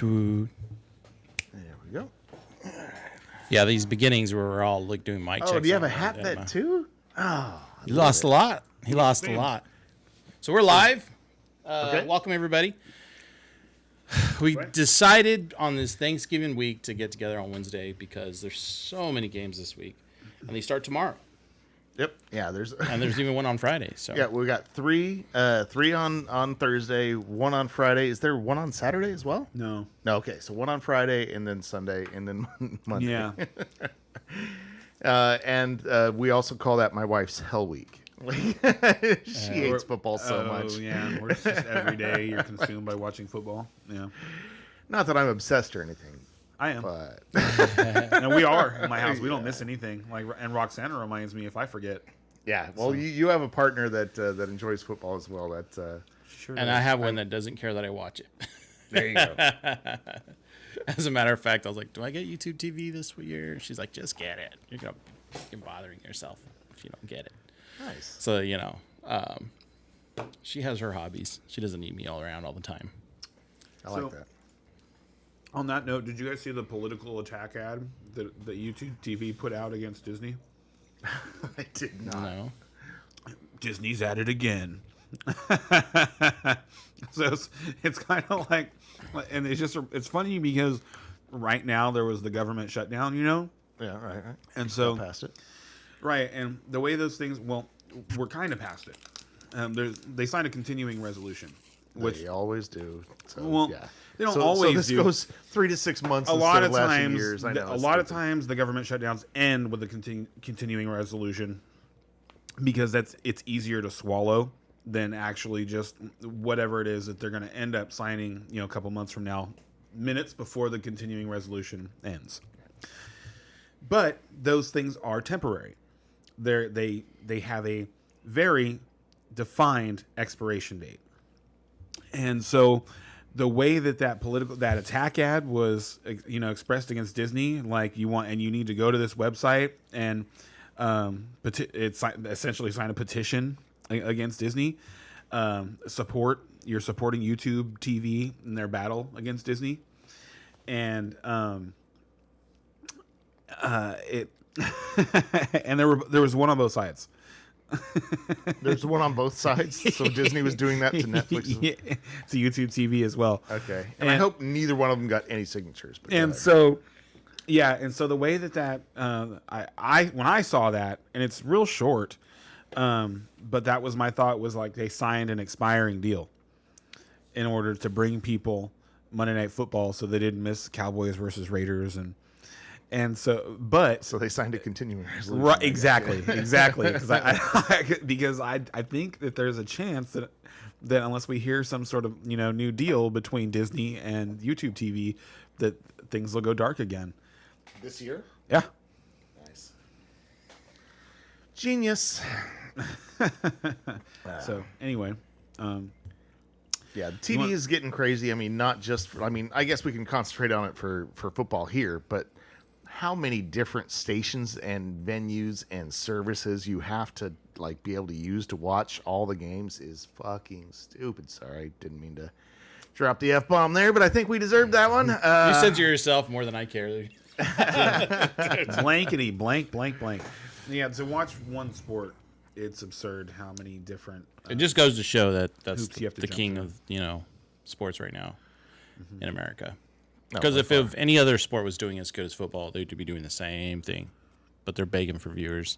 There we go. Yeah, these beginnings where we're all like doing mic checks. Oh, do you have a hat that too? Oh, he lost a lot. He lost a lot. So we're live. Okay. Welcome everybody. We decided on this Thanksgiving week to get together on Wednesday because there's so many games this week, and they start tomorrow. Yep. Yeah. There's even one on Friday. So yeah, we got three on Thursday, one on Friday. Is there one on Saturday as well? No. No. Okay. So one on Friday, and then Sunday, and then Monday. Yeah. And we also call that my wife's Hell Week. She hates football so much. Oh, yeah. Where it's just every day you're consumed by watching football. Yeah. Not that I'm obsessed or anything. I am. But And we are in my house. We don't miss anything. And Roxana reminds me if I forget. yeah, well, you have a partner that enjoys football as well. That Sure. and I have one that doesn't care that I watch it. there you go. As a matter of fact, I was like, "Do I get YouTube TV this year?" She's like, "Just get it. You're bothering yourself if you don't get it." Nice. So she has her hobbies. She doesn't need me all around all the time. I like that. On that note, did you guys see the political attack ad that YouTube TV put out against Disney? I did not. No. Disney's at it again. So it's kind of like, and it's funny because right now there was the government shutdown, Yeah, right. and so Got past it. right, and the way those things, well, we're kind of past it. They signed a continuing resolution, which They always do. So, well, yeah. they don't so always this do. goes 3 to 6 months. A lot of lasting times, years. I know, a it's lot of stupid. times, the government shutdowns end with a continuing resolution because it's easier to swallow than actually just whatever it is that they're going to end up signing. A couple months from now, minutes before the continuing resolution ends. But those things are temporary. They have a very defined expiration date, and so the way that attack ad was, expressed against Disney, like you need to go to this website and essentially sign a petition against Disney. You're supporting YouTube TV in their battle against Disney, and and there was one on both sides. There's one on both sides. So Disney was doing that to Netflix. Yeah, to YouTube TV as well. Okay. And I hope neither one of them got any signatures. But And so the way that I when I saw that, and it's real short, but that was my thought, was like they signed an expiring deal in order to bring people Monday Night Football so they didn't miss Cowboys versus Raiders and so they signed a continuing resolution. Right, exactly, because I think that there's a chance that unless we hear some sort of new deal between Disney and YouTube TV, that things will go dark again. This year? Yeah. Nice. Genius. So anyway, yeah, TV is getting crazy. I mean, not just for, I guess we can concentrate on it for football here, but how many different stations and venues and services you have to be able to use to watch all the games is fucking stupid. Sorry, didn't mean to drop the F-bomb there, but I think we deserved that one. You said to yourself more than I care. Blankety blank. Yeah, to watch one sport, it's absurd how many different. It just goes to show that that's hoops you have to the jump king through. of sports right now in America. No, Because by if any other sport was doing as good as football, they'd be doing the same thing, but they're begging for viewers.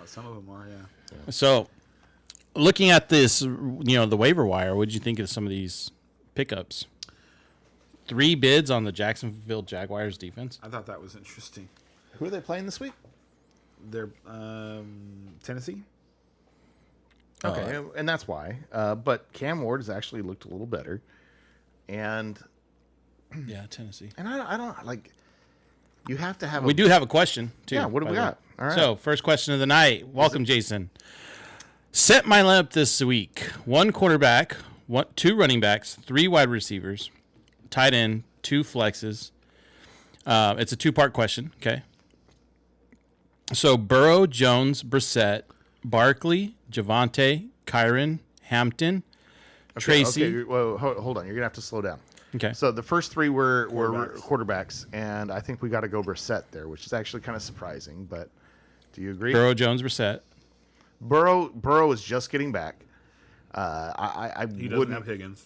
Some of them are, yeah. So, looking at this, the waiver wire, what did you think of some of these pickups? 3 bids on the Jacksonville Jaguars defense. I thought that was interesting. Who are they playing this week? They're Tennessee. Okay, and that's why. But Cam Ward has actually looked a little better, and Yeah, Tennessee. I don't you have to have. We do have a question too. Yeah, what do by we the way. got? All right. So, first question of the night. Welcome, Jason. Set my lineup this week: 1 quarterback, 2 running backs, 3 wide receivers, tight end, 2 flexes. It's a 2-part question. Okay. So Burrow, Jones, Brissett, Barkley, Javonte, Kyron, Hampton, Tracy. Okay, well, hold on. You're gonna have to slow down. Okay. So the first three were Quarterbacks. quarterbacks, and I think we got to go Brissett there, which is actually kind of surprising. But do you agree? Burrow, Jones, Brissett. Burrow is just getting back. I He doesn't wouldn't have Higgins.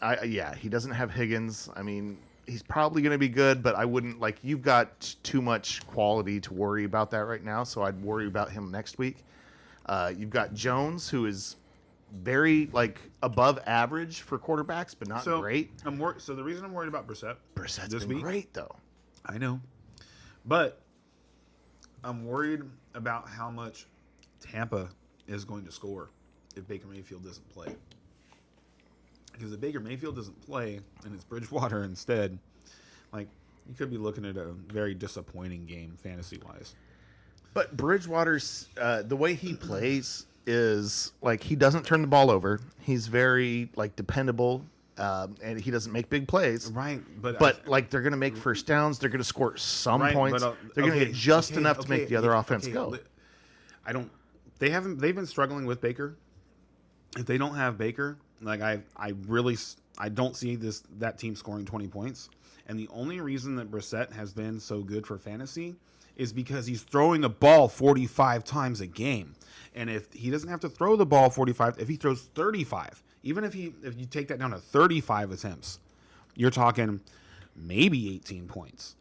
he doesn't have Higgins. I mean, he's probably going to be good, but I wouldn't like. You've got too much quality to worry about that right now, so I'd worry about him next week. You've got Jones, who is very above average for quarterbacks, but not great. So the reason I'm worried about Brissett's this been week, great though. I know, but I'm worried about how much Tampa is going to score if Baker Mayfield doesn't play. Because if Baker Mayfield doesn't play and it's Bridgewater instead, you could be looking at a very disappointing game fantasy-wise. But Bridgewater's the way he plays is he doesn't turn the ball over. He's very dependable, and he doesn't make big plays. Right, but they're going to make first downs. They're going to score some points. But, they're going to get just enough to make the other offense go. I don't. They've been struggling with Baker. If they don't have Baker, I don't see that team scoring 20 points. And the only reason that Brissett has been so good for fantasy is because he's throwing the ball 45 times a game. And if he doesn't have to throw the ball 45, if he throws 35, even if you take that down to 35 attempts, you're talking maybe 18 points.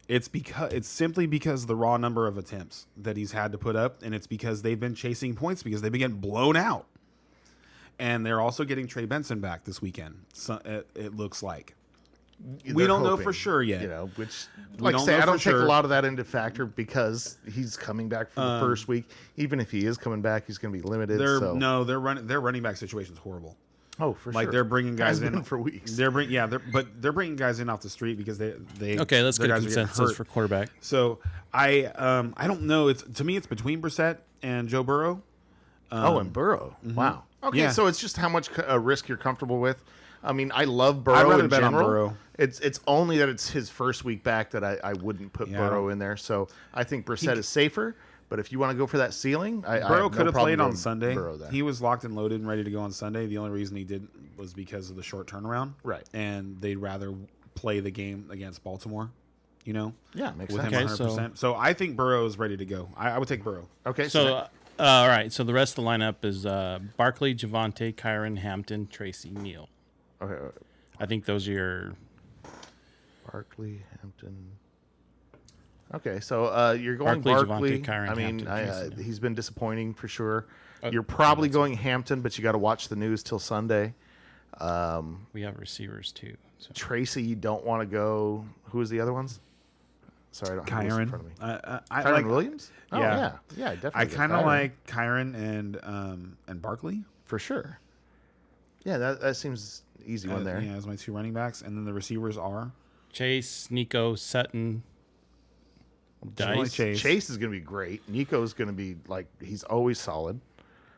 It's simply because of the raw number of attempts that he's had to put up, and it's because they've been chasing points because they've been getting blown out. And they're also getting Trey Benson back this weekend. So it looks like. We don't know for sure yet. Which, I don't take a lot of that into factor because he's coming back for the first week. Even if he is coming back, he's going to be limited. Their running back situation is horrible. Oh, for sure. They're bringing guys in for weeks. They're bringing guys in off the street because they Okay, let's get a consensus for quarterback. So I don't know. To me it's between Brissett and Joe Burrow. And Burrow. Mm-hmm. Wow. Okay, Yeah. so it's just how much risk you're comfortable with. I mean, I love I'd Burrow rather in bet on general. Burrow. It's only that it's his first week back that I wouldn't put Burrow in there. So I think Brissett is safer. But if you want to go for that ceiling, Burrow could have played on Sunday. Burrow then. He was locked and loaded and ready to go on Sunday. The only reason he didn't was because of the short turnaround. Right. And they'd rather play the game against Baltimore. Yeah, makes with sense. him 100%. So I think Burrow is ready to go. I would take Burrow. Okay. So all right. So the rest of the lineup is Barkley, Javonte, Kyron, Hampton, Tracy, Neal. Okay. I think those are your Barkley, Hampton. Okay, so you're going Barkley. Javonte, Kyron, I mean, Hampton, he's been disappointing for sure. You're probably going Hampton, but you got to watch the news till Sunday. We have receivers too. So. Tracy, you don't want to go. Who was the other ones? Sorry, I don't have this in front of me. Kyron Williams? Oh, yeah, definitely. I kind of like Kyron and Barkley for sure. Yeah, that seems easy one there. Yeah, as my two running backs, and then the receivers are Chase, Nico, Sutton. Dice. Chase is going to be great. Nico's going to be he's always solid.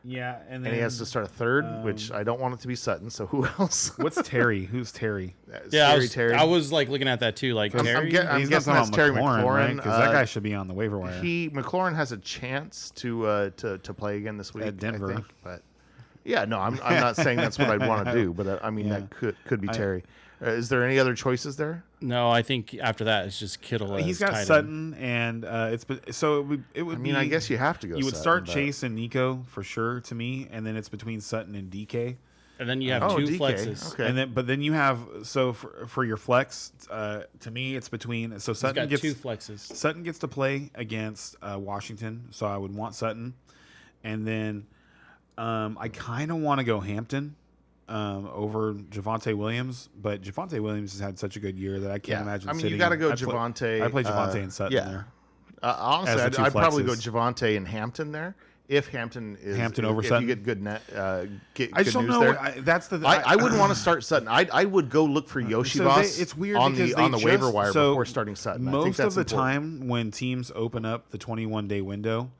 Yeah, and then he has to start a third, which I don't want it to be Sutton. So who else? What's Terry? Who's Terry? Terry. I was looking at that too. Terry. I'm guessing that's Terry McLaurin because that guy should be on the waiver wire. McLaurin has a chance to play again this week at Denver, I think, but yeah, no, I'm not saying that's what I'd want to do, but I mean that could be Terry. Is there any other choices there? No, I think after that it's just Kittle. He's got Sutton, and it would. I mean, I guess you have to go. You would start Chase and Nico for sure to me, and then it's between Sutton and DK. And then you have two DK. flexes. Okay. And then you have for your flex. To me, it's between. So Sutton gets two flexes. Sutton gets to play against Washington, so I would want Sutton, and then I kind of want to go Hampton. Over Javonte Williams, but Javonte Williams has had such a good year that I can't imagine. I mean, sitting. you got to go Javonte. I play Javonte and Sutton there. Honestly, I'd probably go Javonte and Hampton there. If Hampton over Sutton, you get good net. I just don't know. I wouldn't want to start Sutton. I would go look for Yoshi Boss. It's weird on the waiver wire before starting Sutton. Most of the time, when teams open up the 21-day window.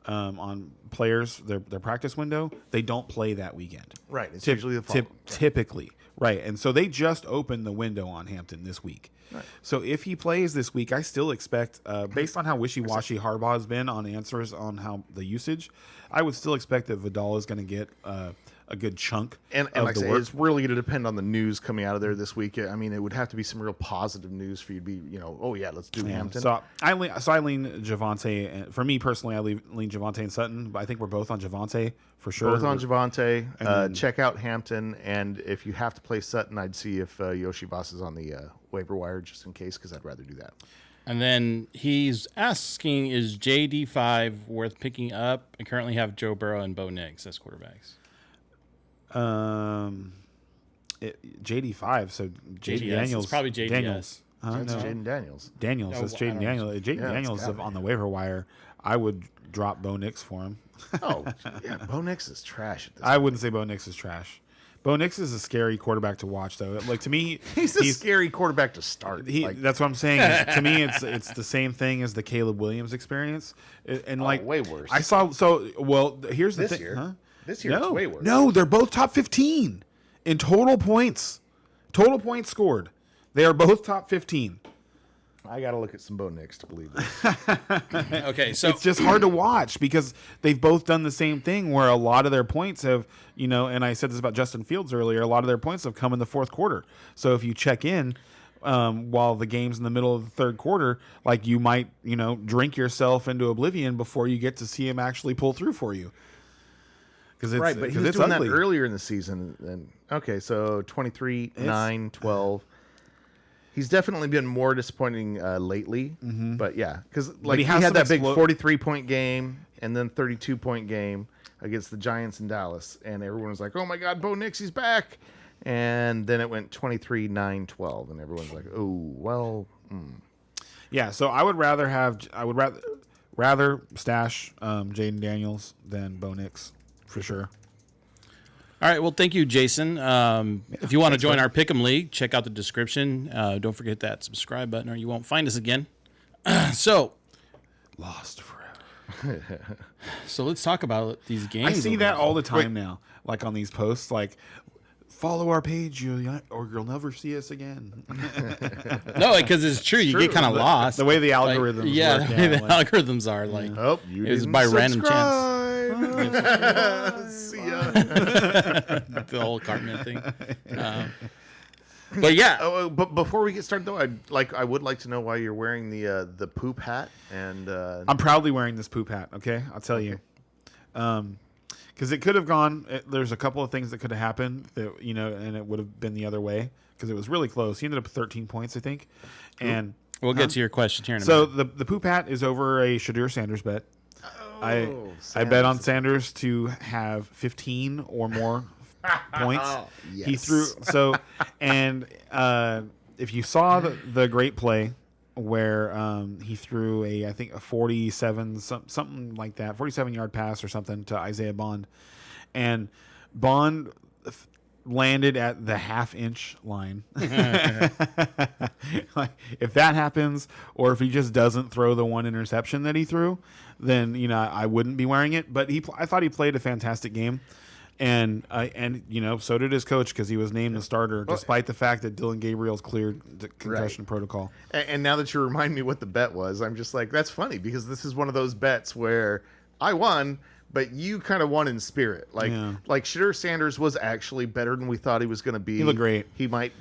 On players, their practice window, they don't play that weekend. Right. It's usually the fall. Typically. Right. And so they just opened the window on Hampton this week. Right. So if he plays this week, I still expect, based on how wishy-washy Harbaugh has been on answers on how the usage, I would still expect that Vidal is going to get a good chunk And of like I the say, work. it's really going to depend on the news coming out of there this week. I mean, it would have to be some real positive news for you to be, oh yeah, let's do Hampton. So I lean Javonte. And for me personally, I lean Javonte and Sutton, but I think we're both on Javonte for sure. Both on Javonte. then- Check out Hampton, and if you have to play Sutton, I'd see if Yoshi Boss is on the waiver wire just in case, because I'd rather do that. And then he's asking, is JD5 worth picking up? I currently have Joe Burrow and Bo Nix as quarterbacks. JD5. So JD JDS. Daniels. It's probably JDS. Daniels. That's No. Jaden Daniels. Daniels. No, That's I Jaden don't Daniels. Jaden Yeah, Daniels it's is gotta on be. the waiver wire. I would drop Bo Nix for him. Oh, yeah, Bo Nix is trash at this I wouldn't say Bo Nix is trash. Bo Nix is a scary quarterback to watch, though. Like to me, He's a scary quarterback to start. That's what I'm saying. To me, it's the same thing as the Caleb Williams experience, and like way worse. I saw. So well, here's the This thing. year? Huh? This year, it's way worse. No, they're both top 15 in total points. Total points scored. They are both top 15. I got to look at some Bo Nix to believe this. Okay, so It's just hard to watch because they've both done the same thing where a lot of their points have, and I said this about Justin Fields earlier, a lot of their points have come in the fourth quarter. So if you check in while the game's in the middle of the third quarter, like you might, drink yourself into oblivion before you get to see him actually pull through for you. Because Right, but he was it's doing ugly. that earlier in the season. And okay, so 23, 9, 12. He's definitely been more disappointing lately. But yeah, because like he he has had some that big 43-point game and then 32-point game against the Giants in Dallas, and everyone was like, "Oh my God, Bo Nix, he's back!" And then it went 23, 9, 12, and everyone's like, "Oh well." Yeah, so I would rather stash Jaden Daniels than Bo Nix for sure. all right, well, thank you, Jason. If you want to join our Pick'em League, check out the description. Don't forget that subscribe button, or you won't find us again. So Lost forever. let's talk about these games. I see over that there. all the time now, like on these posts, like follow our page, or you'll never see us again. No, because it's true. You get kind of lost. The way the Like, algorithms work. the way the like- algorithms are like. Oh, you It was didn't by random subscribe. See ya. The whole Cartman thing. But yeah, But before we get started, though, I would like to know why you're wearing the poop hat and I'm proudly wearing this poop hat. Okay, I'll tell you. Because it could have gone. There's a couple of things that could have happened that and it would have been the other way because it was really close. He ended up with 13 points, I think. And we'll get to your question here in a so minute. the poop hat is over a Shadur Sanders bet. I Sanders. bet on Sanders to have 15 or more points. Yes. He threw and if you saw the great play where he threw I think a 47 something like that 47-yard pass or something to Isaiah Bond, and Bond landed at the half-inch line. Like, if that happens, or if he just doesn't throw the one interception that he threw, then I wouldn't be wearing it. But I thought he played a fantastic game, and so did his coach because he was named the starter, despite the fact that Dylan Gabriel's cleared the concussion protocol. And now that you remind me what the bet was, I'm just like, that's funny because this is one of those bets where I won, but you kind of won in spirit. Like Shadur Sanders was actually better than we thought he was going to be. He looked great. He might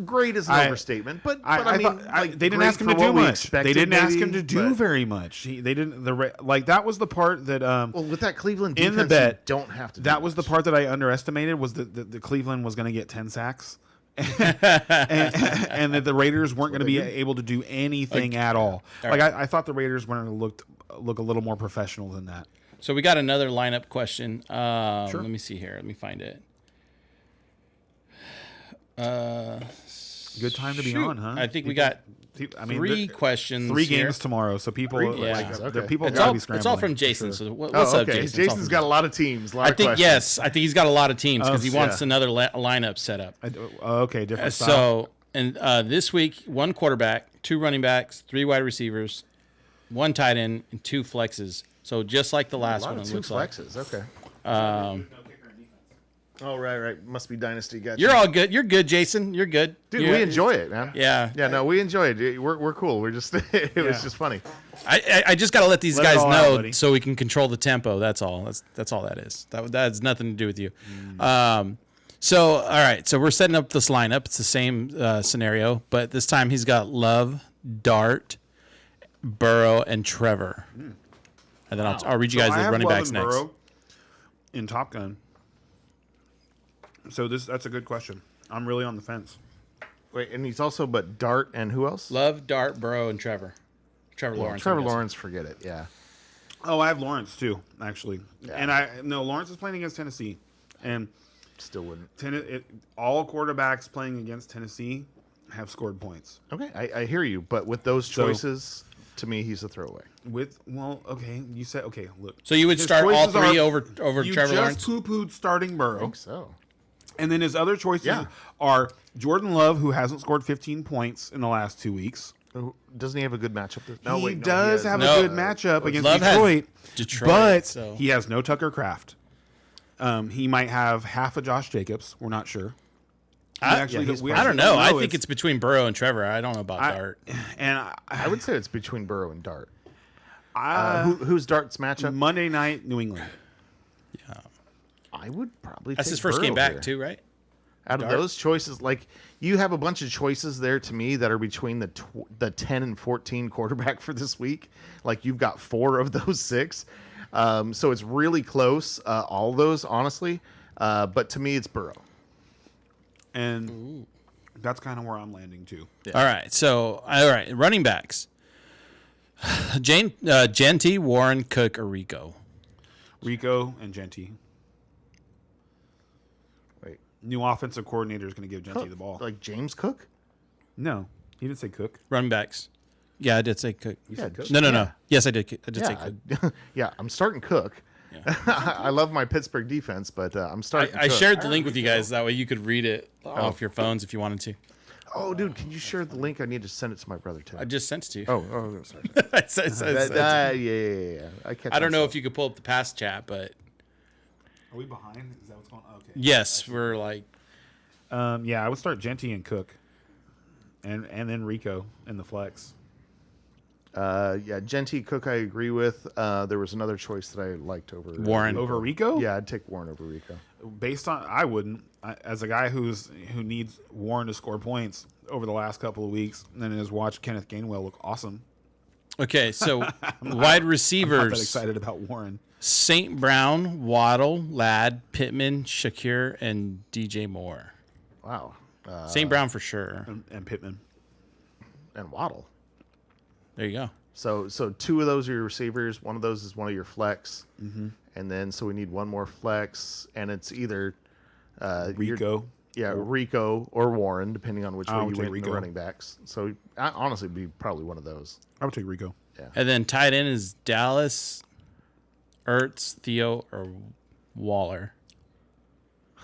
great is an overstatement, but I mean, they didn't great ask him for to do what we much. They expected, didn't ask maybe, him to do but- very much. They didn't. That was the part that Well, with that Cleveland defense, in the bet, you don't have to. That do was the much. part that I underestimated was that the Cleveland was going to get 10 sacks. and that the Raiders weren't going to be able to do anything at all. Like I thought the Raiders were going to look a little more professional than that. So we got another lineup question. Sure. Let me see here. Let me find it. Good time to be Shoot. on, huh? I think we got three questions. 3 here. games tomorrow, so people questions, okay. people It's gotta all, be scrambling. it's all from Jason. So what's Oh, up, okay. Jason? It's all Jason's from got a lot of teams. A lot I of think questions. yes. I think he's got a lot of teams because he wants yeah. another lineup set up. Okay, different style. So and this week, 1 quarterback, 2 running backs, 3 wide receivers, 1 tight end, and 2 flexes. So just like the A last lot one, of it two looks like. flexes. Okay. Oh, right. Must be Dynasty. Gotcha. You're all good. You're good, Jason. You're good. Dude, Yeah. we enjoy it, man. Yeah. Yeah, no, we enjoy it. We're cool. We're just, it was just funny. I just got to let these Let it guys all know out, buddy. so we can control the tempo. That's all. That's all that is. That has nothing to do with you. So, all right. So we're setting up this lineup. It's the same scenario, but this time he's got Love, Dart, Burrow, and Trevor. And then I'll read you guys I the have running Love backs and next. Burrow in Top Gun. So that's a good question. I'm really on the fence. Wait, and he's also, but Dart and who else? Love, Dart, Burrow, and Trevor. Trevor Lawrence. Trevor I'm guessing. Lawrence, forget it. Yeah. Oh, I have Lawrence too, actually. And Lawrence is playing against Tennessee, and Still wouldn't. all quarterbacks playing against Tennessee have scored points. Okay, I hear you, but with those choices, to me, he's a throwaway. You said okay. Look, So you would his start all choices three are- over you Trevor just Lawrence? poo-pooed starting I Burrow, think so. and then his other choices are Jordan Love, who hasn't scored 15 points in the last 2 weeks. Doesn't he have a good matchup? He does have No. a good matchup against Love has Detroit, Detroit, but so- he has no Tucker Kraft. He might have half a Josh Jacobs. We're not sure. I don't know. I think it's between Burrow and Trevor. I don't know about Dart. And I would say it's between Burrow and Dart. I Who's Dart's matchup? Monday night, New England. I would probably. That's take his first Burrow game back here. too, right? Out of Dart? those choices, like you have a bunch of choices there to me that are between the 10 and 14 quarterback for this week. Like you've got 4 of those 6, so it's really close. All those, honestly, but to me, it's Burrow. And that's kind of where I'm landing too. All right. Running backs. Genty, Warren, Cook, or Rico. Rico and Genty. Wait, New offensive coordinator is going to give Genty Cook? the ball. Like James Cook? No, he didn't say Cook. Running backs. Yeah, I did say Cook. You said Cook? No. Yes, I did. I did say Yeah, Cook. yeah. I'm starting Cook. I love my Pittsburgh defense, but I'm starting. I Cook. shared the link with you guys. That way you could read it off your phones if you wanted to. Oh, dude, can you share the link? I need to send it to my brother too. I just sent it to you. Oh, sorry. Yeah. I don't know if you could pull up the past chat, but Are we behind? Is that what's going on? Okay. yes, we're like. Yeah, I would start Genty and Cook, and then Rico in the flex. Yeah, Genty Cook, I agree with. There was another choice that I liked over Warren. Over Rico? Yeah, I'd take Warren over Rico. Based on, I wouldn't. As a guy who needs Warren to score points over the last couple of weeks, and then has watched Kenneth Gainwell look awesome. Okay, so wide I'm not receivers. that excited about Warren. St. Brown, Waddle, Ladd, Pittman, Shakir, and DJ Moore. Wow. St. Brown for sure. And Pittman. And Waddle. There you go. So 2 of those are your receivers. One of those is one of your flex. Mm-hmm. And then so we need one more flex, and it's either Rico. Rico or Warren, depending on which way I you would take went in the Rico. running backs. So honestly, it'd be probably one of those. I would take Rico. And then tight end is Dallas, Ertz, Theo, or Waller.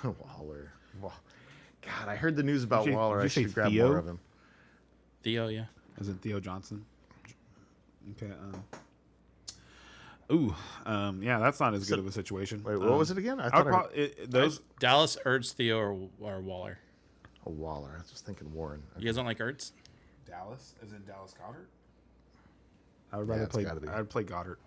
Waller. God, I heard the news about Did you- Waller. did I you say should grab Theo? more of him. Theo, yeah. As in Theo Johnson. Okay. Yeah, that's not as good of a situation. Wait, what was it again? I I thought would those. Dallas, Ertz, Theo, or Waller. Waller. I was just thinking Warren. You guys don't like Ertz? Dallas, as in Dallas Goddard. I would rather it's play. gotta be. I'd play Goddard.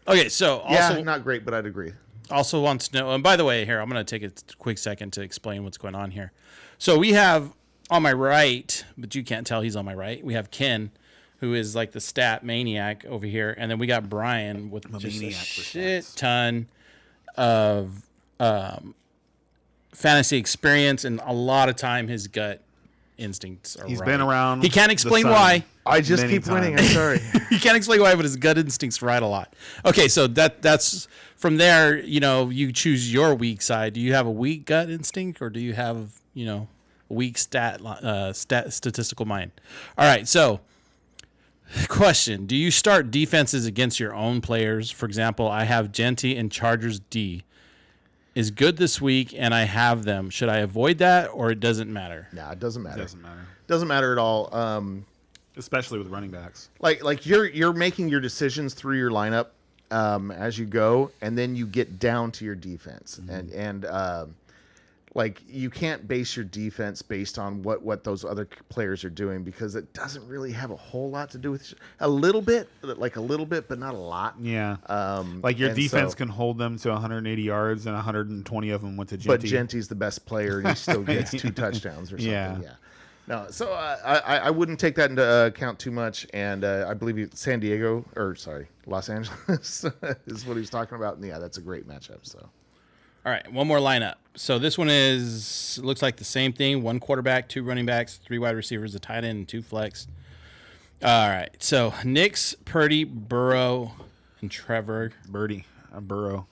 Okay, so Yeah, also not great, but I'd agree. also wants to know, and by the way, here, I'm going to take a quick second to explain what's going on here. So we have on my right, but you can't tell he's on my right, we have Ken, who is like the stat maniac over here, and then we got Brian with just a maniac for shit stats. ton of fantasy experience, and a lot of time his gut instincts are He's right. been around. He can't the explain sun why. I just many keep winning. I'm times. sorry. He can't explain why, but his gut instincts right a lot. Okay, so that's from there. You choose your weak side. Do you have a weak gut instinct, or do you have a weak statistical mind? All right, so question: do you start defenses against your own players? For example, I have Genty and Chargers D is good this week, and I have them. Should I avoid that, or it doesn't matter? No, it doesn't matter. Doesn't matter, Doesn't matter at all. especially with running backs. Like you're making your decisions through your lineup as you go, and then you get down to your defense. And like, you can't base your defense based on what those other players are doing, because it doesn't really have a whole lot to do with a little bit, but not a lot. Yeah. Like your and defense so- can hold them to 180 yards and 120 of them went to Genty. But Genty's the best player, and he still gets 2 touchdowns or something. Yeah. Yeah. No, so I wouldn't take that into account too much. And I believe Los Angeles is what he's talking about. And yeah, that's a great matchup. So. All right, one more lineup. So this one looks like the same thing. 1 quarterback, 2 running backs, 3 wide receivers, a tight end, and 2 flex. All right, so Nix, Purdy, Burrow, and Trevor. Burrow.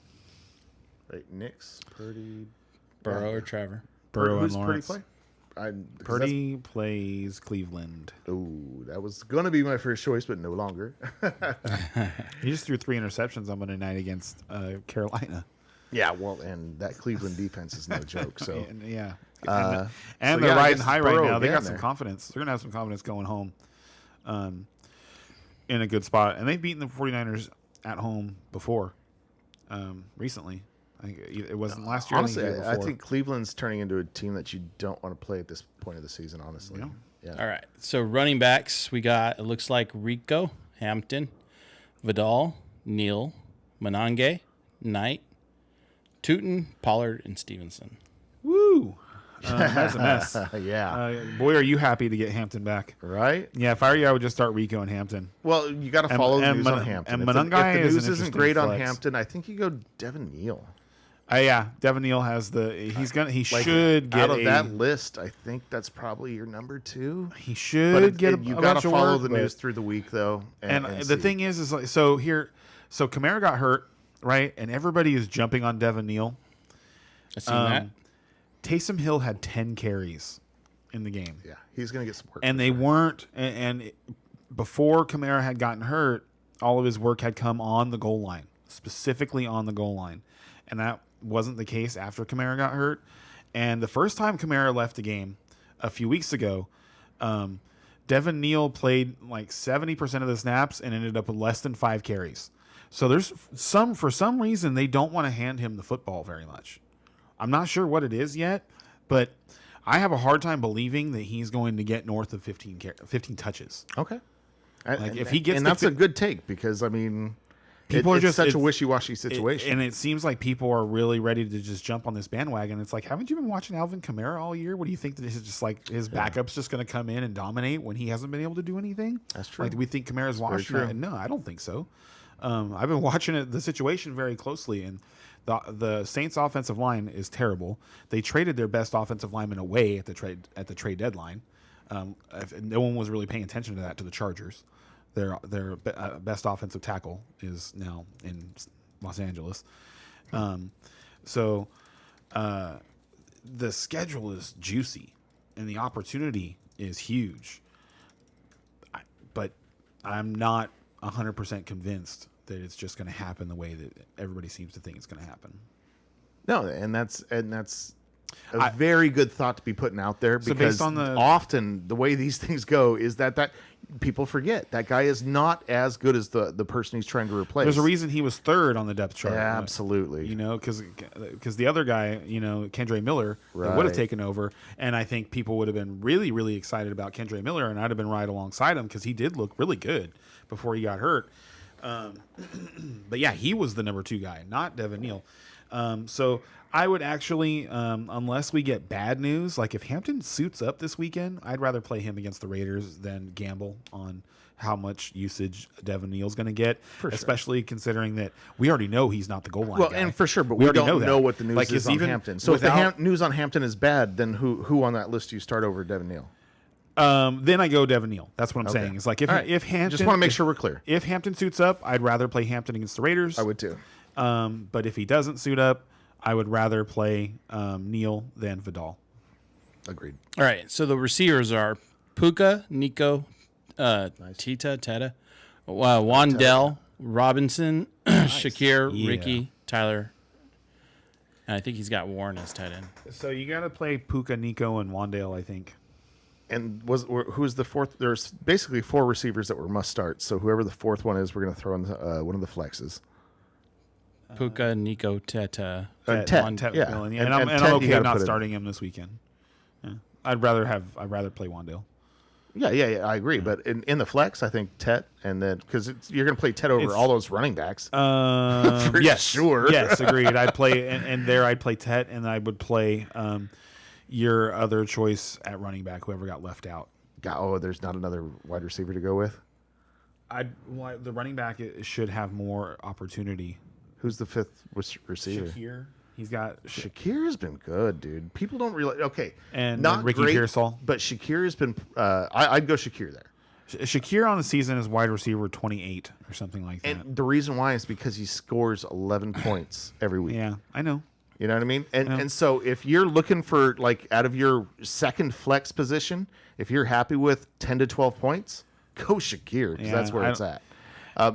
Wait, Nix, Purdy, Burrow or Trevor? Burrow Who's and Lawrence. Purdy play? Purdy plays Cleveland. Oh, that was going to be my first choice, but no longer. He just threw 3 interceptions on Monday night against Carolina. Yeah, well, and that Cleveland defense is no joke. So Yeah. so they're yeah, I riding guess high right Burrow now. They again got some there. confidence. They're going to have some confidence going home in a good spot. And they've beaten the 49ers at home before recently. I think it wasn't last year. honestly, I think, the year I before. think Cleveland's turning into a team that you don't want to play at this point of the season, honestly. Yeah. Yeah. All right, so running backs, we got, it looks like Rico, Hampton, Vidal, Neal, Monange, Knight, Tootin, Pollard, and Stevenson. Woo! That's a mess. Yeah. Boy, are you happy to get Hampton back. Right? Yeah, if I were you, I would just start Rico and Hampton. Well, you got to follow the and news Mon- on Hampton. and If the Monangai is news an isn't interesting great on flex. Hampton, I think you go Devin Neal. Yeah, Devin Neal has he Like, should get out of that list. I think that's probably your number 2. he should But get you a got bunch to of follow work, the but- news through the week, though. And and the see. thing is like, so Kamara got hurt, right? And everybody is jumping on Devin Neal. I seen that. Taysom Hill had 10 carries in the game. Yeah, he's going to get some work. And they weren't, and before Kamara had gotten hurt, all of his work had come on the goal line, specifically on the goal line. And that wasn't the case after Kamara got hurt. And the first time Kamara left the game a few weeks ago, Devin Neal played like 70% of the snaps and ended up with less than 5 carries. So there's for some reason, they don't want to hand him the football very much. I'm not sure what it is yet, but I have a hard time believing that he's going to get north of 15 touches. Okay. Like, if he gets and the that's a good take, because, I mean, People are it's just such a it's- wishy-washy situation. and it seems like people are really ready to just jump on this bandwagon. It's like, haven't you been watching Alvin Kamara all year? What do you think that this is just like his backup's just going to come in and dominate when he hasn't been able to do anything? That's true. Like, do we think Kamara's washed? true. No, I don't think so. I've been watching the situation very closely, and the Saints' offensive line is terrible. They traded their best offensive lineman away at the trade deadline. No one was really paying attention to that, to the Chargers. Their best offensive tackle is now in Los Angeles. So the schedule is juicy and the opportunity is huge. But I'm not 100% convinced that it's just going to happen the way that everybody seems to think it's going to happen. No, and that's a very good thought to be putting out there, So because based on the- often the way these things go is that people forget that guy is not as good as the person he's trying to replace. There's a reason he was third on the depth chart. Yeah, absolutely. You know, because the other guy, Kendre Miller, that would have Right. taken over, and I think people would have been really, really excited about Kendre Miller, and I'd have been right alongside him because he did look really good before he got hurt. But yeah, he was the number 2 guy, not Devin Neal. So I would actually, unless we get bad news, like if Hampton suits up this weekend, I'd rather play him against the Raiders than gamble on how much usage Devin Neal's going to get, especially considering that we already know he's not the goal line guy. And for sure, but We we already don't that. know what the news Like, is it's on even Hampton. So if without- the news on Hampton is bad, then who on that list do you start over Devin Neal? Then I go Devin Neal. That's what I'm saying. It's like if All right. Hampton, Just want to make sure we're clear. If Hampton suits up, I'd rather play Hampton against the Raiders. I would too. But if he doesn't suit up, I would rather play Neal than Vidal. Agreed. All right, so the receivers are Puka, Nico, Teta, Wandell, Robinson, Shakir, Yeah. Ricky, Tyler. And I think he's got Warren as tight end. So you got to play Puka, Nico, and Wandale, I think. And who's the fourth? There's basically 4 receivers that were must start. So whoever the fourth one is, we're going to throw in one of the flexes. Puka, Nico, Teta. Tet, Tet yeah. McMillan, yeah. And And Tet I'm you okay gotta not put in. starting him this weekend. Yeah. I'd rather play Wandale. Yeah, I agree. But in the flex, I think Tet, and then because you're going to play Tet over all those running backs. For Yes, sure. Yes, agreed. I'd play, and there I'd play Tet, and I would play your other choice at running back, whoever got left out. There's not another wide receiver to go with. The running back should have more opportunity. Who's the fifth receiver? Shakir. He's got Shakir has been good, dude. People don't realize. Okay, and not Ricky great, Pearsall. but Shakir has been. I'd go Shakir there. Shakir on the season is wide receiver 28 or something like that. And the reason why is because he scores 11 points every week. Yeah, I know. You know what I mean? And so if you're looking for, like, out of your second flex position, if you're happy with 10 to 12 points, go Shakir, because that's where it's at.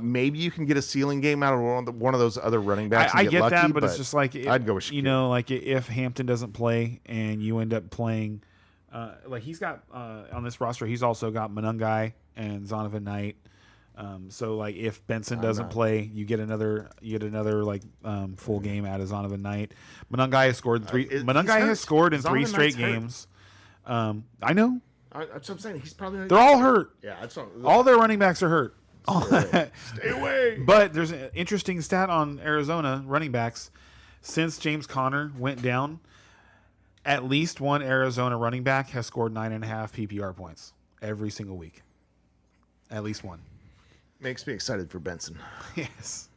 Maybe you can get a ceiling game out of one of those other running backs. I and get lucky, that, but it's just like I'd go with Shakir. You know, like if Hampton doesn't play and you end up playing, like he's got on this roster, he's also got Monungai and Zonovan Knight. So like if Benson doesn't play, you get another like full game out of Zonovan Knight. Monungai has scored three. Monungai has scored in three straight games. I know. That's what I'm saying. He's probably They're all hurt. Yeah, that's all their running backs are hurt. Stay away. But there's an interesting stat on Arizona running backs. Since James Conner went down, at least one Arizona running back has scored 9.5 PPR points every single week. At least one. Makes me excited for Benson. Yes.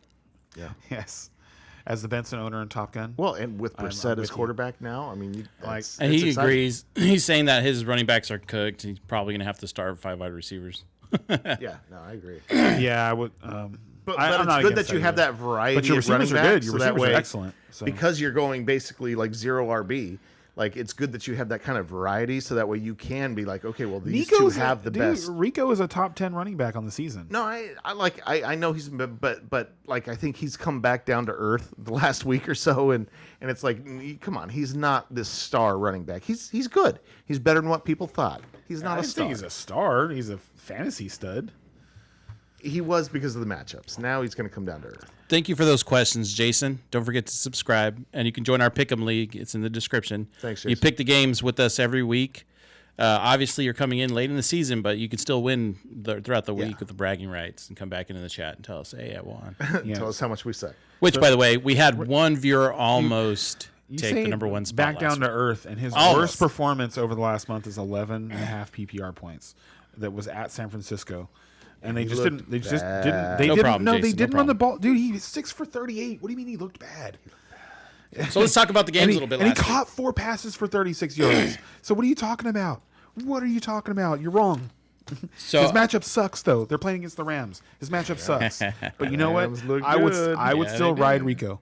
Yeah. Yes. As the Benson owner in Top Gun. Well, and with Brissett as you. quarterback now, I mean, And he agrees. He's saying that his running backs are cooked. He's probably going to have to start 5 wide receivers. Yeah, no, I agree. Yeah, I would. But it's good that you have that variety. But your of running receivers are backs, good. Your so that receivers are way, excellent. So. Because you're going basically like 0 RB. Like, it's good that you have that kind of variety, so that way you can be like, okay, well, these two have the best. Rico is a top 10 running back on the season. No, I know he's, but like, I think he's come back down to earth the last week or so, and it's like, come on, he's not this star running back. He's good. He's better than what people thought. He's not a star. I think he's a star. He's a fantasy stud. He was because of the matchups. Now he's going to come down to earth. Thank you for those questions, Jason. Don't forget to subscribe, and you can join our Pick'em League. It's in the description. Thanks, Jason. You pick the games with us every week. Obviously, you're coming in late in the season, but you can still win throughout the week with the bragging rights and come back into the chat and tell us, hey, I won. Tell us how much we suck. Which, by the way, we had one viewer almost take the number one spot back down to earth, and his worst performance over the last month is 11.5 PPR points. That was at San Francisco. And they just didn't. They just didn't. They No didn't. problem, No, they Jason, didn't no run the ball, dude. He was 6 for 38. What do you mean he looked bad? So let's talk about the games a little bit. And he caught 4 passes for 36 yards. So what are you talking about? What are you talking about? You're wrong. So his matchup sucks, though. They're playing against the Rams. His matchup sucks. But you know what? I would still ride Rico.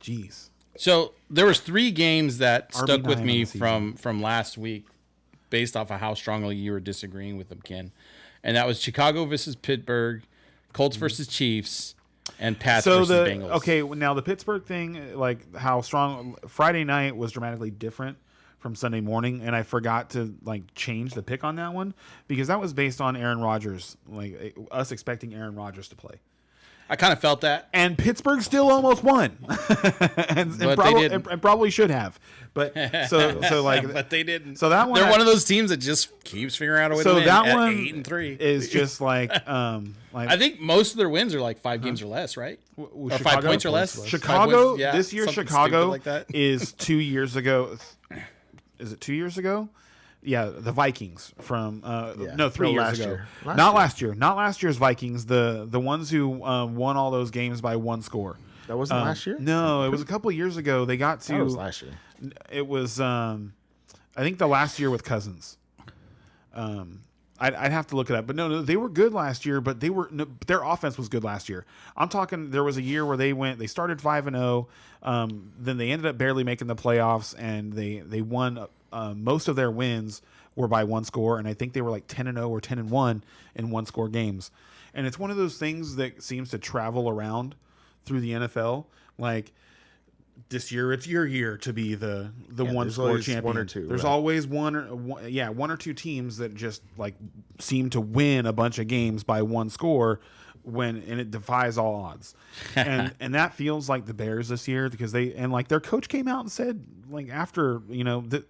Jeez. So there was 3 games that stuck with RB9 me on the from last week, based off of how strongly you were disagreeing with them, Ken. And that was Chicago versus Pittsburgh, Colts versus Chiefs, and Pats versus Bengals. Okay, now the Pittsburgh thing, like how strong Friday night was dramatically different from Sunday morning, and I forgot to like change the pick on that one because that was based on Aaron Rodgers, like us expecting Aaron Rodgers to play. I kind of felt that. And Pittsburgh still almost won, and probably should have. But so like, but they didn't. So that one, they're one of those teams that just keeps figuring out a way to win. That at one 8-3 is just like I think most of their wins are like 5 games or less, right? Or 5 points or less. Chicago points, this year, Chicago like that. Is 2 years ago. Is it 2 years ago? Yeah, the Vikings from 3 years ago. Not last year. Not last year's Vikings. The ones who won all those games by 1 score. That wasn't last year? No, it was a couple years ago. They got to. That was last year. It was I think the last year with Cousins. I'd have to look it up, but no, they were good last year. But their offense was good last year. I'm talking. There was a year where they started 5-0, then they ended up barely making the playoffs, and they won. Most of their wins were by 1 score, and I think they were like 10-0 or 10-1 in 1-score games. And it's one of those things that seems to travel around through the NFL. Like this year, it's your year to be the 1-score champion. 1 or 2. There's always one or two teams that just like seem to win a bunch of games by 1 score and it defies all odds. And that feels like the Bears this year because their coach came out and said after it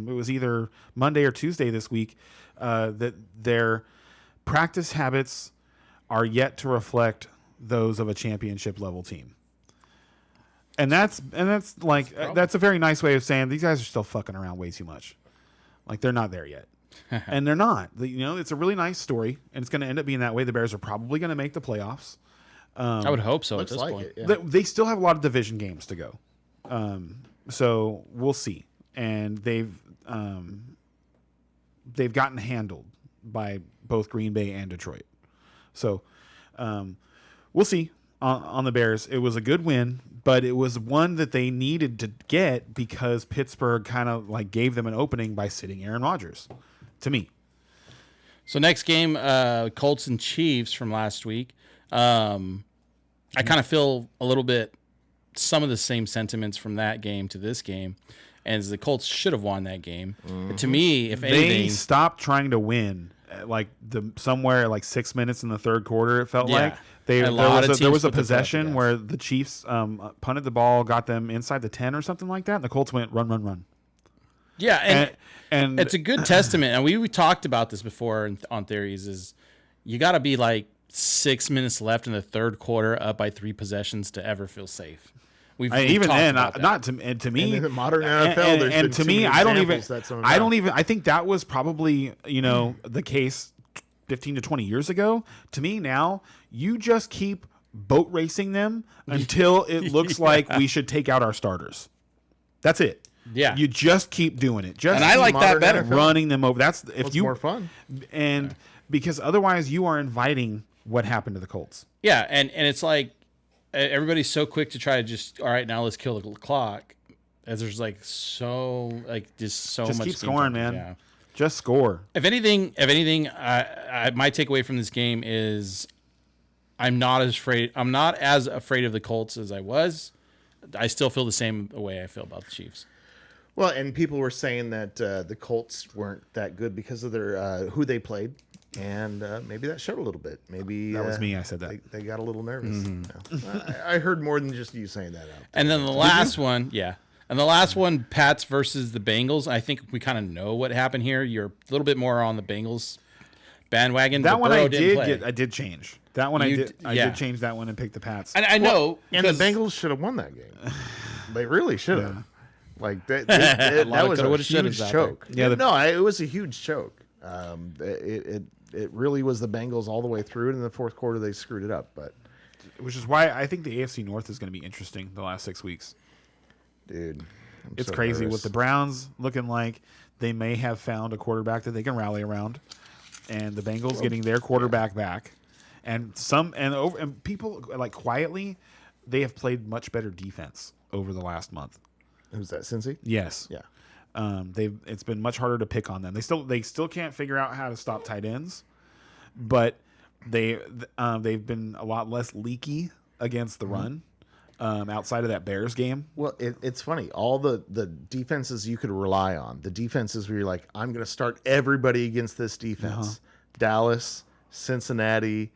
was either Monday or Tuesday this week that their practice habits are yet to reflect those of a championship level team. And that's a very nice way of saying these guys are still fucking around way too much. They're not there yet. And they're not. It's a really nice story, and it's going to end up being that way. The Bears are probably going to make the playoffs. I would hope so at this point. They still have a lot of division games to go. So we'll see. And they've gotten handled by both Green Bay and Detroit. So we'll see on the Bears. It was a good win, but it was one that they needed to get because Pittsburgh kind of gave them an opening by sitting Aaron Rodgers, to me. So next game, Colts and Chiefs from last week. I kind of feel a little bit some of the same sentiments from that game to this game, as the Colts should have won that game. Mm-hmm. To me, if anything, they stopped trying to win. Somewhere 6 minutes in the third quarter, it felt like there was a possession where the Chiefs punted the ball, got them inside the 10 or something like that, and the Colts went run. Yeah, and it's a good testament. And we talked about this before on Theories. Is you got to be 6 minutes left in the third quarter, up by 3 possessions to ever feel safe. Even then, not to me. In the modern NFL, and to me, I think that was probably the case 15 to 20 years ago. To me now, you just keep boat racing them until it looks like we should take out our starters. That's it. Yeah, you just keep doing it. And I like that better. Running them over. That's more fun. And because otherwise, you are inviting what happened to the Colts. Yeah, and it's everybody's so quick to try to just, all right, now let's kill the clock, as there's so much. Keep scoring, man. Yeah. Just score. If anything, my takeaway from this game is I'm not as afraid of the Colts as I was. I still feel the same way I feel about the Chiefs. Well, and people were saying that the Colts weren't that good because of their who they played. And maybe that showed a little bit. Maybe that was me. I said that they got a little nervous. Mm-hmm. No. I heard more than just you saying that. And then the last one, and the last one, Pats versus the Bengals. I think we kind of know what happened here. You're a little bit more on the Bengals bandwagon. That one I did change. That one I did change that one and pick the Pats. And I know, and the Bengals should have won that game. They really should have. That was a huge choke. Yeah, it was a huge choke. It really was the Bengals all the way through, and in the fourth quarter they screwed it up. But which is why I think the AFC North is going to be interesting the last 6 weeks. Dude, it's so crazy with the Browns looking like they may have found a quarterback that they can rally around, and the Bengals getting their quarterback back, and people quietly they have played much better defense over the last month. Who's that, Cincy? Yes. Yeah. It's been much harder to pick on them. They still can't figure out how to stop tight ends, but they've been a lot less leaky against the run outside of that Bears game. Well, it's funny. All the defenses you could rely on, the defenses where you're like, I'm going to start everybody against this defense. Dallas, Cincinnati.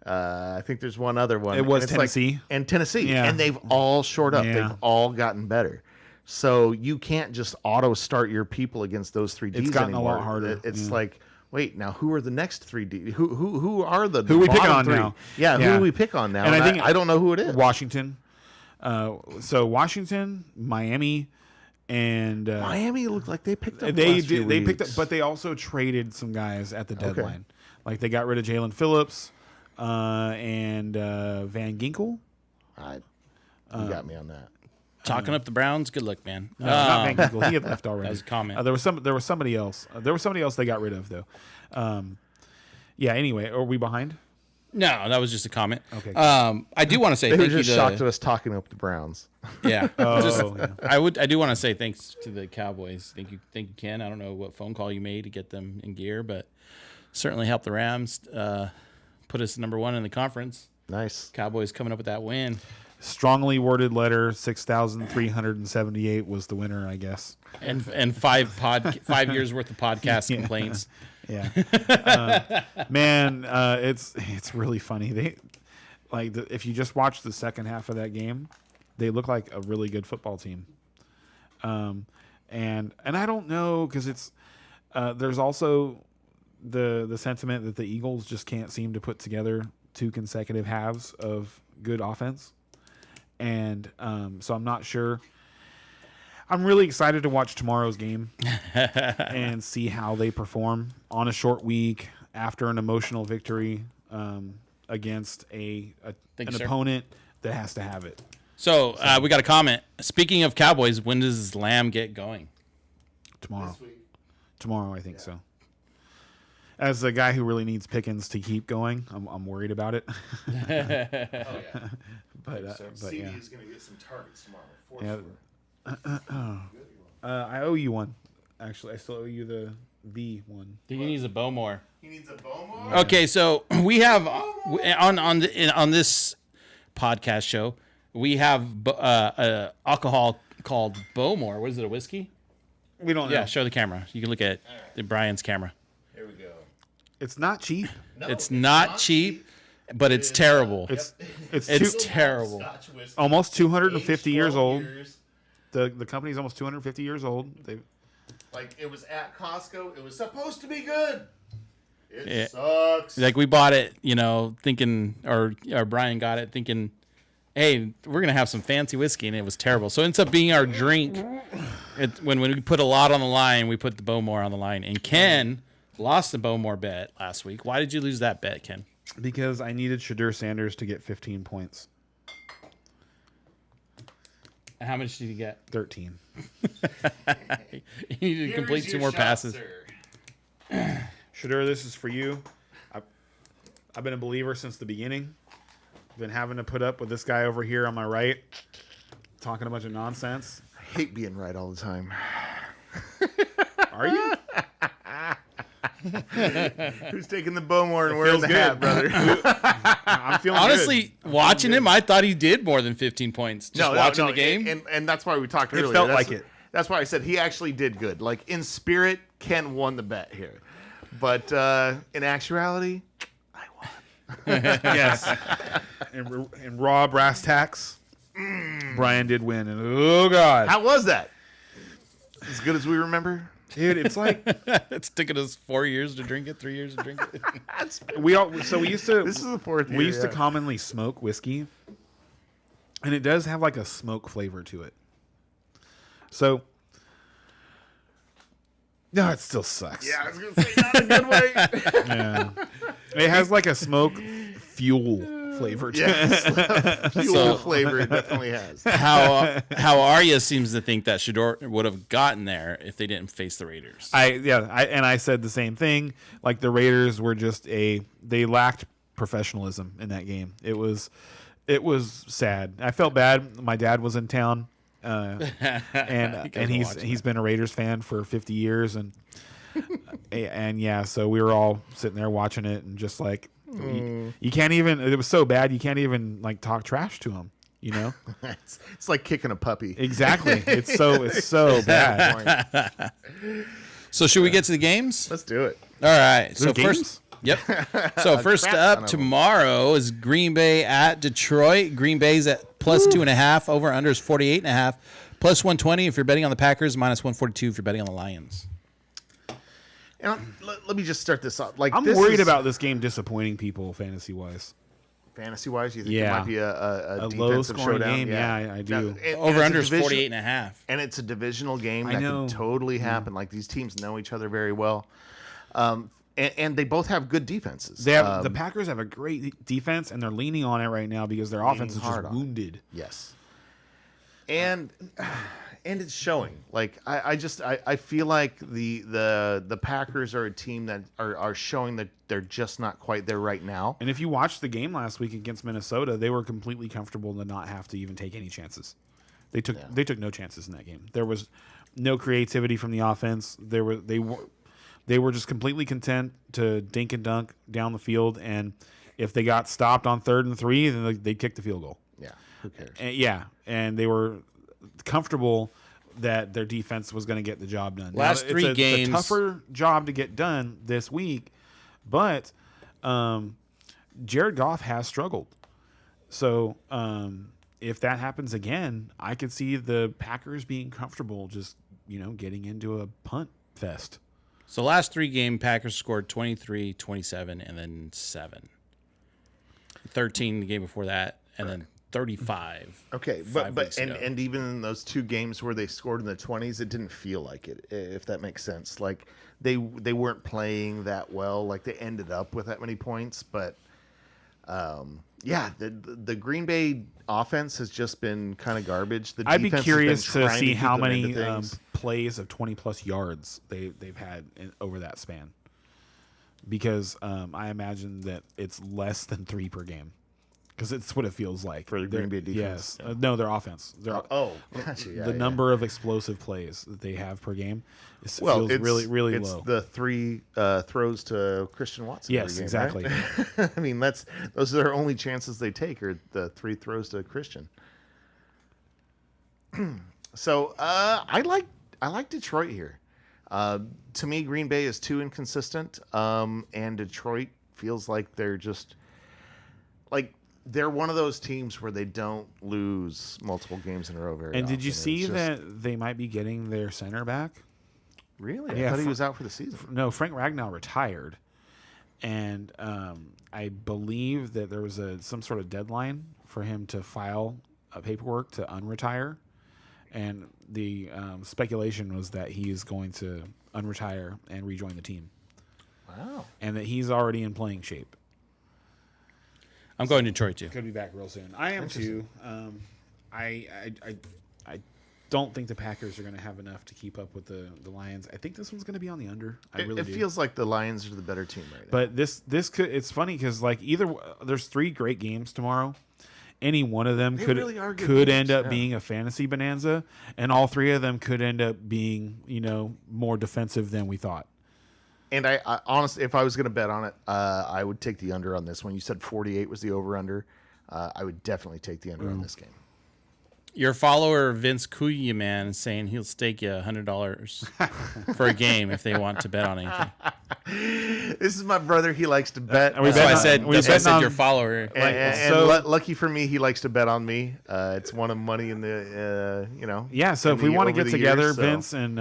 I think there's one other one. It was Tennessee. Tennessee. Yeah. And they've all shored up. Yeah. They've all gotten better. So you can't just auto start your people against those 3 Ds. It's gotten anymore. A lot harder. It's wait, now who are the next 3 D? Who are the who we pick on 3? now? Yeah, who do we pick on now? And I don't know who it is. Washington. So Washington, Miami, and Miami looked like they picked up. They picked up, but they also traded some guys at the deadline. They got rid of Jalen Phillips and Van Ginkel. You got me on that. Talking up the Browns, good luck, man. Not Van Ginkel. He had left already. That was a comment. There was somebody else. There was somebody else they got rid of though. Anyway, are we behind? No, that was just a comment. Okay. I do want to say they thank were you just shocked at us talking up the Browns. Yeah. Yeah. I do want to say thanks to the Cowboys. Thank you, Ken. I don't know what phone call you made to get them in gear, but certainly helped the Rams put us number 1 in the conference. Nice. Cowboys coming up with that win. Strongly worded letter, 6,378 was the winner, I guess. And 5 years worth of podcast complaints. Yeah, man, it's really funny. They if you just watch the second half of that game, they look like a really good football team. And I don't know because it's there's also the sentiment that the Eagles just can't seem to put together 2 consecutive halves of good offense, and so I'm not sure. I'm really excited to watch tomorrow's game and see how they perform on a short week after an emotional victory against an opponent that has to have it. So we got a comment. Speaking of Cowboys, when does Lamb get going? Tomorrow. Tomorrow, I think so. As a guy who really needs Pickens to keep going, I'm worried about it. But CD yeah. is going to get some targets tomorrow. For sure. I owe you one. Actually, I still owe you the one. He needs a Bowmore. He needs a Bowmore? Okay, so we have on this podcast show, we have alcohol called Bowmore. What is it, a whiskey? We don't know. Yeah, show the camera. You can look at Brian's camera. Here we go. It's not cheap. No, It's not cheap, but it's terrible. It's terrible. Almost 250 years old. Years. The company's almost 250 years old. Like, it was at Costco. It was supposed to be good. It Yeah. sucks. Like we bought it, thinking, or Brian got it thinking, hey, we're gonna have some fancy whiskey, and it was terrible. So it ends up being our drink. When we put a lot on the line, we put the Bowmore on the line. And Ken lost the Bowmore bet last week. Why did you lose that bet, Ken? Because I needed Shadur Sanders to get 15 points. How much did you get? 13. You needed to complete 2 more passes. Shadur, this is for you. I've been a believer since the beginning. Been having to put up with this guy over here on my right, talking a bunch of nonsense. I hate being right all the time. Are you? Who's taking the Bowmore and wearing the hat, brother? I'm feeling Honestly, watching him, I thought he did more than 15 points. Just watching the game. And that's why we talked earlier. felt like it. That's why I said he actually did good. Like, in spirit, Ken won the bet here. But in actuality, I won. Yes. In raw brass tacks, Brian did win. And oh, God. How was that? As good as we remember? Dude, it's like It's taken us 4 years to drink it, 3 years to drink it. we used to This is the 4th year. we used to commonly smoke whiskey, and it does have like a smoke flavor to it. So no, it still sucks. Yeah, I was going to say, not a good way. Yeah. It has like a smoke fuel flavor to it. Yes. Fuel flavor it definitely has. How Arya seems to think that Shador would have gotten there if they didn't face the Raiders. I said the same thing. Like the Raiders were they lacked professionalism in that game. It was sad. I felt bad. My dad was in town, and he's been a Raiders fan for 50 years, and yeah, so we were all sitting there watching it, and just like you can't even. It was so bad you can't even like talk trash to him. You know, it's like kicking a puppy. Exactly. It's so bad. So should we get to the games? Let's do it. All right. So games? first, yep. So first crap ton up of 'em. tomorrow is Green Bay at Detroit. Green Bay's at plus 2.5. Over under is 48.5. Plus 120 if you're betting on the Packers. Minus 142 if you're betting on the Lions. And let me just start this off. Like, I'm worried about this game disappointing people fantasy wise. fantasy wise. You think it Yeah. might be a A defensive low scoring showdown? game. Yeah, I do. Over under is 48.5. And it's a divisional game I that know. can totally happen. Like, these teams know each other very well. And they both have good defenses. They have the Packers have a great defense, and they're leaning on it right now because their offense is hard just on it. wounded. Yes. And it's showing. Like, I feel like the Packers are a team that are showing that they're just not quite there right now. And if you watched the game last week against Minnesota, they were completely comfortable to not have to even take any chances. They took no chances in that game. There was no creativity from the offense. They were just completely content to dink and dunk down the field, and if they got stopped on 3rd and 3, then they'd kick the field goal. Yeah. Who cares? And, and they were comfortable that their defense was going to get the job done. Last now, three games, it's a tougher job to get done this week, but Jared Goff has struggled. So if that happens again, I could see the Packers being comfortable just, getting into a punt fest. So last 3 game, Packers scored 23, 27, and then 7. 13 the game before that, and then 35. Okay, and even in those 2 games where they scored in the 20s, it didn't feel like it, if that makes sense. Like they weren't playing that well. Like they ended up with that many points, but the Green Bay offense has just been kind of garbage. The I'd be curious to see how keep them many into things. plays of 20-plus yards they've had over that span. Because I imagine that it's less than 3 per game. Because it's what it feels like. For the Green Bay defense? Yes. No, their offense. Gotcha. The number of explosive plays that they have per game feels it's really, really it's low. the 3 throws to Christian Watson. Yes, every game, exactly. Right? I mean, those are their only chances they take are the 3 throws to Christian. So I like Detroit here. To me, Green Bay is too inconsistent, and Detroit feels like they're just like they're one of those teams where they don't lose multiple games in a row very often. And did you see that they might be getting their center back? Really? Yeah, I thought he was out for the season. No, Frank Ragnow retired, and I believe that there was some sort of deadline for him to file paperwork to unretire, and the speculation was that he is going to unretire and rejoin the team. Wow! And that he's already in playing shape. I'm going to Detroit too. Could be back real soon. I am too. I don't think the Packers are going to have enough to keep up with the Lions. I think this one's going to be on the under. It feels like the Lions are the better team right now. But this could. It's funny because like there's 3 great games tomorrow. Any one of them could end up being a fantasy bonanza, and all 3 of them could end up being more defensive than we thought. And I honestly, if I was going to bet on it, I would take the under on this one. You said 48 was the over-under. I would definitely take the under on this game. Your follower, Vince Kuyaman, is saying he'll stake you $100 for a game if they want to bet on anything. This is my brother. He likes to bet. That's why I said your follower. Lucky for me, he likes to bet on me. It's one of money in the, Yeah, so if we want to get together, Vince, and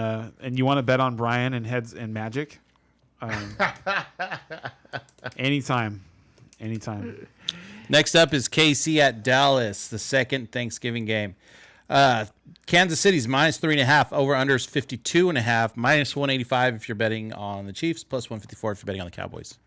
you want to bet on Brian and Heads and Magic, anytime. Next up is KC at Dallas, the second Thanksgiving game. Kansas City's -3.5, over unders 52.5, -185 if you're betting on the Chiefs, +154 if you're betting on the Cowboys.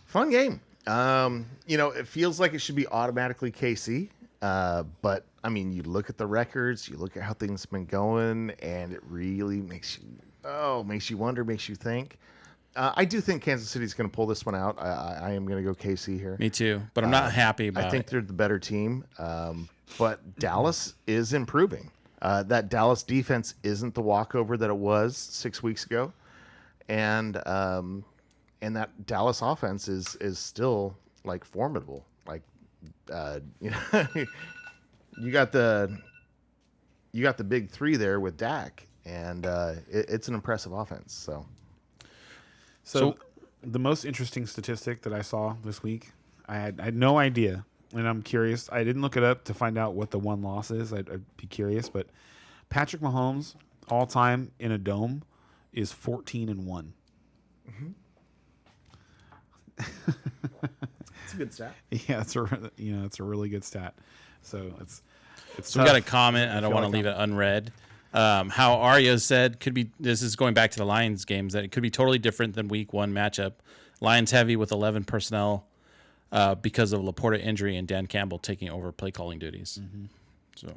Fun game. It feels like it should be automatically KC, but I mean, you look at the records, you look at how things have been going, and it really makes you wonder, makes you think. I do think Kansas City's going to pull this one out. I am going to go KC here. Me too, but I'm not happy about it. I think they're the better team, but Dallas is improving. That Dallas defense isn't the walkover that it was 6 weeks ago, and that Dallas offense is still like formidable. Like you got the big 3 there with Dak, and it's an impressive offense. So the most interesting statistic that I saw this week, I had no idea, and I'm curious. I didn't look it up to find out what the one loss is. I'd be curious, but Patrick Mahomes all time in a dome is 14-1. Mm-hmm. It's a good stat. Yeah, it's a really good stat. So it's. So we got a comment. I don't want to leave it unread. How Arya said, this is going back to the Lions games, that it could be totally different than week 1 matchup. Lions heavy with 11 personnel because of Laporta injury and Dan Campbell taking over play calling duties. Mm-hmm. So,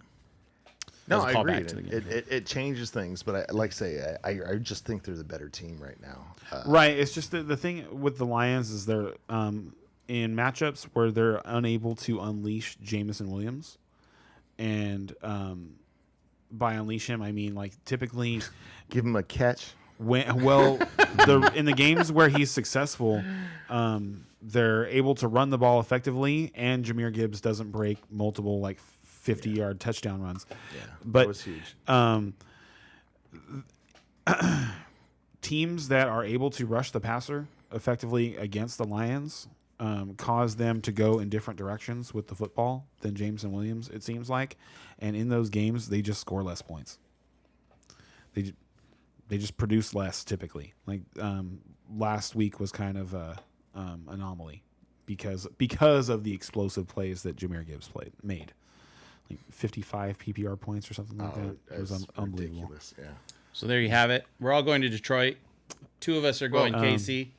no, I agree. It changes things, but I just think they're the better team right now. Right. It's just the thing with the Lions is they're in matchups where they're unable to unleash Jamison Williams, and by unleash him, I mean like typically give him a catch. In the games where he's successful, they're able to run the ball effectively, and Jahmyr Gibbs doesn't break multiple like 50-yard touchdown runs. Yeah, But that was huge. Teams that are able to rush the passer effectively against the Lions cause them to go in different directions with the football than Jameson Williams, it seems like. And in those games, they just score less points. They just produce less typically. Like last week was kind of a anomaly because of the explosive plays that Jahmyr Gibbs made. Like 55 PPR points or something like that. It was unbelievable. Ridiculous. Yeah. So there you have it. We're all going to Detroit. 2 of us are going KC.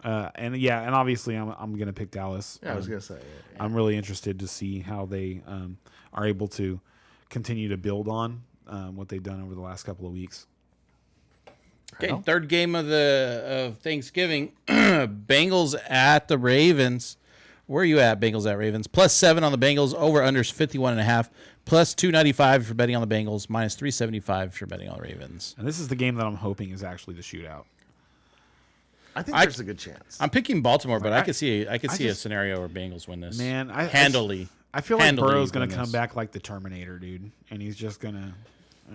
And obviously I'm going to pick Dallas. Yeah, I was going to say. Yeah. I'm really interested to see how they are able to continue to build on what they've done over the last couple of weeks. Okay, third game of Thanksgiving. Bengals at the Ravens. Where are you at, Bengals at Ravens? +7 on the Bengals. Over unders 51.5. +295 if you're betting on the Bengals. -375 if you're betting on the Ravens. And this is the game that I'm hoping is actually the shootout. I think there's a good chance. I'm picking Baltimore, but I could see a scenario where Bengals win this. Man, handily. I feel like handily Burrow's going win to come this. back like the Terminator, dude, and he's just going to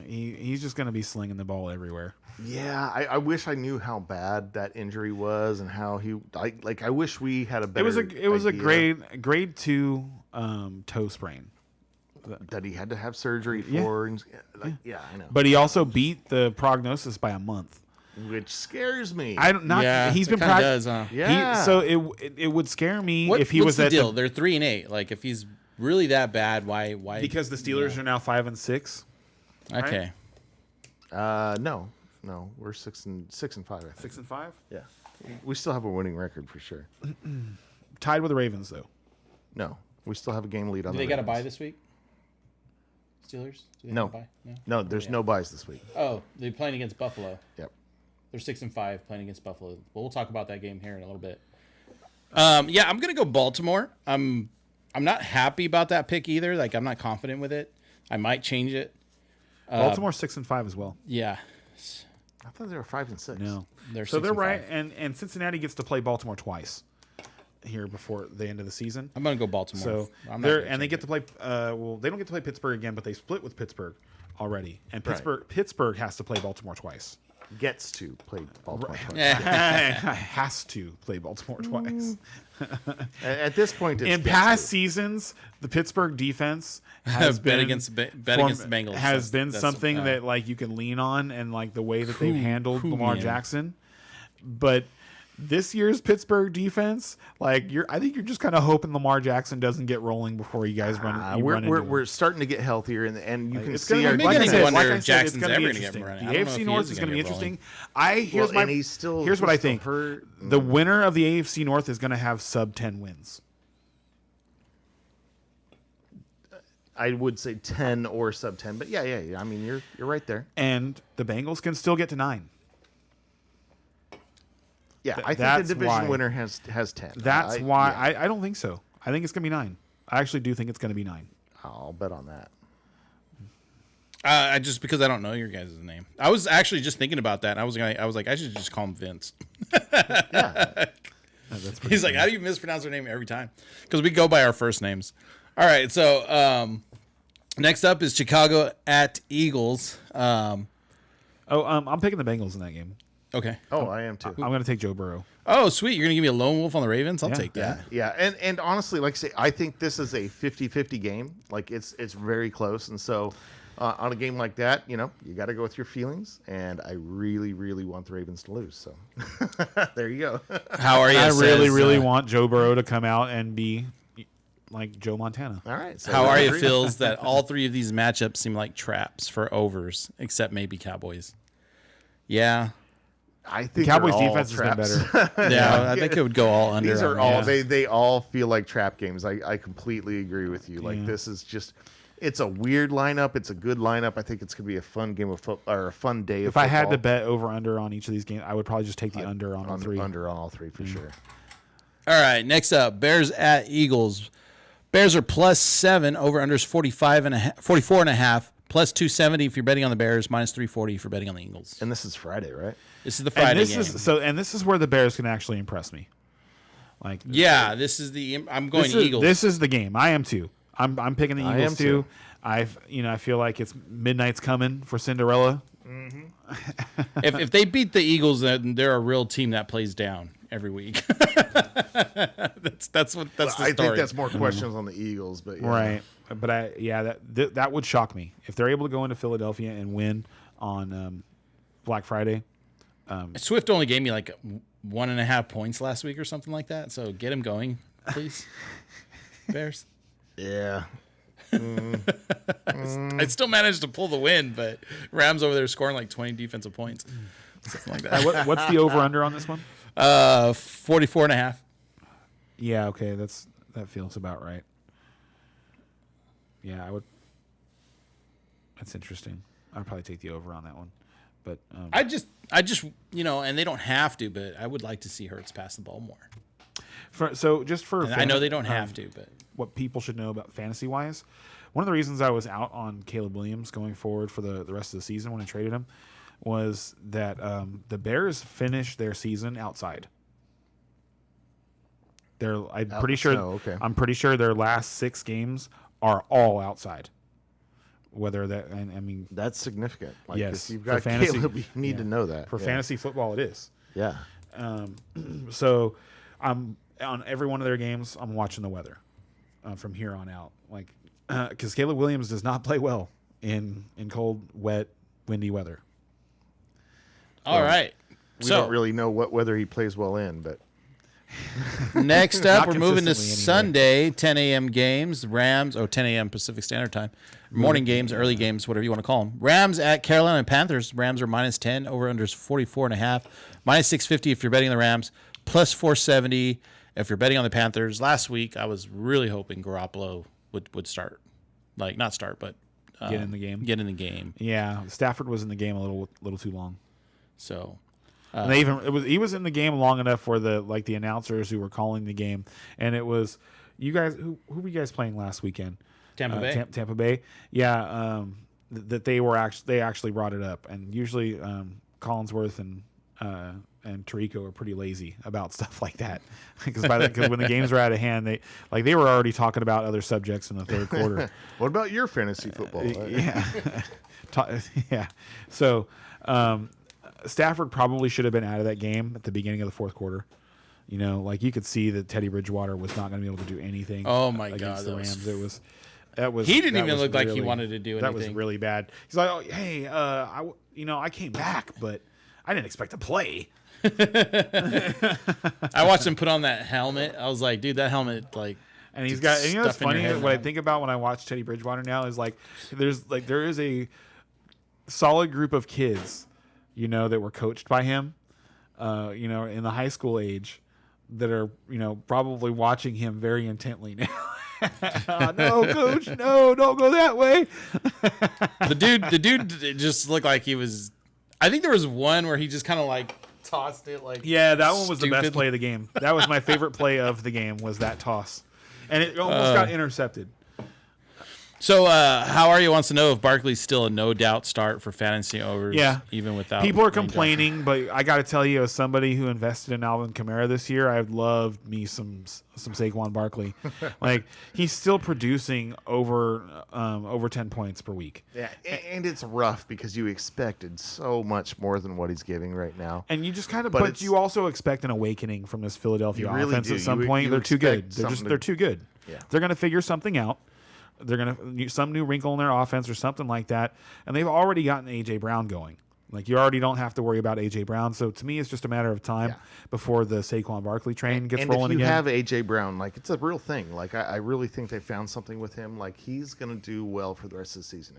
he's just going to be slinging the ball everywhere. Yeah, I wish I knew how bad that injury was and how I wish we had a better. It was a idea grade 2 toe sprain. that he had to have surgery for. And, yeah, I know. But he also beat the prognosis by a month. Which scares me. He's been practicing. Yeah. So it would scare me if he what's was the at deal? They're 3-8. Like if he's really that bad, why? Because the Steelers are now 5-6. Okay. No, we're 6 and 5. I think. 6 and 5. Yeah, we still have a winning record for sure. Tied with the Ravens though. No, we still have a game lead on. Do the they got to Ravens. buy this week? Steelers? Do they No. have to buy? No, there's no buys this week. Oh, they're playing against Buffalo. Yep. They're 6 and 5 playing against Buffalo. Well, we'll talk about that game here in a little bit. Yeah, I'm gonna go Baltimore. I'm not happy about that pick either. Like I'm not confident with it. I might change it. Baltimore 6 and 5 as well. Yeah. I thought they were 5 and 6. No, They're so 6 they're and right, 5. and Cincinnati gets to play Baltimore twice here before the end of the season. I'm gonna go Baltimore. So I'm not they're gonna and they change get to play. They don't get to play Pittsburgh again, but they split with Pittsburgh already, and Pittsburgh has to play Baltimore twice. Gets to play Baltimore twice. Has to play Baltimore twice. At this point, it's In past seasons, the Pittsburgh defense has bet been against the Bengals has been That's something that like you can lean on, and like the way that they've handled Lamar man. Jackson. But this year's Pittsburgh defense, like I think you're just kind of hoping Lamar Jackson doesn't get rolling before you guys run. We're starting to get healthier, and you can It's see gonna our be, beginning to wonder if it's Jackson's gonna be ever gonna get interesting. running. The I don't know AFC if he North is is gonna going to be get rolling. interesting. and he's still here's what I still think. hurt. The winner of the AFC North is going to have sub 10 wins. I would say 10 or sub 10, but yeah. I mean, you're right there. And the Bengals can still get to 9. Yeah, I think that's the division why. winner has 10. That's why I don't think so. I think it's going to be 9. I actually do think it's going to be 9. I'll bet on that. I just because I don't know your guys' name. I was actually just thinking about that. And I was like, I should just call him Vince. Yeah. He's like, how do you mispronounce their name every time? Because we go by our first names. All right, so next up is Chicago at Eagles. I'm picking the Bengals in that game. Okay. Oh, I am too. I'm going to take Joe Burrow. Oh, sweet. You're going to give me a lone wolf on the Ravens? I'll take that. Yeah. And honestly, like I say, I think this is a 50-50 game. Like it's very close. And so on a game like that, you got to go with your feelings. And I really, really want the Ravens to lose. So there you go. How are you? I really want Joe Burrow to come out and be like Joe Montana. All right. So How are you feels that all three of these matchups seem like traps for overs, except maybe Cowboys. Yeah. I think Cowboys they're all defense has been traps. better. Yeah, I think it would go all under. These are on all me. they all feel like trap games. I completely agree with you. Like this is just it's a weird lineup. It's a good lineup. I think it's gonna be a fun game of football or a fun day of If I had to football. bet over under on each of these games, I would probably just take the under on all 3. Under on all 3 for sure. All right, next up, Bears at Eagles. Bears are +7, over unders 44.5, +270 if you're betting on the Bears, -340 if you're betting on the Eagles. And this is Friday, right? This is the Friday game. This is where the Bears can actually impress me. Like Yeah, this is the I'm going Eagles. This is the game. I am too. I'm picking the Eagles too. I feel like it's midnight's coming for Cinderella. If they beat the Eagles, then they're a real team that plays down every week. that's the story. I think that's more questions on the Eagles, but yeah. Right. But that would shock me if they're able to go into Philadelphia and win on Black Friday. Swift only gave me like 1.5 points last week or something like that. So get him going, please. Bears. Yeah. I still managed to pull the win, but Rams over there scoring like 20 defensive points. Something like that. What's the over-under on this one? 44.5. Yeah, okay. That feels about right. Yeah, I would. That's interesting. I'd probably take the over on that one. But I just and they don't have to, but I would like to see Hurts pass the ball more. I know they don't have to, but what people should know about fantasy-wise, one of the reasons I was out on Caleb Williams going forward for the rest of the season when I traded him was that the Bears finished their season outside. I'm pretty sure their last 6 games are all outside. Whether that, I mean, that's significant. Like, yes, if you've got fantasy, Caleb, you need to know that. For fantasy football, it is. Yeah. So I'm on every one of their games. I'm watching the weather from here on out, like because Caleb Williams does not play well in cold, wet, windy weather. All right. We don't really know what weather he plays well in, but next up, we're moving to consistently Sunday, 10 a.m. games. Rams, 10 a.m. Pacific Standard Time. Morning games, early games, whatever you want to call them. Rams at Carolina Panthers. Rams are -10. Over-under is 44.5. -650 if you're betting the Rams. Plus 470 if you're betting on the Panthers. Last week, I was really hoping Garoppolo would start. Like, not start, but Get in the game. Get in the game. Yeah, Stafford was in the game a little too long. So and he was in the game long enough for the announcers who were calling the game, and it was you guys who were you guys playing last weekend? Tampa Bay. Tampa Bay. Yeah, that they actually brought it up, and usually Collinsworth and Tirico are pretty lazy about stuff like that because when the games are out of hand, they were already talking about other subjects in the third quarter. What about your fantasy football? Yeah, yeah. So Stafford probably should have been out of that game at the beginning of the fourth quarter. You know, you could see that Teddy Bridgewater was not going to be able to do anything. Oh my against God, the Rams. He didn't even look like he wanted to do anything. That was really bad. He's like, "Oh, hey, I came back, but I didn't expect to play." I watched him put on that helmet. I was like, dude, that helmet, and he's got. And what's funny? Head, what I think about when I watch Teddy Bridgewater now is there is a solid group of kids, that were coached by him, in the high school age, that are probably watching him very intently now. No, coach, no, don't go that way. The dude just looked like he was. I think there was one where he just kind of tossed it Yeah, that one was the best play of the game. That was my favorite play of the game, was that toss, and it almost got intercepted. So, how are you wants to know if Barkley's still a no doubt start for fantasy overs? Yeah, even without people are complaining, but I got to tell you, as somebody who invested in Alvin Kamara this year, I've loved me some Saquon Barkley. He's still producing over 10 points per week. Yeah, and it's rough because you expected so much more than what he's giving right now. And you just but you also expect an awakening from this Philadelphia offense at some point. They're too good. They're too good. Yeah. They're going to figure something out. They're going to some new wrinkle in their offense or something like that. And they've already gotten A.J. Brown going. You already don't have to worry about A.J. Brown. So to me, it's just a matter of time before the Saquon Barkley train gets rolling again. And if you have A.J. Brown, it's a real thing. I really think they found something with him. He's going to do well for the rest of the season.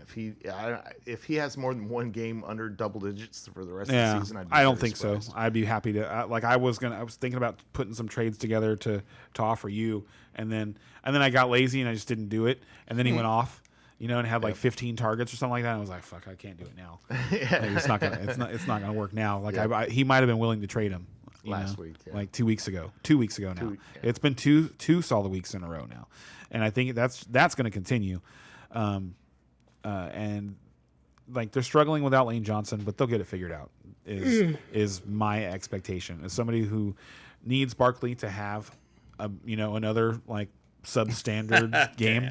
If he has more than one game under double digits for the rest of the season, I don't think so. I'd be happy to. I was thinking about putting some trades together to offer you, and then I got lazy and I just didn't do it. And then he went off. And had 15 targets or something like that. And I was like, "Fuck, I can't do it now. It's not gonna work now." He might have been willing to trade him last week, 2 weeks ago. 2 weeks ago now. It's been two solid weeks in a row now, and I think that's going to continue. And they're struggling without Lane Johnson, but they'll get it figured out. Is my expectation as somebody who needs Barkley to have another substandard game.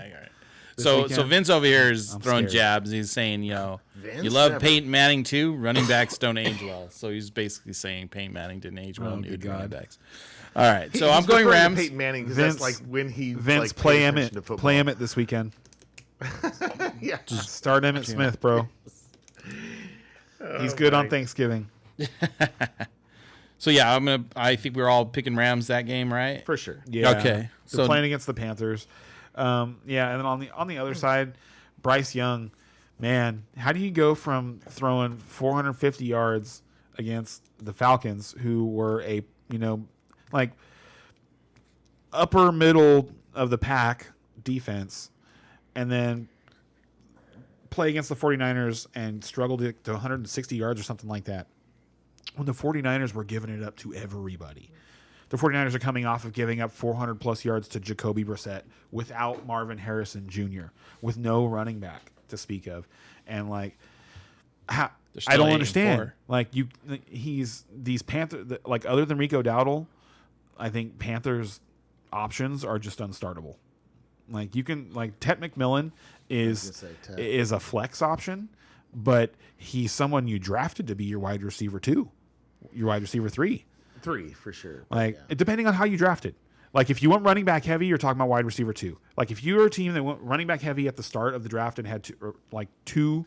So weekend? Vince over here is I'm throwing scared. jabs. He's saying, Vince you love never- Peyton Manning too. Running backs don't age well. So he's basically saying Peyton Manning didn't age well. Oh, Neither good do running God. backs. All right, so I'm He's going referring to Rams. Peyton Manning because Vince- that's like when he Vince, like, play paid Emmett. attention to football. Play Emmett this weekend. Yeah. Start Emmett Smith, bro. He's good on Thanksgiving. So yeah, I think we're all picking Rams that game, right? For sure. Yeah. Okay, They're so- playing against the Panthers. And then on the other side, Bryce Young, man, how do you go from throwing 450 yards against the Falcons, who were a like upper middle of the pack defense, and then play against the 49ers and struggle to 160 yards or something like that, when the 49ers were giving it up to everybody. The 49ers are coming off of giving up 400-plus yards to Jacoby Brissett without Marvin Harrison Jr., with no running back to speak of. And, like, I still don't 8-4. understand. Like, these Panthers, like, other than Rico Dowdle, I think Panthers' options are just unstartable. Like, you can, like, Tet McMillan is a flex option, but he's someone you drafted to be your wide receiver 2, your wide receiver 3. 3 for sure. Like, Yeah. depending on how you draft it. Like, if you went running back heavy, you're talking about wide receiver 2. Like, if you're a team that went running back heavy at the start of the draft and had two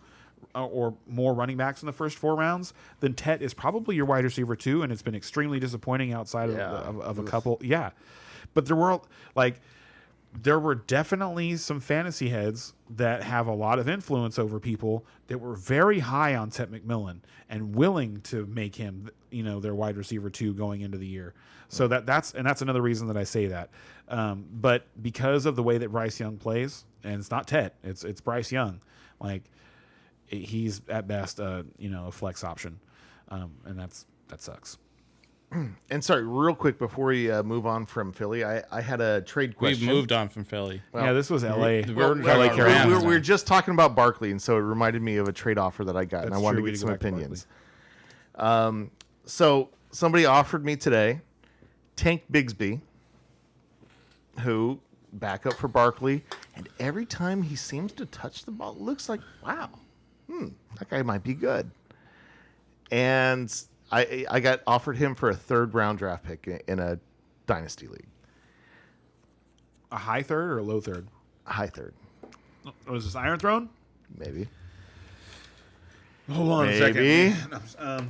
or more running backs in the first 4 rounds, then Tet is probably your wide receiver 2, and it's been extremely disappointing outside of a couple. Yeah. But there were definitely some fantasy heads that have a lot of influence over people that were very high on Tet McMillan and willing to make him, their wide receiver 2 going into the year. So that's another reason that I say that. But because of the way that Bryce Young plays, and it's not Tet, it's Bryce Young, like, he's at best a flex option, and that sucks. And sorry, real quick before we move on from Philly, I had a trade question. We've moved on from Philly. Yeah, this was L.A. We're LA talking about Rams. Rams. we were just talking about Barkley, and so it reminded me of a trade offer that I got, and I That's wanted true, to we get did some go back to opinions. So somebody offered me today Tank Bigsby, who backup for Barkley, and every time he seems to touch the ball, it looks like, wow, that guy might be good. And I got offered him for a 3rd round draft pick in a dynasty league. A high third or a low third? A high 3rd, Was this Iron Throne? maybe. Hold on Maybe. a second.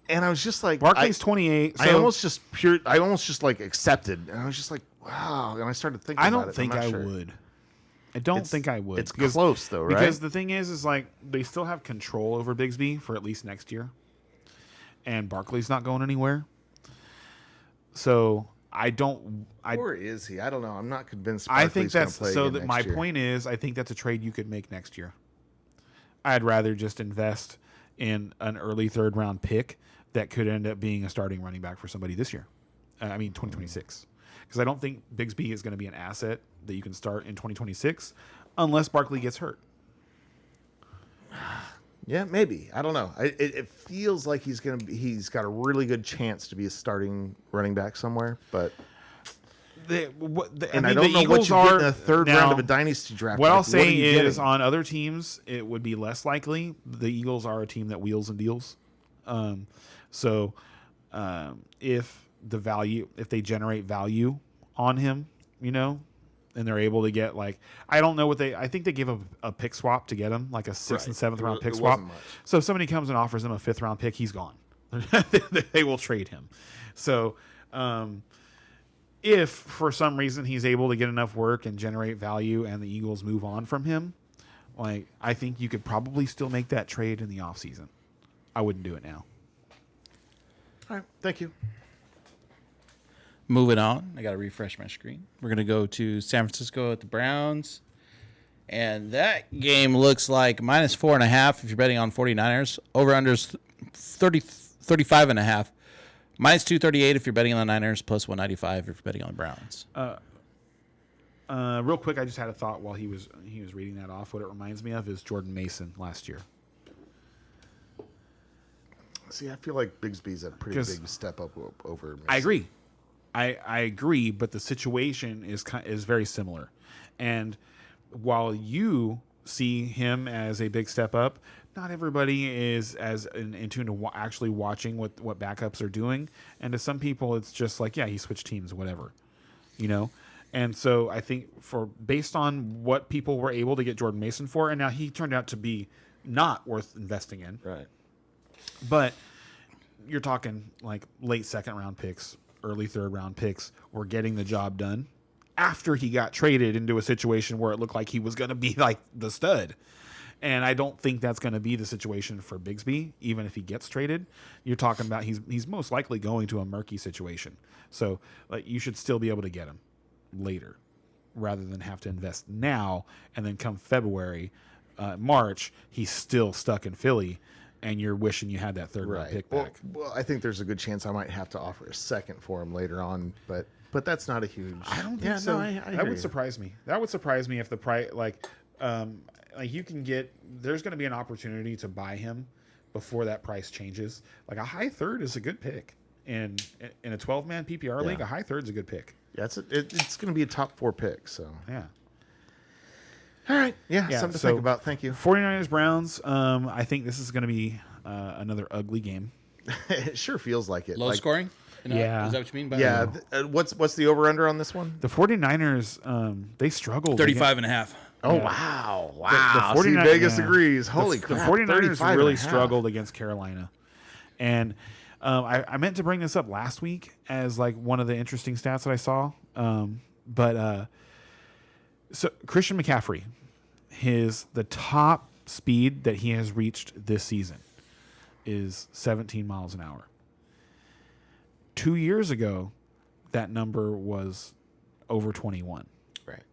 And I was just like, Barkley's 28. So I almost just like accepted, and I was just like, wow. And I started thinking. I about don't it. think I'm not I sure. would. I don't think I would. It's close though, right? Because the thing is like they still have control over Bigsby for at least next year, and Barkley's not going anywhere. So or is he? I don't know. I'm not convinced. I think Barkley's gonna that's play so. again That next my year. point is, I think that's a trade you could make next year. I'd rather just invest in an early 3rd round pick that could end up being a starting running back for somebody this year. 2026. Because I don't think Bigsby is going to be an asset that you can start in 2026 unless Barkley gets hurt. Yeah, maybe. I don't know. It feels like he's got a really good chance to be a starting running back somewhere, but I don't know what you get in the 3rd round of a dynasty draft. What Like, I'll say are you is, getting? on other teams, it would be less likely. The Eagles are a team that wheels and deals. If they generate value on him, and they're able to get I think they give a pick swap to get him, like a 6th and 7th round pick It swap. wasn't much. So if somebody comes and offers him a 5th round pick, he's gone. They will trade him. So if for some reason he's able to get enough work and generate value and the Eagles move on from him, I think you could probably still make that trade in the offseason. I wouldn't do it now. All right, thank you. Moving on. I got to refresh my screen. We're going to go to San Francisco at the Browns. And that game looks like -4.5 if you're betting on 49ers. Over-unders 35.5. -238 if you're betting on the Niners. +195 if you're betting on the Browns. Real quick, I just had a thought while he was reading that off. What it reminds me of is Jordan Mason last year. See, I feel like Bigsby's a pretty 'Cause big step up over. Mason. I agree. I agree, but the situation is very similar. And while you see him as a big step up, not everybody is as in tune to actually watching what backups are doing. And to some people, it's just like, yeah, he switched teams, whatever, you know. And so I think based on what people were able to get Jordan Mason for, and now he turned out to be not worth investing in. Right. But you're talking like late second round picks, early third round picks were getting the job done after he got traded into a situation where it looked like he was going to be like the stud. And I don't think that's going to be the situation for Bigsby, even if he gets traded. You're talking about he's most likely going to a murky situation. So like you should still be able to get him later rather than have to invest now and then come February, March, he's still stuck in Philly and you're wishing you had that third round pick back. Well, I think there's a good chance I might have to offer a second for him later on, but that's not a huge. I don't think so. No, that would surprise me. That would surprise me if the price, like you can get. There's going to be an opportunity to buy him before that price changes. Like a high third is a good pick in a 12-man PPR league. A high third is a good pick. Yeah, it's going to be a top 4 pick. So yeah. All right. Yeah, something to think about. Thank you. 49ers Browns. I think this is going to be another ugly game. It sure feels like it. Low scoring? Yeah. Is that what you mean by that? What's the over-under on this one? The 49ers, they struggled. 35.5. Oh, yeah. wow. The See, Vegas agrees. Holy crap. The 49ers really struggled against Carolina. And I meant to bring this up last week as like one of the interesting stats that I saw. So Christian McCaffrey, the top speed that he has reached this season is 17 miles an hour. 2 years ago, that number was over 21. Right.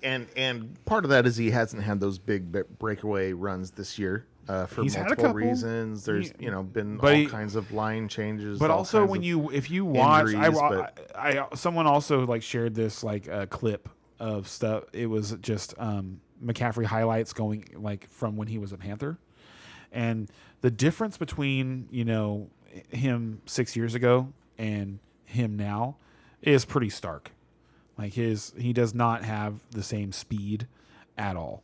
And part of that is he hasn't had those big breakaway runs this year for multiple reasons. There's been all kinds of line changes. But also if you watch, someone also like shared this like clip of stuff. It was just McCaffrey highlights going like from when he was a Panther, and the difference between him 6 years ago and him now is pretty stark. Like he does not have the same speed at all.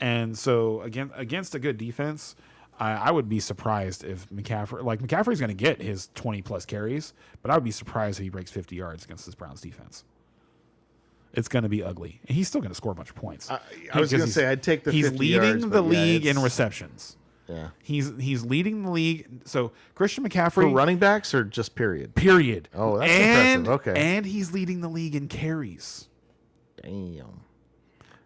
And so again, against a good defense, I would be surprised if McCaffrey's going to get his 20 plus carries, but I would be surprised if he breaks 50 yards against this Browns defense. It's going to be ugly. And he's still going to score a bunch of points. I was going to say I'd take the 50 He's leading the league in receptions. Yeah. He's leading the league. So Christian McCaffrey for running backs or just period? Period. Oh, that's impressive. Okay. And he's leading the league in carries. Damn.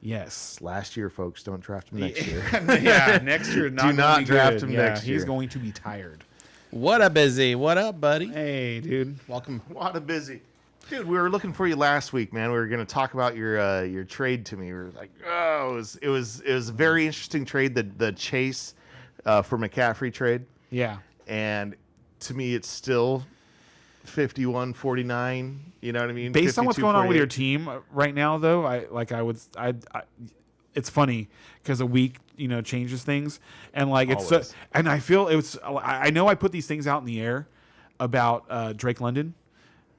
Yes. Last year, folks, don't draft him next year. Yeah, next year. Do not draft him next year. He's going to be tired. What up, Busy? What up, buddy? Hey, dude. Welcome. What a busy. Dude, we were looking for you last week, man. We were going to talk about your trade to me. We were like, it was a very interesting trade, the Chase for McCaffrey trade. Yeah. And to me, it's still 51-49. You know what I mean? Based on what's going on with your team right now, though, it's funny because a week, changes things, and like it's and I feel I know I put these things out in the air about Drake London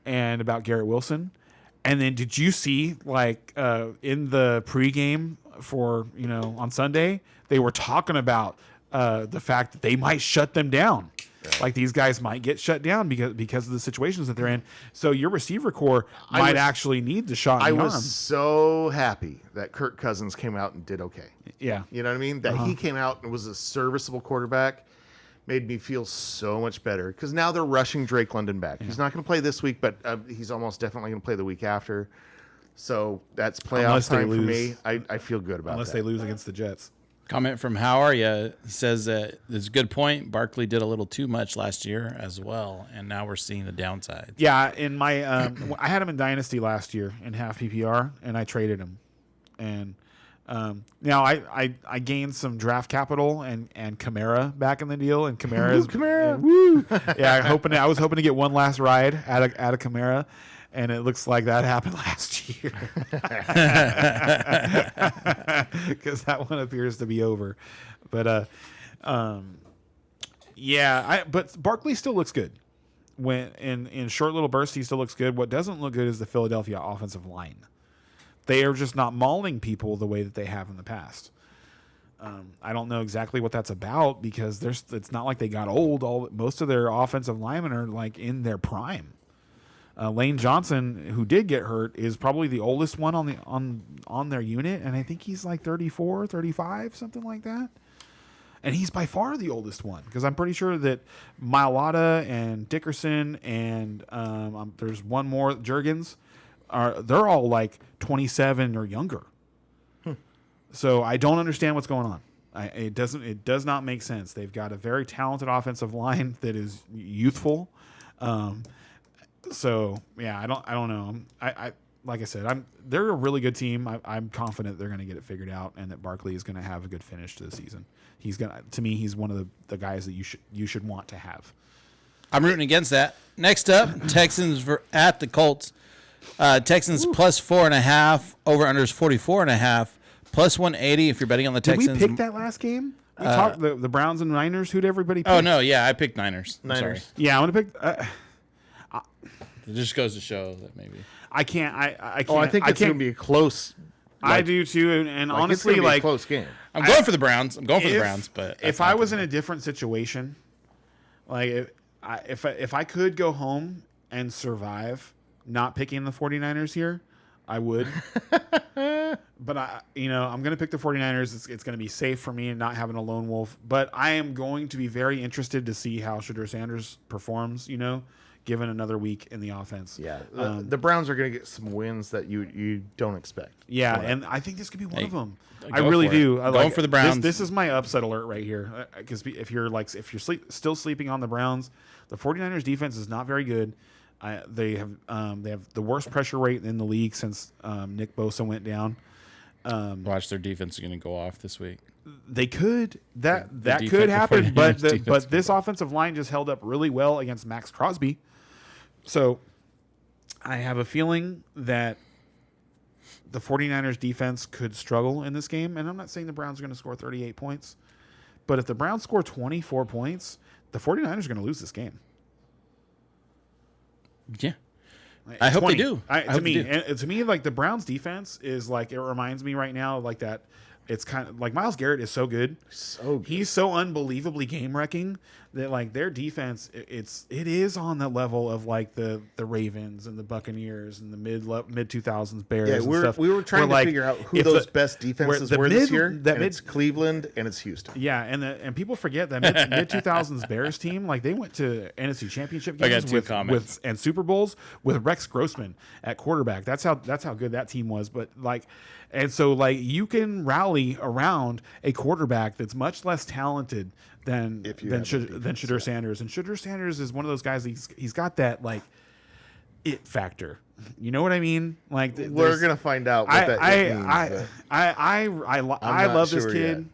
and about Garrett Wilson, and then did you see like in the pregame for on Sunday they were talking about the fact that they might shut them down. Right. Like these guys might get shut down because of the situations that they're in. So your receiver core might actually need the shot. I was so happy that Kirk Cousins came out and did okay. Yeah, you know what I mean. That he came out and was a serviceable quarterback made me feel so much better because now they're rushing Drake London back. Yeah. He's not going to play this week, but he's almost definitely going to play the week after. So that's playoff time for me. I feel good about unless they lose against the Jets. Comment from How Are Ya? He says that it's a good point. Barkley did a little too much last year as well, and now we're seeing the downside. Yeah, in my I had him in Dynasty last year in half PPR, and I traded him. And now I gained some draft capital and Kamara back in the deal, and Kamara, woo! Yeah, I was hoping to get one last ride out of Kamara. And it looks like that happened last year because that one appears to be over. But but Barkley still looks good when in short little bursts he still looks good. What doesn't look good is the Philadelphia offensive line. They are just not mauling people the way that they have in the past. I don't know exactly what that's about because it's not like they got old. Most of their offensive linemen are like in their prime. Lane Johnson, who did get hurt, is probably the oldest one on their unit, and I think he's like 34, 35, something like that. And he's by far the oldest one because I'm pretty sure that Mailata and Dickerson and there's one more, Juergens, they're all like 27 or younger. So I don't understand what's going on. It does not make sense. They've got a very talented offensive line that is youthful. So yeah, I don't know. I like I said, they're a really good team. I'm confident they're going to get it figured out, and that Barkley is going to have a good finish to the season. He's one of the guys that you should want to have. I'm rooting against that. Next up, Texans at the Colts. Texans plus 4.5. Over under is 44.5. Plus 180 if you're betting on the Texans. Did we pick that last game? We talked the Browns and Niners. Who'd everybody pick? Oh no, yeah, I picked Niners. Sorry. Yeah, I want to pick. It just goes to show that maybe I can't. I can't. Oh, I think it's going to be a close. I do too, and honestly, it's gonna be a close game. I'm going for the Browns. I'm going for the Browns, but if I was in a different situation, like if I could go home and survive not picking the 49ers here, I would. But I'm going to pick the 49ers. It's going to be safe for me and not having a lone wolf. But I am going to be very interested to see how Shedeur Sanders performs, given another week in the offense. Yeah. The Browns are going to get some wins that you don't expect. Yeah, and I think this could be one of them. I really do. Going for the Browns. This is my upset alert right here. Because if you're still sleeping on the Browns, the 49ers defense is not very good. They have the worst pressure rate in the league since Nick Bosa went down. Watch, their defense is going to go off this week. They could that could happen, but this offensive line just held up really well against Max Crosby. So I have a feeling that the 49ers defense could struggle in this game, and I'm not saying the Browns are going to score 38 points, but if the Browns score 24 points, the 49ers are going to lose this game. Yeah. I hope they do. To me, like the Browns defense is like, it reminds me right now like that. It's kind of like Myles Garrett is so good. He's so unbelievably game wrecking that like their defense, it is on the level of like the Ravens and the Buccaneers and the mid 2000s Bears. Yeah, we were trying to figure out who those best defenses were this year. It's Cleveland and it's Houston. Yeah, and people forget that mid 2000s Bears team, like they went to NFC Championship games with and Super Bowls with Rex Grossman at quarterback. That's how good that team was. But like. And so, like, you can rally around a quarterback that's much less talented than Shedeur Sanders. And Shedeur Sanders is one of those guys. He's got that like it factor. You know what I mean? Like, we're gonna find out what that means. I love this kid. Yet.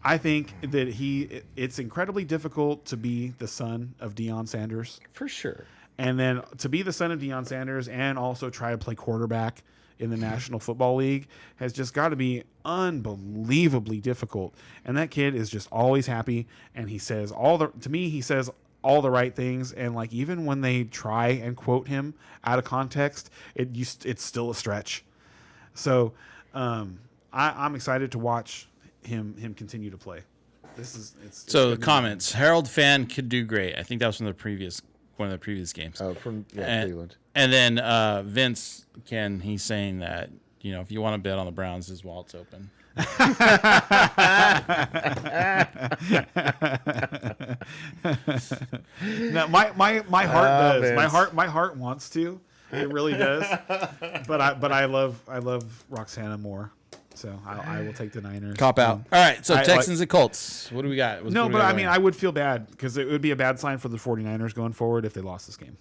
I think that it's incredibly difficult to be the son of Deion Sanders for sure, and then to be the son of Deion Sanders and also try to play quarterback in the National Football League has just got to be unbelievably difficult. And that kid is just always happy, and he says all the right things. And like even when they try and quote him out of context, it's still a stretch. So I'm excited to watch him continue to play. The comments. Harold Fan could do great. I think that was from one of the previous games. Oh, from Cleveland. And then Vince he's saying that, if you want to bet on the Browns, his wallet's open. Now, my heart does. Vince. My heart wants to. It really does. But I love Roxana more. So I will take the Niners. Cop out. All right, so Texans and Colts. What do we got? I would feel bad because it would be a bad sign for the 49ers going forward if they lost this game.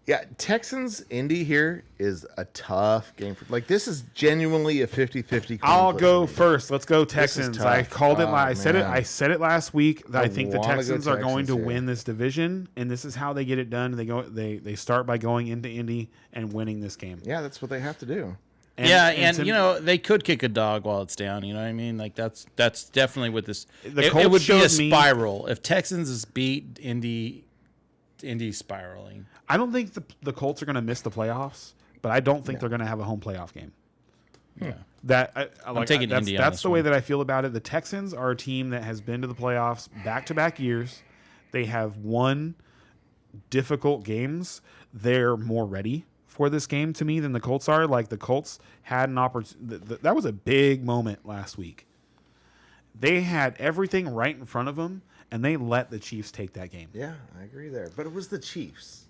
Yeah, Texans Indy here is a tough game. This is genuinely a 50-50. I'll go first. Let's go Texans. I called it. I said it last week that I think the Texans are going to win this division, and this is how they get it done. They start by going into Indy and winning this game. Yeah, that's what they have to do. They could kick a dog while it's down. You know what I mean? Like that's definitely what this. It would be a spiral if Texans beat Indy Indy's spiraling. I don't think the Colts are going to miss the playoffs, but I don't think they're going to have a home playoff game. Yeah. I'm taking Indy on That's this the way one. that I feel about it. The Texans are a team that has been to the playoffs back-to-back years. They have won difficult games. They're more ready for this game to me than the Colts are. Like the Colts had an opportunity. That was a big moment last week. They had everything right in front of them, and they let the Chiefs take that game. Yeah, I agree there. But it was the Chiefs.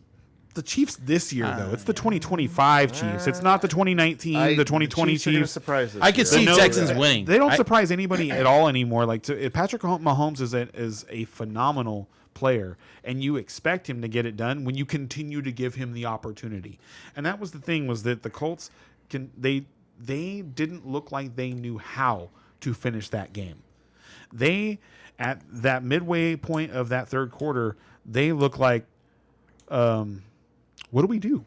The Chiefs this year, though, it's the 2025 Chiefs. It's not the 2019, the 2020 the Chiefs. Are gonna Chiefs. surprise us I could here. see No, Texans winning. They don't surprise anybody at all anymore. Like Patrick Mahomes is a phenomenal player, and you expect him to get it done when you continue to give him the opportunity. And that was the thing, was that the Colts they didn't look like they knew how to finish that game. They, at that midway point of that third quarter, they look like, what do we do?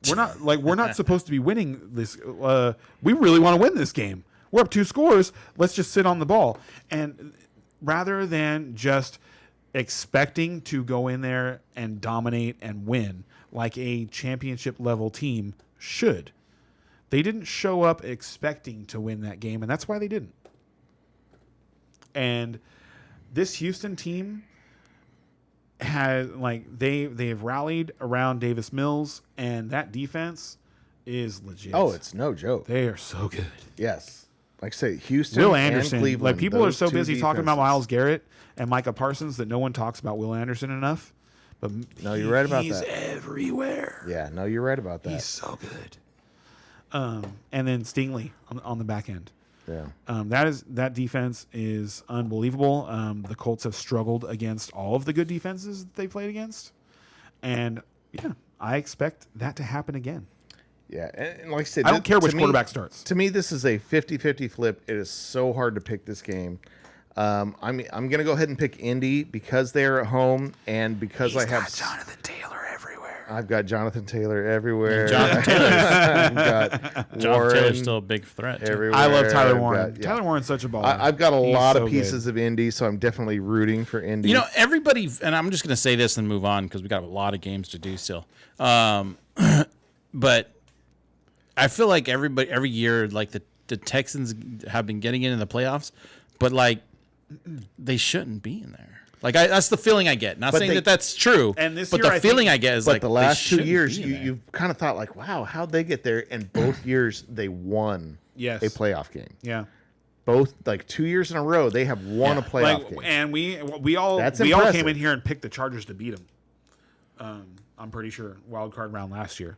We're not supposed to be winning this. We really want to win this game. We're up 2 scores. Let's just sit on the ball. And rather than just expecting to go in there and dominate and win like a championship level team should, they didn't show up expecting to win that game, and that's why they didn't. And this Houston team has they've rallied around Davis Mills, and that defense is legit. Oh, it's no joke. They are so good. Yes. Like I say, Houston Will and Anderson. Cleveland. Like people are those so two busy talking about defenses. Myles Garrett and Micah Parsons that no one talks about Will Anderson enough. But No, you're right about he's that. everywhere. Yeah, no, you're right about that. He's so good. And then Stingley on the back end. Yeah. That defense is unbelievable. The Colts have struggled against all of the good defenses that they played against, and yeah, I expect that to happen again. Yeah, and like I said, I don't care which to me- quarterback starts. To me, this is a 50-50 flip. It is so hard to pick this game. I'm going to go ahead and pick Indy because they're at home and because I have Jonathan Taylor everywhere. I've got Jonathan Taylor everywhere. Jonathan I've got John Warren Taylor's still a big threat. too. everywhere. I love Tyler I've Warren. got- yeah. Tyler Warren's such a baller. I've got a He's lot so of pieces of Indy, so I'm definitely rooting for Indy. You know, everybody, and I'm just going to say this and move on because we got a lot of games to do still. But I feel like every year, like the Texans have been getting into the playoffs, but like they shouldn't be in there. Like that's the feeling I get. Not But saying they- that's true, And this but year, the I feeling think- I get is but like the they last 2 shouldn't years, be in there. you've kind of thought like, wow, how'd they get there? And both years they won Yes. a playoff game. Yeah. Both like 2 years in a row, they have won a playoff game. And we all That's came impressive. in here and picked the Chargers to beat them. I'm pretty sure wild card round last year.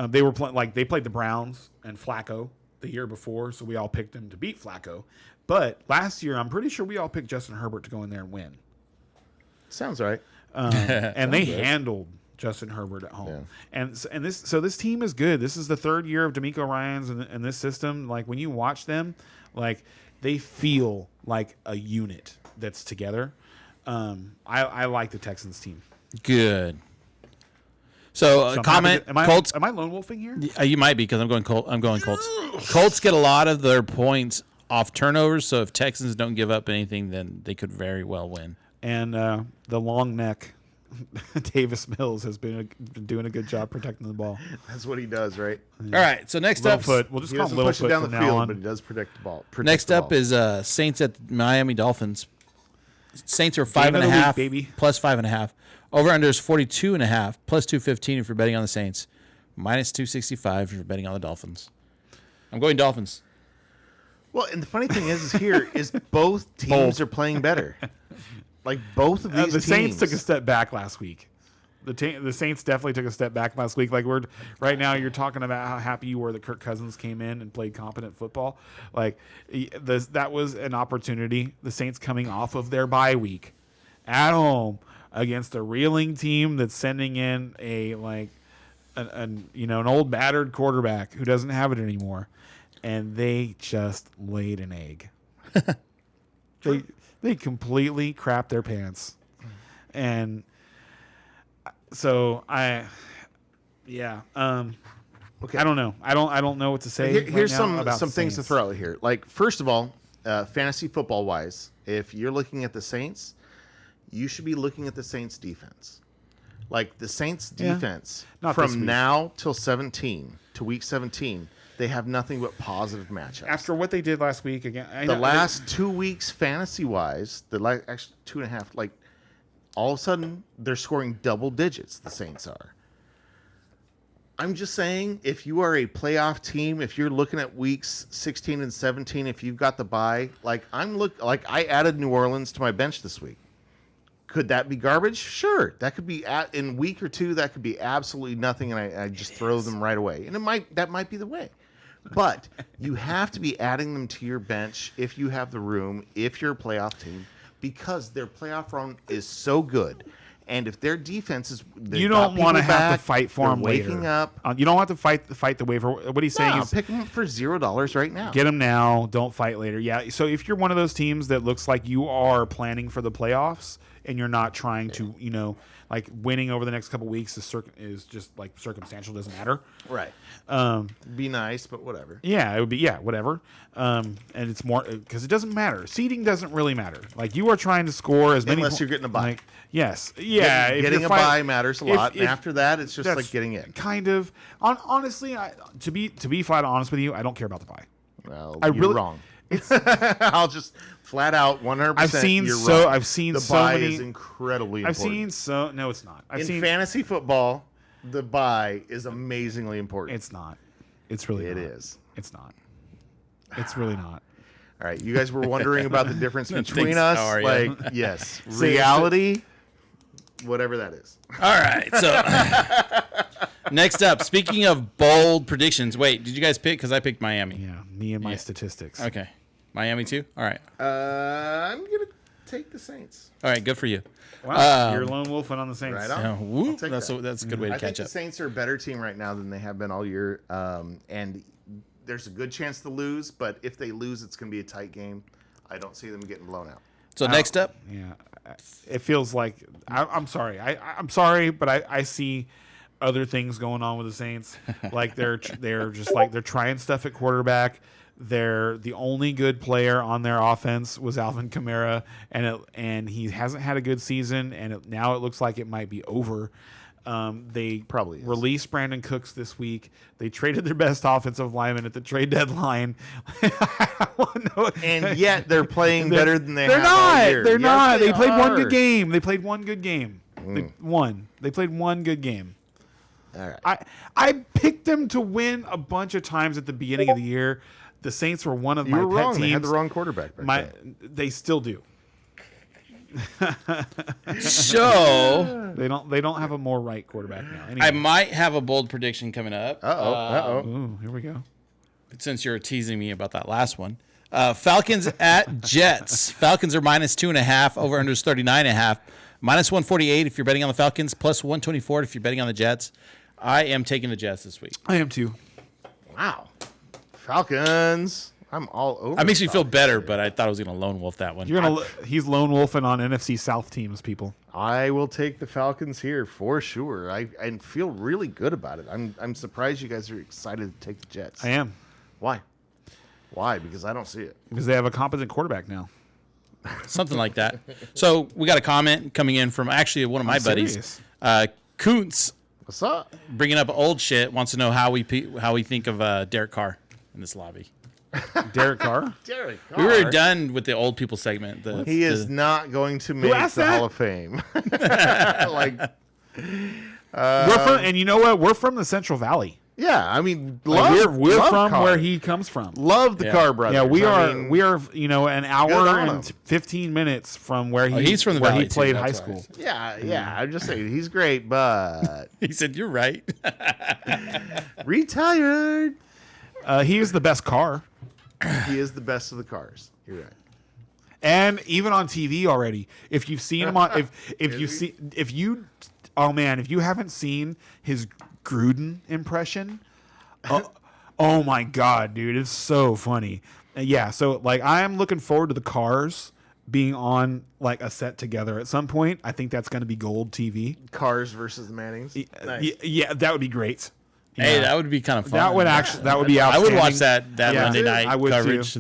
They were they played the Browns and Flacco the year before, so we all picked them to beat Flacco. But last year, I'm pretty sure we all picked Justin Herbert to go in there and win. Sounds right. And they handled Justin Herbert at home. And this team is good. This is the third year of DeMeco Ryans and this system. Like when you watch them, like they feel like a unit that's together. I like the Texans team. Good. So, So I'm comment happy to- Colts. Am I lone wolfing here? You might be because I'm going Colts. Colts get a lot of their points off turnovers, so if Texans don't give up anything, then they could very well win. And the long neck, Davis Mills, has been doing a good job protecting the ball. That's what he does, right? All right, so next up, Littlefoot. We'll just He call him doesn't push it Littlefoot down from the now field, on. but he does protect the ball. next up is Saints at Miami Dolphins. Saints are Game of the 5.5, week, baby. plus 5.5. Over under is 42.5, plus 215 if you're betting on the Saints, minus 265 if you're betting on the Dolphins. I'm going Dolphins. Well, and the funny thing is here is both teams are playing better. Like both of these The teams. Saints took a step back last week. The Saints definitely took a step back last week. Like right now, you're talking about how happy you were that Kirk Cousins came in and played competent football. Like that was an opportunity. The Saints coming off of their bye week at home against a reeling team that's sending in an old battered quarterback who doesn't have it anymore, and they just laid an egg. They completely crapped their pants, and so okay. I don't know. I don't know what to say. Here's right now about some the things to Saints. throw out here. Like first of all, fantasy football wise, if you're looking at the Saints, you should be looking at the Saints defense. Like the Saints defense Not this from week. now till 17 to week 17, they have nothing but positive matchups. After what they did last week again, The last 2 weeks, fantasy-wise, actually 2.5, like, all of a sudden, they're scoring double digits, the Saints are. I'm just saying, if you are a playoff team, if you're looking at weeks 16 and 17, if you've got the bye, like, I added New Orleans to my bench this week. Could that be garbage? Sure. That could be, in week or two, that could be absolutely nothing, and I just throw them right away. And that might be the way. But you have to be adding them to your bench if you have the room, if you're a playoff team, because their playoff run is so good. And if their defense is, you don't want to have to fight for them later. Waking up. You don't have to fight the waiver. What he's saying is pick them up for $0 right now. get them now. Don't fight later. Yeah. So if you're one of those teams that looks like you are planning for the playoffs and you're not trying to, like winning over the next couple weeks is just like circumstantial, doesn't matter. Right. Be nice, but whatever. Yeah, it would be whatever. And it's more because it doesn't matter. Seeding doesn't really matter. Like you are trying to score as many Unless you're getting a bye. Like, yes. Yeah. Getting a bye matters a lot. And after that, it's just that's like getting in. Kind of. Honestly, to be flat honest with you, I don't care about the bye. Well, you're really wrong. I'll just flat out 100%. I've seen you're so wrong. I've seen the so bye many. is incredibly important. I've seen so no, it's not. I've in seen fantasy football, the bye is amazingly important. it's not. It's really It not. is. It's not. It's really not. All right, you guys were wondering about the difference between Thanks. us. How are you? Like, yes, reality, whatever that is. All right. So next up, speaking of bold predictions. Wait, did you guys pick? Because I picked Miami. Yeah, me and my statistics. Okay. Miami too? All right. I'm going to take the Saints. All right. Good for you. Wow, you're lone wolfing on the Saints. Right on. Yeah, whoop. take That's that. a good way to I think catch the up. Saints are a better team right now than they have been all year. And there's a good chance to lose, but if they lose, it's going to be a tight game. I don't see them getting blown out. So next up, Yeah, it feels like I'm sorry. I'm sorry, but I see other things going on with the Saints. Like they're just like they're trying stuff at quarterback. The only good player on their offense was Alvin Kamara, and he hasn't had a good season. And now it looks like it might be over. They Probably is. released Brandon Cooks this week. They traded their best offensive lineman at the trade deadline. And yet they're playing better than they They're have all not. year. They're Yes, not. They played one are. good game. They played one good game. They played one good game. All right. I picked them to win a bunch of times at the beginning of the year. The Saints were one of You my were pet wrong. teams. They had the wrong quarterback back then. They still do. so They don't have a more right quarterback now. Anyway. I might have a bold prediction coming up. Ooh, here we go. Since you're teasing me about that last one. Falcons at Jets. Falcons are minus 2.5. Over under is 39.5. Minus 148 if you're betting on the Falcons. Plus 124 if you're betting on the Jets. I am taking the Jets this week. I am too. Wow. Falcons. I'm all over. That makes me feel better, but I thought I was going to lone wolf that one. He's lone wolfing on NFC South teams, people. I will take the Falcons here for sure. I feel really good about it. I'm surprised you guys are excited to take the Jets. I am. Why? Why? Because I don't see it. Because they have a competent quarterback now. Something like that. So we got a comment coming in from actually one of my buddies. Kuntz, What's up? bringing up old shit, wants to know how we think of Derek Carr in this lobby. Derek Carr? Derek We were done with the old people segment. He is not going to make asked the that? Hall of Fame. We're from, and you know what? We're from the Central Valley. Yeah, I mean, We're love from Carr. where he comes from. Love the Carr brothers. Yeah, we I are. mean, We are. An hour Good on and him. 15 minutes from where he's from the where Valley, he too, played that's high why I school. Yeah. I'm just saying he's great, but He said, "You're right." retired. He is the best Carr, He is the best of the Cars. You're right. and even on TV already. If you've seen him on, if you haven't seen his Gruden impression, oh my God, dude, it's so funny. Yeah, so like I am looking forward to the Cars being on like a set together at some point. I think that's going to be gold TV. Cars versus the Mannings. Nice. Yeah, that would be great. Hey, that would be kind of fun. That would be I outstanding. would watch that Yeah. Monday night I would coverage. too.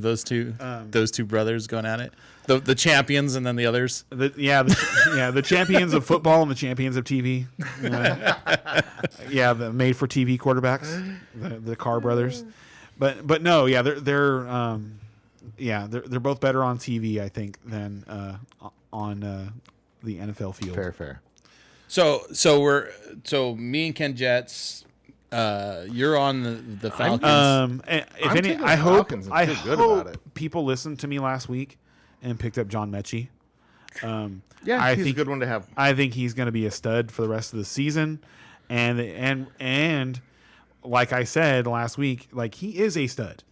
Those two brothers going at it. The champions and then the others. The champions of football and the champions of TV. The made for TV quarterbacks, the Carr brothers. But no, they're both better on TV, I think, than on the NFL field. Fair. So me and Ken Jets. You're on the Falcons. I hope Falcons and feel good about it. people listened to me last week and picked up John Mechie. He's a good one to have. I think he's going to be a stud for the rest of the season, and like I said last week, like he is a stud.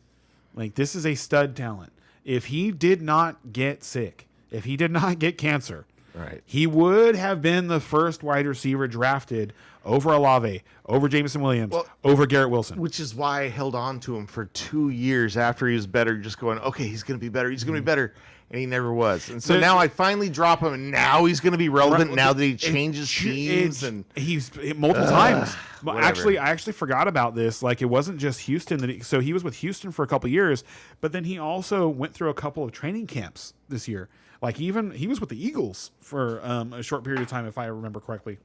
Like this is a stud talent. If he did not get sick, if he did not get cancer, Right. he would have been the first wide receiver drafted over Olave, over Jameson Williams, over Garrett Wilson. Which is why I held on to him for 2 years after he was better, just going, okay, he's going to be better. He's going to be better. And he never was. And so now I finally drop him, and now he's going to be relevant now that he changes teams. And he's multiple times. Whatever. Actually, I forgot about this. Like, it wasn't just Houston. So he was with Houston for a couple years, but then he also went through a couple of training camps this year. Like, even he was with the Eagles for a short period of time, if I remember correctly.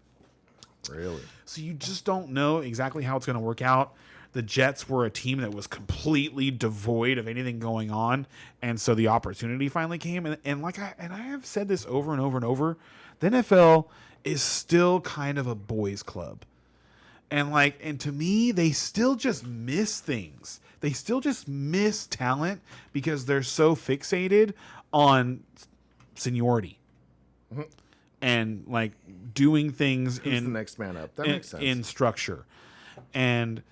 Really? So you just don't know exactly how it's going to work out. The Jets were a team that was completely devoid of anything going on, and so the opportunity finally came. And I have said this over and over and over, the NFL is still kind of a boys' club, and to me, they still just miss things. They still just miss talent because they're so fixated on seniority. Mm-hmm. And like doing things Who's the next man up? That makes sense. In structure, and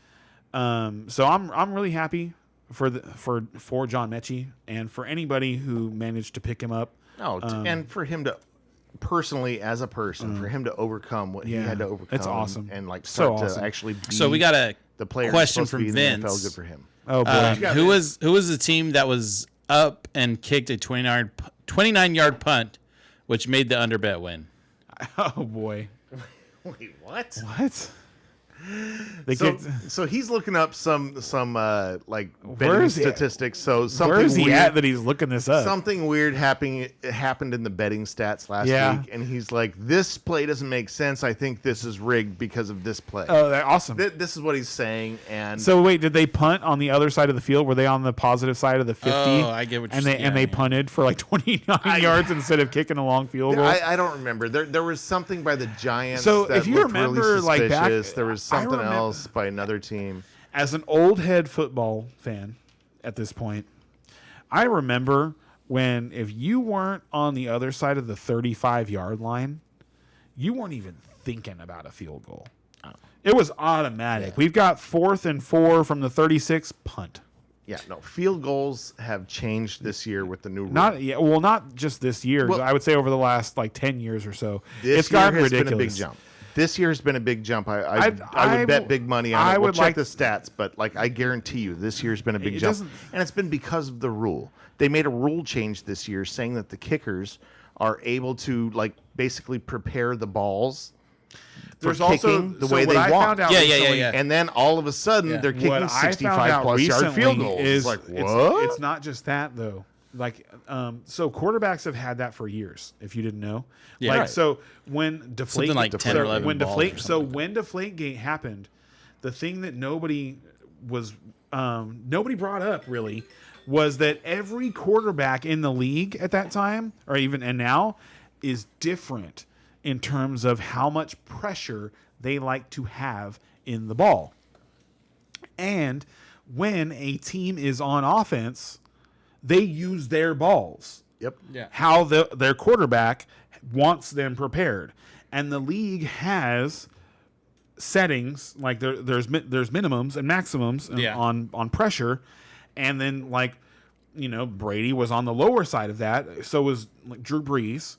so I'm really happy for John Mechie and for anybody who managed to pick him up. And for him to personally, as a person, for him to overcome what he had to overcome. It's awesome. And like So start awesome. to actually be So we got a the player question supposed to from be in the Vince. NFL. Good for him. Oh boy, who was the team that was up and kicked a 29-yard punt, which made the under bet win? oh boy, Wait, what? what? They So, kicked. so he's looking up some like Where betting is he at? statistics. So something Where is he weird, at that he's looking this up? Something weird happened in the betting stats last Yeah. week, and he's like, "This play doesn't make sense. I think this is rigged because of this play." Oh, that's awesome. This is what he's saying, and So wait, did they punt on the other side of the field? Were they on the positive side of the 50? Oh, I get what you're and saying. they punted for like 29 yards instead of kicking a long field goal. I don't remember. There was something by the Giants. So that if you looked remember, really like, back- suspicious. There was I something remember- else by another team. As an old head football fan at this point, I remember when if you weren't on the other side of the 35-yard line, you weren't even thinking about a field goal. It was automatic. We've got 4th and 4 from the 36, punt. Yeah, no, field goals have changed this year with the new rule. Not just this year. Well- I would say over the last like 10 years or so. This It's gotten year has ridiculous. been a big jump. This year has been a big jump. I would bet big money on I it. We'll would check like- the stats, but like I guarantee you, this year's been a big It jump, doesn't- and it's been because of the rule. They made a rule change this year, saying that the kickers are able to like basically prepare the balls for There's also kicking the so way what they I want. found out Yeah, recently, yeah. And then all of a sudden, Yeah. they're What kicking I found 65 out plus yard recently field goals. is It's like what? It's not just that though. Like, so quarterbacks have had that for years. If you didn't know, Yeah. like Right. so when deflate Something like 10 or 11 when balls or deflate something like when Deflategate happened, the thing that nobody brought up really was that every quarterback in the league at that time, or even and now, is different in terms of how much pressure they like to have in the ball. And when a team is on offense, they use their balls. Yep. Yeah. How their quarterback wants them prepared. And the league has settings, like there's minimums and maximums Yeah. on pressure. And then Brady was on the lower side of that. So was like Drew Brees.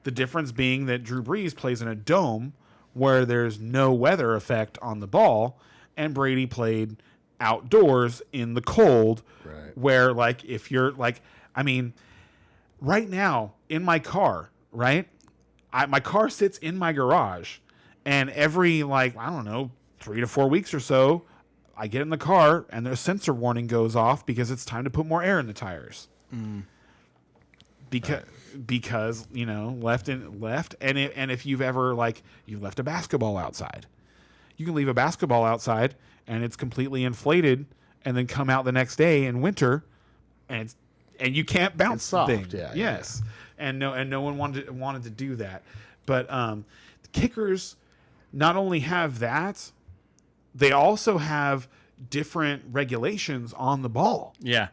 The difference being that Drew Brees plays in a dome where there's no weather effect on the ball, and Brady played outdoors in the cold, Right. where like if you're like, I mean, right now in my car, right? My car sits in my garage, and every 20 3 to 4 weeks or so, I get in the car and their sensor warning goes off because it's time to put more air in the tires. Because left, and if you've ever you left a basketball outside, you can leave a basketball outside and it's completely inflated, and then come out the next day in winter, and you can't bounce the thing. Yes. And no one wanted to do that, but the kickers not only have that, they also have different regulations on the ball. Yeah,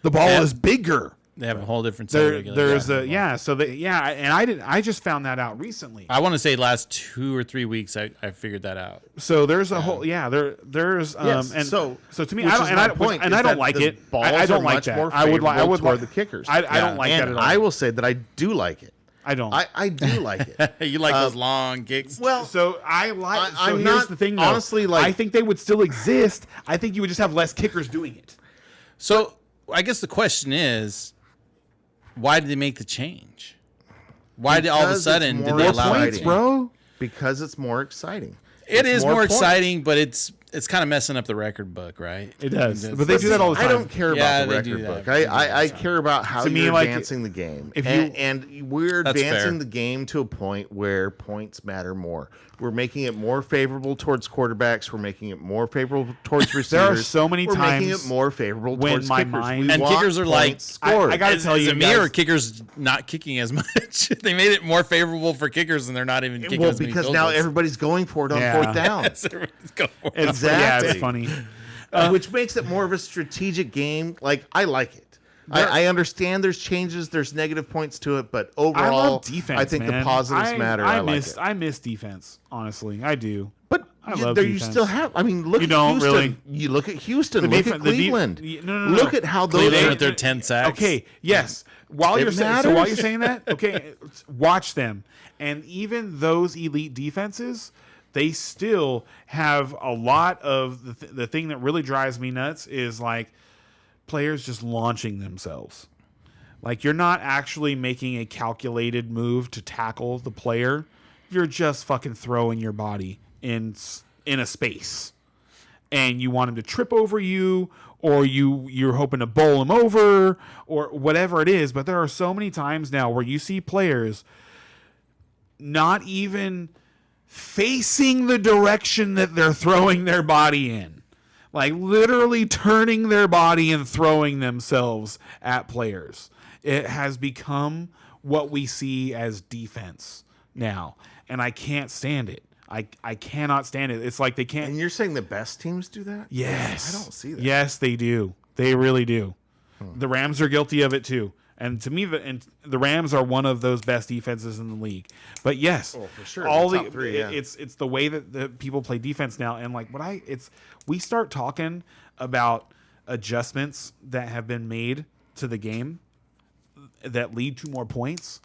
the ball is bigger. They have a whole different set of regulations. I just found that out recently. I want to say last 2 or 3 weeks I figured that out. So there's a whole there's and so to me I don't like it. I don't like that. I would like the kickers. I don't like that at all. I will say that I do like it. I don't. I do like it. You like those long kicks? Well, so here's not, the thing. Though. Honestly, I think they would still exist. I think you would just have less kickers doing it. So I guess the question is, why did they make the change? Why did all of a sudden did they allow points, it? Bro? Because it's more exciting. It is more exciting, but it's kind of messing up the record book, right? It does. But they do that all the time. I don't care about the record book. I care about how you're advancing the game. And we're advancing the game to a point where points matter more. We're making it more favorable towards quarterbacks. We're making it more favorable towards receivers. There are so many times we're making it more favorable towards kickers. And kickers are like, scored. I got to tell you, me or kickers not kicking as much. They made it more favorable for kickers, and they're not even kicking as many because field now goals. everybody's going for it on fourth down. Exactly. Yeah, it's funny. Which makes it more of a strategic game. Like, I like it. I understand there's changes, there's negative points to it, but overall, I love defense, I think man. the positives matter. I miss defense, honestly. I do. But I love there defense. you still have. I mean, look you at don't Houston. really. You look at Houston. The Look at Cleveland. No. Look at how those Cleveland with their 10 sacks. Okay, yes. While you're saying that, okay, watch them. And even those elite defenses, they still have a lot of the thing that really drives me nuts is like players just launching themselves. Like, you're not actually making a calculated move to tackle the player. You're just fucking throwing your body in a space. And you want him to trip over you, or you're hoping to bowl him over, or whatever it is. But there are so many times now where you see players not even facing the direction that they're throwing their body in. Like, literally turning their body and throwing themselves at players. It has become what we see as defense now, and I can't stand it. I cannot stand it. It's like they can't. And you're saying the best teams do that? Yes. I don't see that. Yes, they do. They really do. The Rams are guilty of it too. And to me, the Rams are one of those best defenses in the league. But yes, for sure, all the top three, it's the way that the people play defense now. And like we start talking about adjustments that have been made to the game that lead to more points,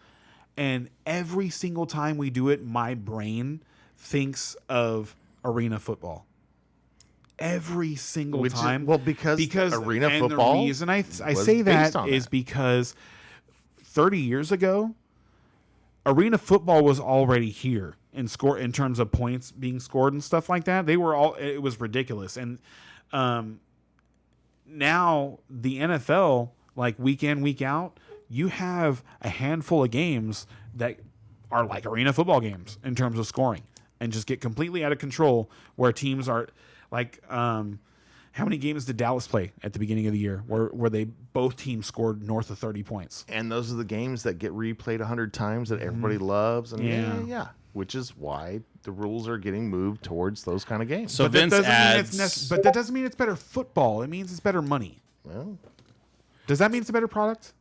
and every single time we do it, my brain thinks of arena football. Every single time. Because arena and football. The reason I say that is because 30 years ago, arena football was already here in terms of points being scored and stuff like that. It was ridiculous. And now the NFL, like week in, week out, you have a handful of games that are like arena football games in terms of scoring and just get completely out of control, where teams are like, how many games did Dallas play at the beginning of the year where they both teams scored north of 30 points? And those are the games that get replayed 100 times that everybody loves. And yeah. Which is why the rules are getting moved towards those kind of games. So but Vince but that doesn't mean it's better football. It means it's better money. Well, does that mean it's a better product?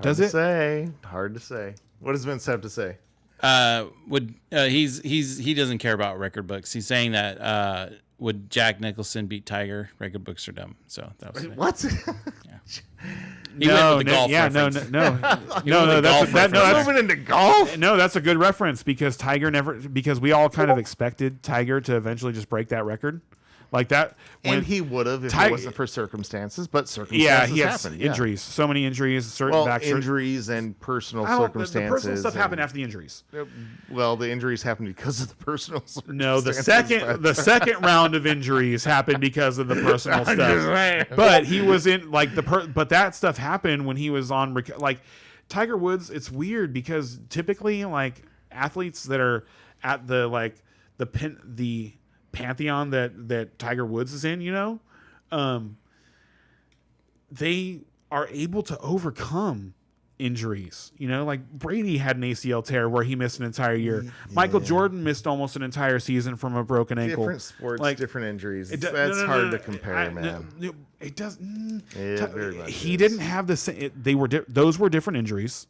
Hard to say. What does Vince have to say? He doesn't care about record books. He's saying that would Jack Nicholson beat Tiger? Record books are dumb. So that was it. What? He went with the golf reference. That's moving into golf. No, that's a good reference because we all kind of expected Tiger to eventually just break that record. Like that. And he would have if it wasn't for circumstances, but yeah, circumstances he has happen. injuries. So many injuries, certain back injuries and personal The circumstances. personal stuff happened after the injuries. Well, the injuries happened because of the personal circumstances. No, the second round of injuries happened because of the personal stuff. But he was in like but that stuff happened when he was on like Tiger Woods. It's weird because typically like athletes that are at the pantheon that Tiger Woods is in, they are able to overcome injuries. Like Brady had an ACL tear where he missed an entire year. Michael Jordan missed almost an entire season from a broken ankle. Different sports, different injuries. That's hard to compare, man. It does. Very much He didn't have the same. Those were different injuries.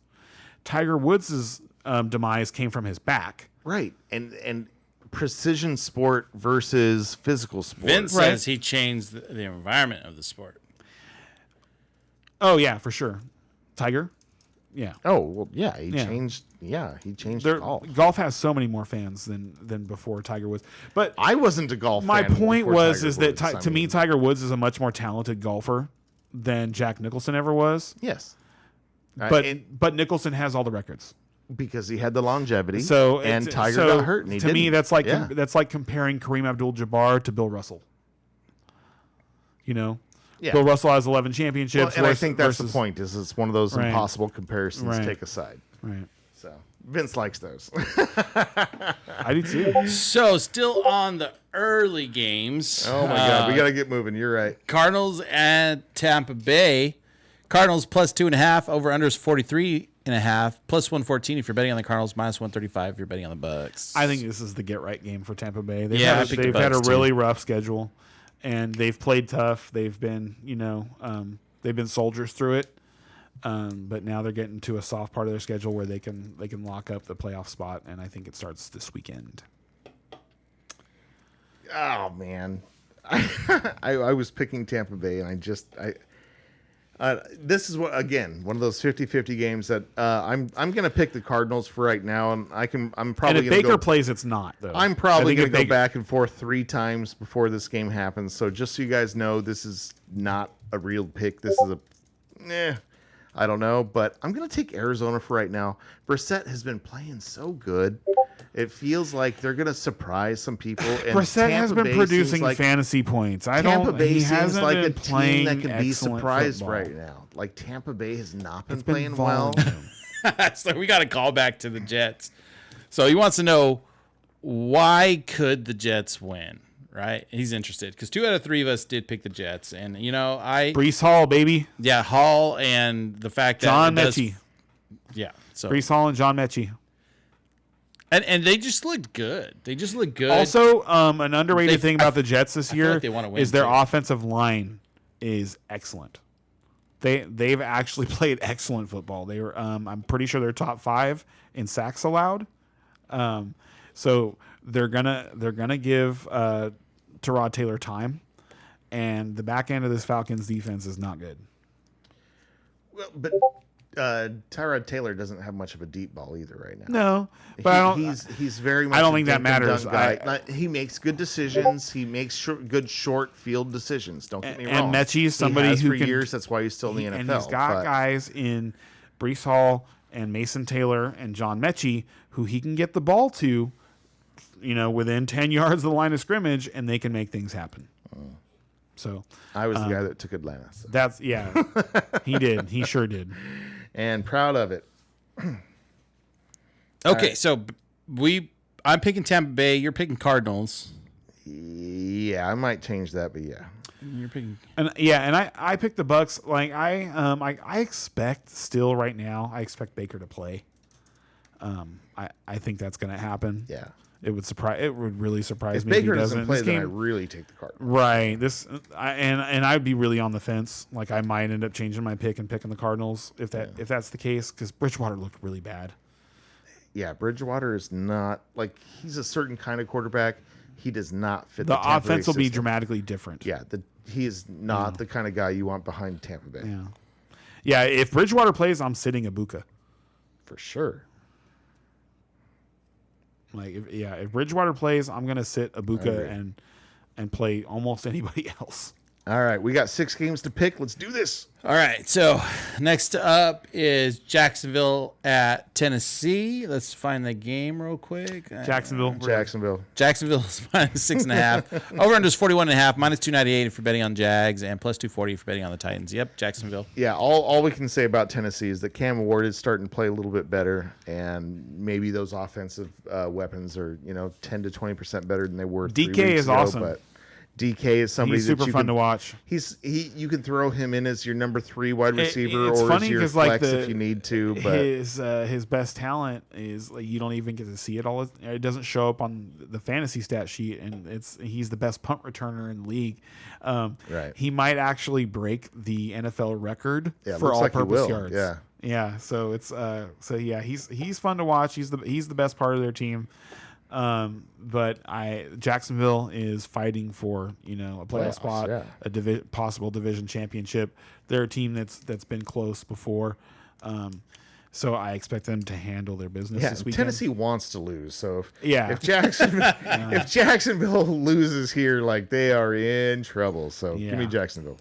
Tiger Woods' demise came from his back. Right, and precision sport versus physical sport. Vince says he changed the environment of the sport. Oh yeah, for sure. Tiger. Yeah. Oh well, yeah. He changed. Yeah, he changed golf. Golf has so many more fans than before Tiger Woods. But I wasn't a golf. My fan point was Tiger is Woods. that to me Tiger Woods is a much more talented golfer than Jack Nicholson ever was. Yes. But Nicholson has all the records because he had the longevity. So and Tiger got hurt. And he me, that's like comparing Kareem Abdul-Jabbar to Bill Russell. Yeah. Bill Russell has 11 championships. And I think that's the point. Is it's one of those impossible comparisons. Take aside. Right. So Vince likes those. I do too. So still on the early games. Oh my God, we got to get moving. You're right. Cardinals at Tampa Bay. Cardinals plus 2.5. Over under is 43.5. Plus 114 if you're betting on the Cardinals. Minus 135 if you're betting on the Bucks. I think this is the get right game for Tampa Bay. They've they've had a really rough schedule, and they've played tough. They've been they've been soldiers through it. But now they're getting to a soft part of their schedule where they can lock up the playoff spot, and I think it starts this weekend. Oh man, I was picking Tampa Bay, and this is one of those 50-50 games that I'm going to pick the Cardinals for right now, and I'm probably and if Baker plays, it's not though. I'm probably going to go back and forth 3 times before this game happens. So just so you guys know, this is not a real pick. This is I don't know, but I'm going to take Arizona for right now. Brissett has been playing so good. It feels like they're going to surprise some people. And Brissett has been producing fantasy points. Tampa Bay seems like a team that can be surprised football right now. Like Tampa Bay has not been playing well. So we got to call back to the Jets. So he wants to know, why could the Jets win? Right? He's interested because 2 out of 3 of us did pick the Jets, and Breece Hall, baby. Yeah, Hall, and the fact that John Mechie. Yeah, so Breece Hall and John Mechie. And they just looked good. They just look good. Also, an underrated thing about the Jets this year they want to win is their offensive line is excellent. They've actually played excellent football. They were I'm pretty sure they're top 5 in sacks allowed. So they're gonna give Tyrod Taylor time, and the back end of this Falcons defense is not good. Well, but Tyrod Taylor doesn't have much of a deep ball either right now. No, but he's very much. I don't think that matters. He makes good decisions. He makes good short field decisions. Don't get me wrong. And Mechie's somebody who for can, years. That's why he's still in the NFL. And he's got guys in Breece Hall and Mason Taylor and John Mechie who he can get the ball to, within 10 yards of the line of scrimmage, and they can make things happen. So I was the guy that took Atlanta. So. That's he did. He sure did. And proud of it. Okay, right. So I'm picking Tampa Bay. You're picking Cardinals. Yeah, I might change that, but yeah. You're picking. And I picked the Bucks. Like I expect still right now. I expect Baker to play. I think that's going to happen. Yeah. It would really surprise me if Baker he doesn't play. Then I really take the Cardinals. Right. And I'd be really on the fence. Like I might end up changing my pick and picking the Cardinals if that's the case, because Bridgewater looked really bad. Yeah, Bridgewater is not like he's a certain kind of quarterback. He does not fit the offense will system. be dramatically different. Yeah, he is not the kind of guy you want behind Tampa Bay. Yeah. Yeah. If Bridgewater plays, I'm sitting Ibuka for sure. Like, if Bridgewater plays, I'm going to sit Ibuka and and play almost anybody else. All right, we got 6 games to pick. Let's do this. All right, so next up is Jacksonville at Tennessee. Let's find the game real quick. Jacksonville. Jacksonville is minus 6.5. Over under is 41.5. Minus 298 for betting on Jags and plus 240 for betting on the Titans. Yep, Jacksonville. Yeah, all we can say about Tennessee is that Cam Ward is starting to play a little bit better, and maybe those offensive weapons are 10 to 20% better than they were. DK 3 weeks is ago, awesome. But DK is somebody He's super that fun to watch. You can throw him in as your number 3 wide receiver it's or funny as your 'cause, flex like, if you need to. But his best talent is like you don't even get to see it all. It doesn't show up on the fantasy stat sheet, and he's the best punt returner in the league. Right. He might actually break the NFL record Yeah, for looks like he all-purpose will. yards. Yeah. Yeah. So it's he's fun to watch. He's the best part of their team. But Jacksonville is fighting for a playoff spot, yeah. a possible division championship. They're a team that's been close before, so I expect them to handle their business yeah, this weekend. Tennessee wants to lose, so if if Jacksonville loses here, like they are in trouble. So give me Jacksonville.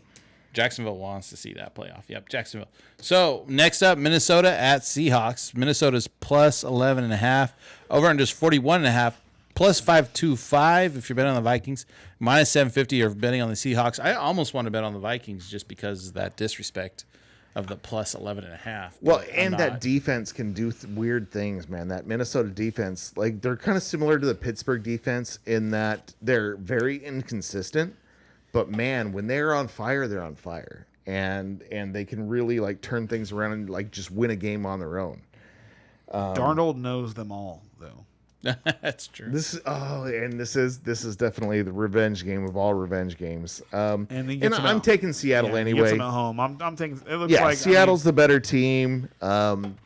Jacksonville wants to see that playoff. Yep, Jacksonville. So next up, Minnesota at Seahawks. Minnesota's plus 11.5. Over under is 41.5. Plus 525 if you're betting on the Vikings. Minus 750 if you're betting on the Seahawks. I almost want to bet on the Vikings just because of that disrespect of the plus 11.5. Well, and that defense can do weird things, man. That Minnesota defense, like they're kind of similar to the Pittsburgh defense in that they're very inconsistent. But man, when they're on fire, they're on fire, and they can really like turn things around and like just win a game on their own. Darnold knows them all, though. That's true. This is definitely the revenge game of all revenge games. And I'm taking Seattle anyway. Gets them at home. I'm taking. It looks like Seattle's the better team.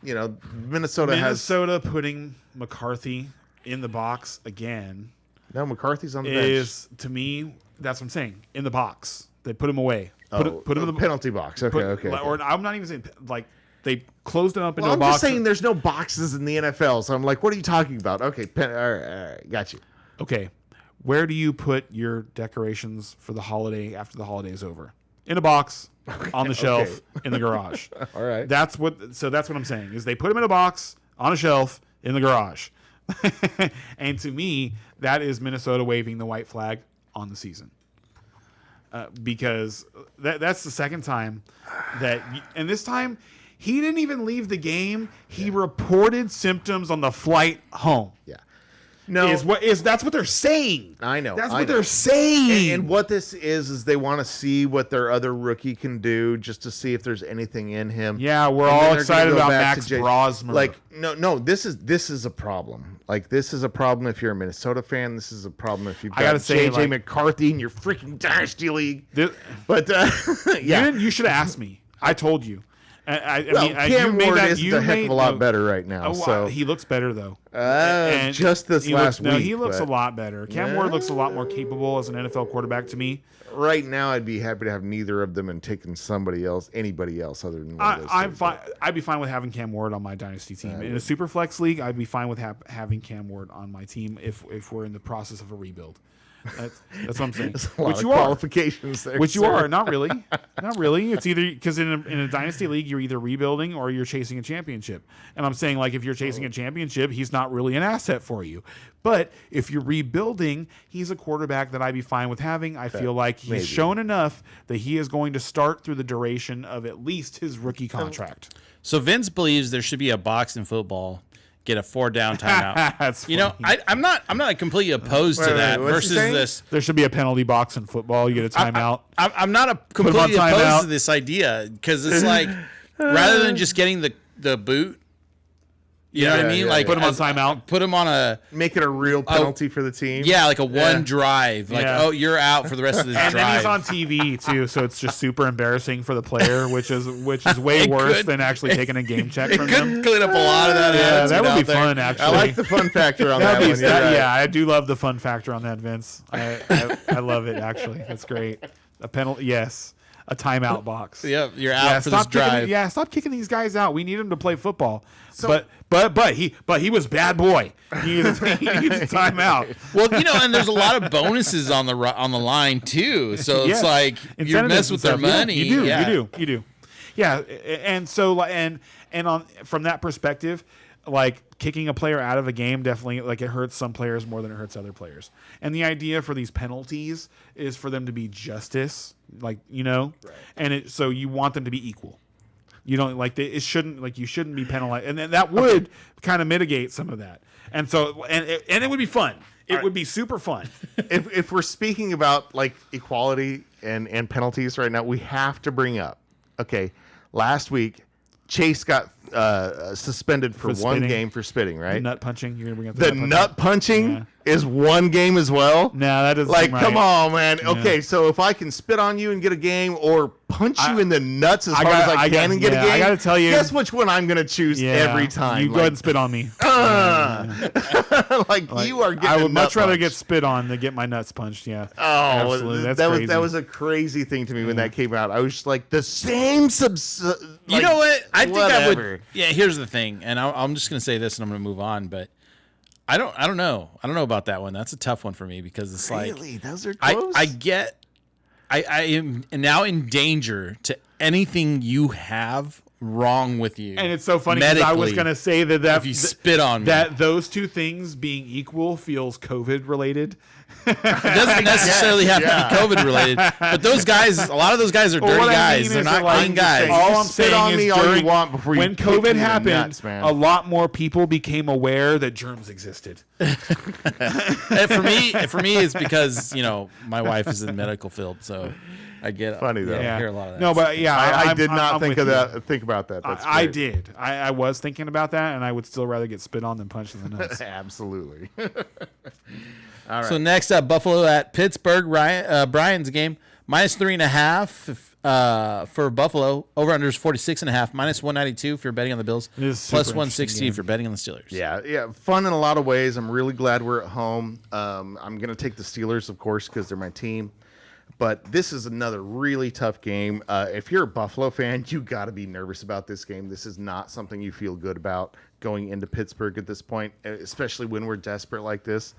Minnesota putting McCarthy in the box again. No, McCarthy's on the bench. Is to me. That's what I'm saying. In the box, they put him away. Put him in the penalty box. Okay. Or I'm not even saying like they closed it up into a I'm box. just saying there's no boxes in the NFL, so I'm like, what are you talking about? Okay, all right, got you. Okay, where do you put your decorations for the holiday after the holiday is over? In a box, on the shelf, in the garage. All right. That's what I'm saying is they put them in a box on a shelf in the garage. And to me, that is Minnesota waving the white flag on the season, because that's the second time and this time he didn't even leave the game. He reported symptoms on the flight home. Yeah. No, that's what they're saying. I know. That's what they're saying. And what this is they want to see what their other rookie can do, just to see if there's anything in him. Yeah, we're all excited about Max Brosmer. Like, no, this is a problem. Like, this is a problem if you're a Minnesota fan. This is a problem if you've got JJ McCarthy in your freaking dynasty league. But yeah, you should have asked me. I told you. Cam Ward is a heck of a lot better right now. So he looks better though. Just this last week. No, he looks a lot better. Cam Ward looks a lot more capable as an NFL quarterback to me. Right now, I'd be happy to have neither of them and taking anybody else other than one of those I'm fine. I'd be fine with having Cam Ward on my dynasty team. In a super flex league, I'd be fine with having Cam Ward on my team if we're in the process of a rebuild. That's what I'm saying. Which you qualifications there. Which you are. Not really. Not really. It's either because in a dynasty league, you're either rebuilding or you're chasing a championship. And I'm saying, like, if you're chasing a championship, he's not really an asset for you. But if you're rebuilding, he's a quarterback that I'd be fine with having. I feel like he's shown enough that he is going to start through the duration of at least his rookie contract. So Vince believes there should be a box in football. Get a 4-down timeout. That's funny. I'm not completely opposed to that. Versus this, there should be a penalty box in football. You get a timeout. I'm not completely opposed to this idea because it's like rather than just getting the boot. You know what I mean? Like put him on timeout. Put him on a make it a real penalty for the team. Yeah, like a one drive. Like you're out for the rest of this drive. And then he's on TV too, so it's just super embarrassing for the player, which is way worse than actually taking a game check from them. Clean up a lot of that. Yeah, that would be fun. Actually, I like the fun factor on that one. Yeah, I do love the fun factor on that, Vince. I love it. Actually, that's great. A penalty, yes. a timeout box. Yep, you're out for this drive. Stop kicking these guys out. We need them to play football. But he was bad boy. He needs a timeout. Well, and there's a lot of bonuses on the line too. So it's like you mess with their money. Yeah, you do. Yeah, and so and on from that perspective, like kicking a player out of a game definitely like it hurts some players more than it hurts other players. And the idea for these penalties is for them to be justice, like right. And so you want them to be equal. You don't you shouldn't be penalized, and then that would kind of mitigate some of that. And so and it would be fun. It would be super fun. If we're speaking about like equality and penalties right now, we have to bring up. Okay, last week Chase got suspended for one game for spitting, right? Nut punching. You're gonna bring up the nut punching is one game as well. No, that doesn't. Like, right. come on, man. Yeah. Okay, so if I can spit on you and get a game, or punch you in the nuts as hard as I can and get a game, I gotta tell you, guess which one I'm gonna choose every time. You go ahead and spit on me. Like you are getting. I would much rather get spit on than get my nuts punched. Yeah. Oh, absolutely. That's crazy. That was a crazy thing to me when that came out. I was just like the same you know what? I think I would. Yeah. Here's the thing, and I'm just gonna say this, and I'm gonna move on, but. I don't know. I don't know about that one. That's a tough one for me because it's really? Those are close. I am now in danger to anything you have wrong with you. And it's so funny because I was going to say that if you spit on me. That those two things being equal feels COVID related. It doesn't necessarily have to be COVID related, but those guys, a lot of those guys are dirty guys. They're not clean guys. All I'm saying on is me all you want before you when COVID happened, nuts, a lot more people became aware that germs existed. And for me, it's because my wife is in the medical field, so I get it. Funny though. I hear a lot of that. No, but I did not think of that. Think about that. That's I did. I was thinking about that, and I would still rather get spit on than punched in the nuts. Absolutely. All right. So next up, Buffalo at Pittsburgh. Brian's game -3.5 for Buffalo. Over under is 46.5. -192 if you're betting on the Bills. Plus 160 if you're betting on the Steelers. Yeah. Fun in a lot of ways. I'm really glad we're at home. I'm gonna take the Steelers, of course, because they're my team. But this is another really tough game. If you're a Buffalo fan, you got to be nervous about this game. This is not something you feel good about going into Pittsburgh at this point, especially when we're desperate like this.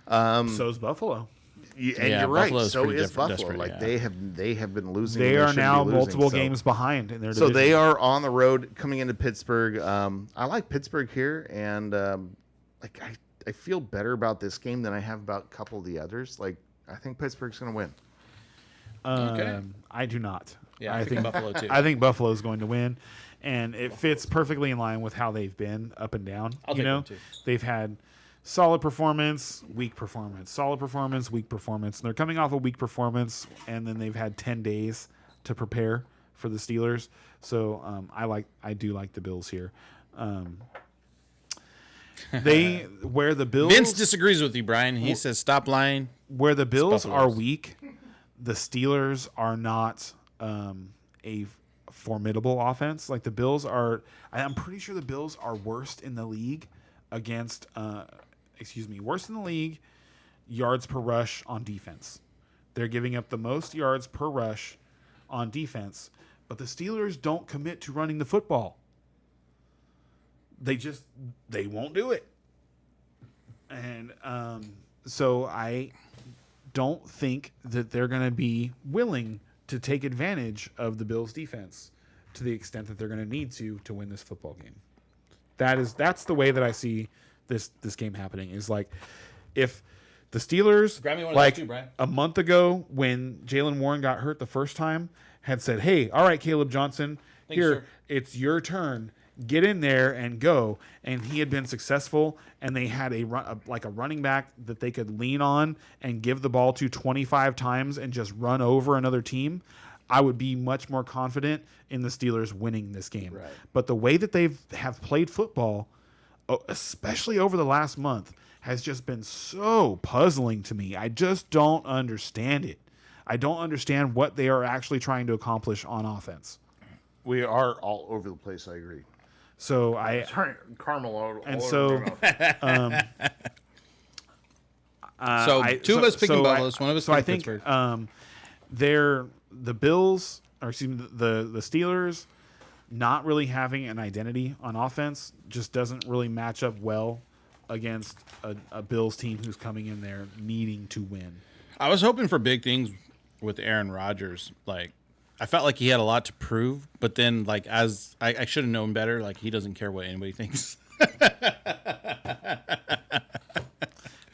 So's Buffalo. And you're right. So is Buffalo. Like they have been losing. They are now multiple games behind in their division. So they are on the road coming into Pittsburgh. I like Pittsburgh here, and I feel better about this game than I have about a couple of the others. Like I think Pittsburgh's going to win. Okay. I do not. Yeah, I think Buffalo too. I think Buffalo is going to win, and it fits perfectly in line with how they've been up and down. I'll take them too. They've had solid performance, weak performance, solid performance, weak performance. And they're coming off a weak performance, and then they've had 10 days to prepare for the Steelers. So I do like the Bills here. Where the Bills Vince disagrees with you, Brian. He says stop lying. Where the Bills are weak, the Steelers are not a formidable offense. Like the Bills are, I'm pretty sure the Bills are worst in the league against, worst in the league yards per rush on defense. They're giving up the most yards per rush on defense, but the Steelers don't commit to running the football. They won't do it. And so I don't think that they're going to be willing to take advantage of the Bills' defense to the extent that they're going to need to win this football game. That's the way that I see this game happening. Is like if the Steelers, like a month ago when Jaylen Warren got hurt the first time, had said, "Hey, all right, Caleb Johnson, it's your turn. Get in there and go." And he had been successful, and they had a running back that they could lean on and give the ball to 25 times and just run over another team. I would be much more confident in the Steelers winning this game. Right. But the way that they have played football, especially over the last month, has just been so puzzling to me. I just don't understand it. I don't understand what they are actually trying to accomplish on offense. We are all over the place. I agree. So caramel all so two of us picking Buffalo, one of us picking Pittsburgh. The Bills or excuse me, the Steelers not really having an identity on offense just doesn't really match up well against a Bills team who's coming in there needing to win. I was hoping for big things with Aaron Rodgers. Like, I felt like he had a lot to prove, but then, like, as I should have known better, like, he doesn't care what anybody thinks. It's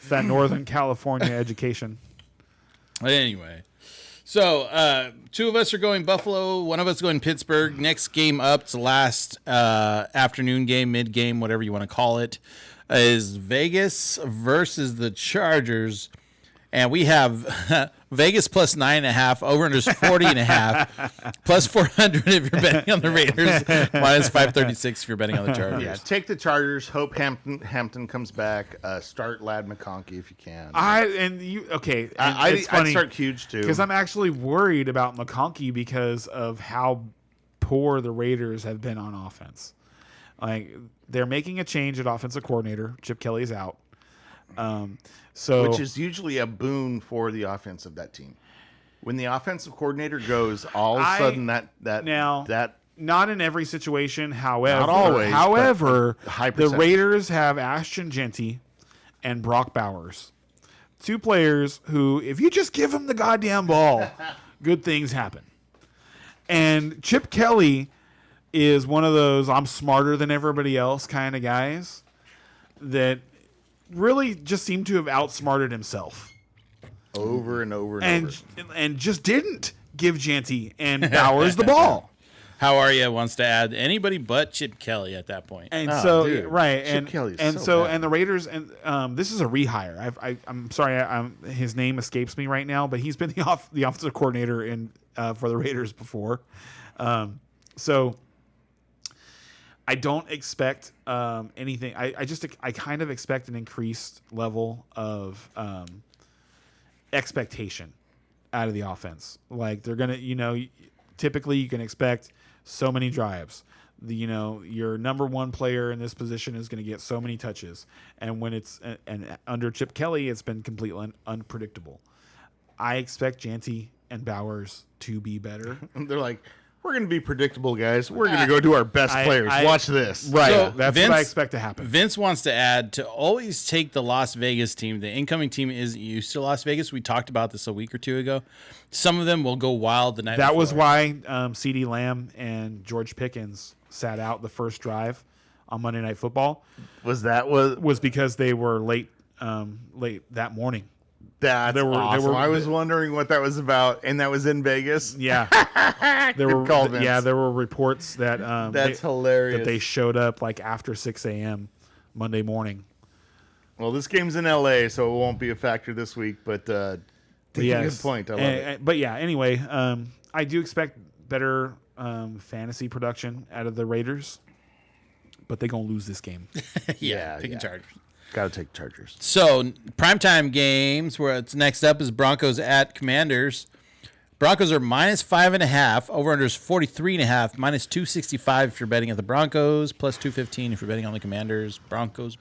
that Northern California education. Anyway, so 2 of us are going Buffalo, 1 of us going Pittsburgh. Next game up, it's the last afternoon game, mid game, whatever you want to call it, is Vegas versus the Chargers. And we have Vegas plus 9.5, over-unders 40.5, plus 400 if you're betting on the Raiders, minus 536 if you're betting on the Chargers. Yeah, take the Chargers. Hope Hampton comes back. Start Lad McConkey if you can. It's funny, I'd start huge too because I'm actually worried about McConkey because of how poor the Raiders have been on offense. Like, they're making a change at offensive coordinator. Chip Kelly's out. Which is usually a boon for the offense of that team. When the offensive coordinator goes, all of a sudden that not in every situation, however, not always, the Raiders have Ashton Genty and Brock Bowers, 2 players who, if you just give them the goddamn ball, good things happen. And Chip Kelly is one of those I'm smarter than everybody else kind of guys that really just seemed to have outsmarted himself over and over and over. And just didn't give Janty and Bowers the ball. How are you? Wants to add anybody but Chip Kelly at that point. And Chip Kelly is so bad. And the Raiders, and this is a rehire. I'm sorry, his name escapes me right now, but he's been the offensive coordinator for the Raiders before. So I don't expect anything. I kind of expect an increased level of expectation out of the offense. Like, they're going to, typically you can expect so many drives. Your number 1 player in this position is going to get so many touches. And when it's under Chip Kelly, it's been completely unpredictable. I expect Janty and Bowers to be better. They're like, we're going to be predictable, guys. We're going to go to our best players. Watch this. Right. So that's what I expect to happen. Vince wants to add to always take the Las Vegas team. The incoming team isn't used to Las Vegas. We talked about this a week or 2 ago. Some of them will go wild the night before. That was why CeeDee Lamb and George Pickens sat out the first drive on Monday Night Football. Was because they were late that morning. That's awesome. I was wondering what that was about, and that was in Vegas. Yeah, there were reports that that's hilarious that they showed up like after 6 a.m. Monday morning. Well, this game's in LA, so it won't be a factor this week. But good point. I love it. But yeah, anyway, I do expect better fantasy production out of the Raiders, but they're gonna lose this game. Picking Chargers. Got to take Chargers. So, primetime games, where it's next up is Broncos at Commanders. Broncos are minus 5.5. Over-unders 43.5. Minus 265 if you're betting at the Broncos. Plus 215 if you're betting on the Commanders. Broncos.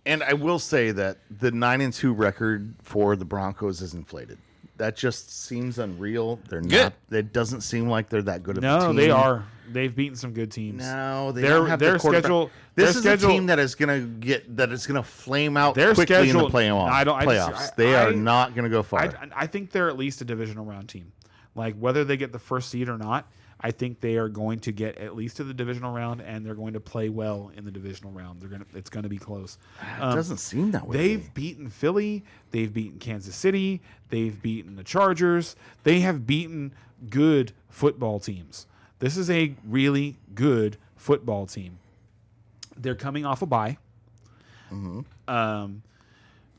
And I will say that the 9-2 record for the Broncos is inflated. That just seems unreal. They're not. It doesn't seem like they're that good of a team. No, they are. They've beaten some good teams. No, they don't have their schedule. This is a team that is going to flame out quickly in the playoffs. They are not going to go far. I think they're at least a divisional round team. Like, whether they get the first seed or not, I think they are going to get at least to the divisional round, and they're going to play well in the divisional round. It's going to be close. It doesn't seem that way. They've beaten Philly. They've beaten Kansas City. They've beaten the Chargers. They have beaten good football teams. This is a really good football team. They're coming off a bye. Mm-hmm.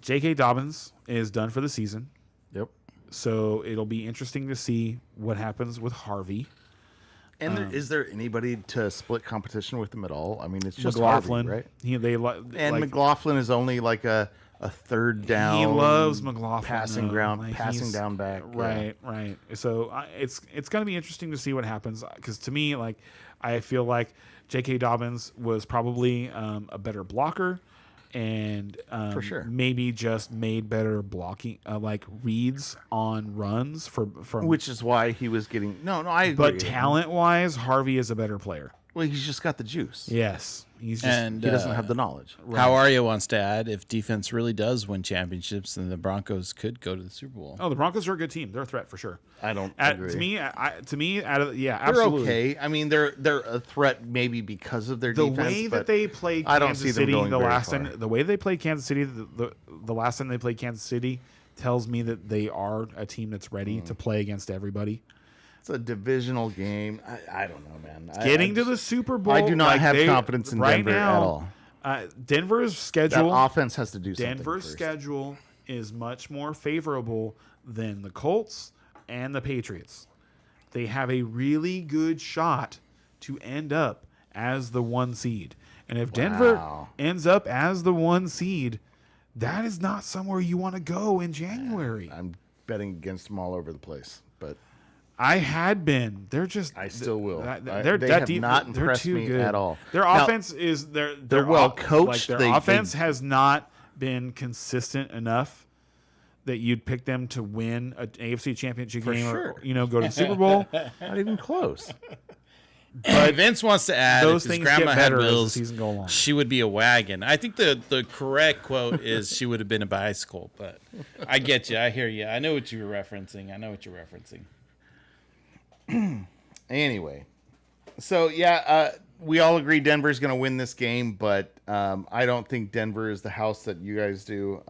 J.K. Dobbins is done for the season. Yep. So it'll be interesting to see what happens with Harvey. And is there anybody to split competition with them at all? I mean, it's just McLaughlin, Harvey, right? McLaughlin is only like a third down. He loves McLaughlin. Passing down back. Right. So it's going to be interesting to see what happens, because to me, like, I feel like J.K. Dobbins was probably a better blocker. and For sure. maybe just made better blocking, like reads on runs from. Which is why he was getting I agree. But talent-wise, Harvey is a better player. Well, he's just got the juice. Yes, he's just. And He doesn't have the knowledge. How Arya wants to add, if defense really does win championships, then the Broncos could go to the Super Bowl. Oh, the Broncos are a good team. They're a threat for sure. I don't agree. To me, out of They're absolutely. okay. I mean, they're a threat maybe because of their The defense. way but that they played I don't Kansas see them City going the very last far. time, the way they played Kansas City, the last time they played Kansas City tells me that they are a team that's ready to play against everybody. It's a divisional game. I don't know, man. Getting to the Super Bowl, I do not have confidence in Denver at all. Denver's That schedule, offense has to do something. Denver's first. schedule is much more favorable than the Colts and the Patriots. They have a really good shot to end up as the 1 seed. And if Denver Wow. ends up as the 1 seed, that is not somewhere you want to go in January. I'm betting against them all over the place, but I had been. They're just. I still will. They're They that have deep. not they're impressed too me good at all. Their Now, offense is they're they're well coached. Like their offense has not been consistent enough that you'd pick them to win an AFC Championship game sure. or go to the Super Bowl. not even close. But Vince wants to add, Those if his things get grandma had better as the wheels, season go along. she would be a wagon. I think the correct quote is she would have been a bicycle, but I get you. I hear you. I know what you were referencing. Anyway, so we all agree Denver's going to win this game, but I don't think Denver is the house that you guys do.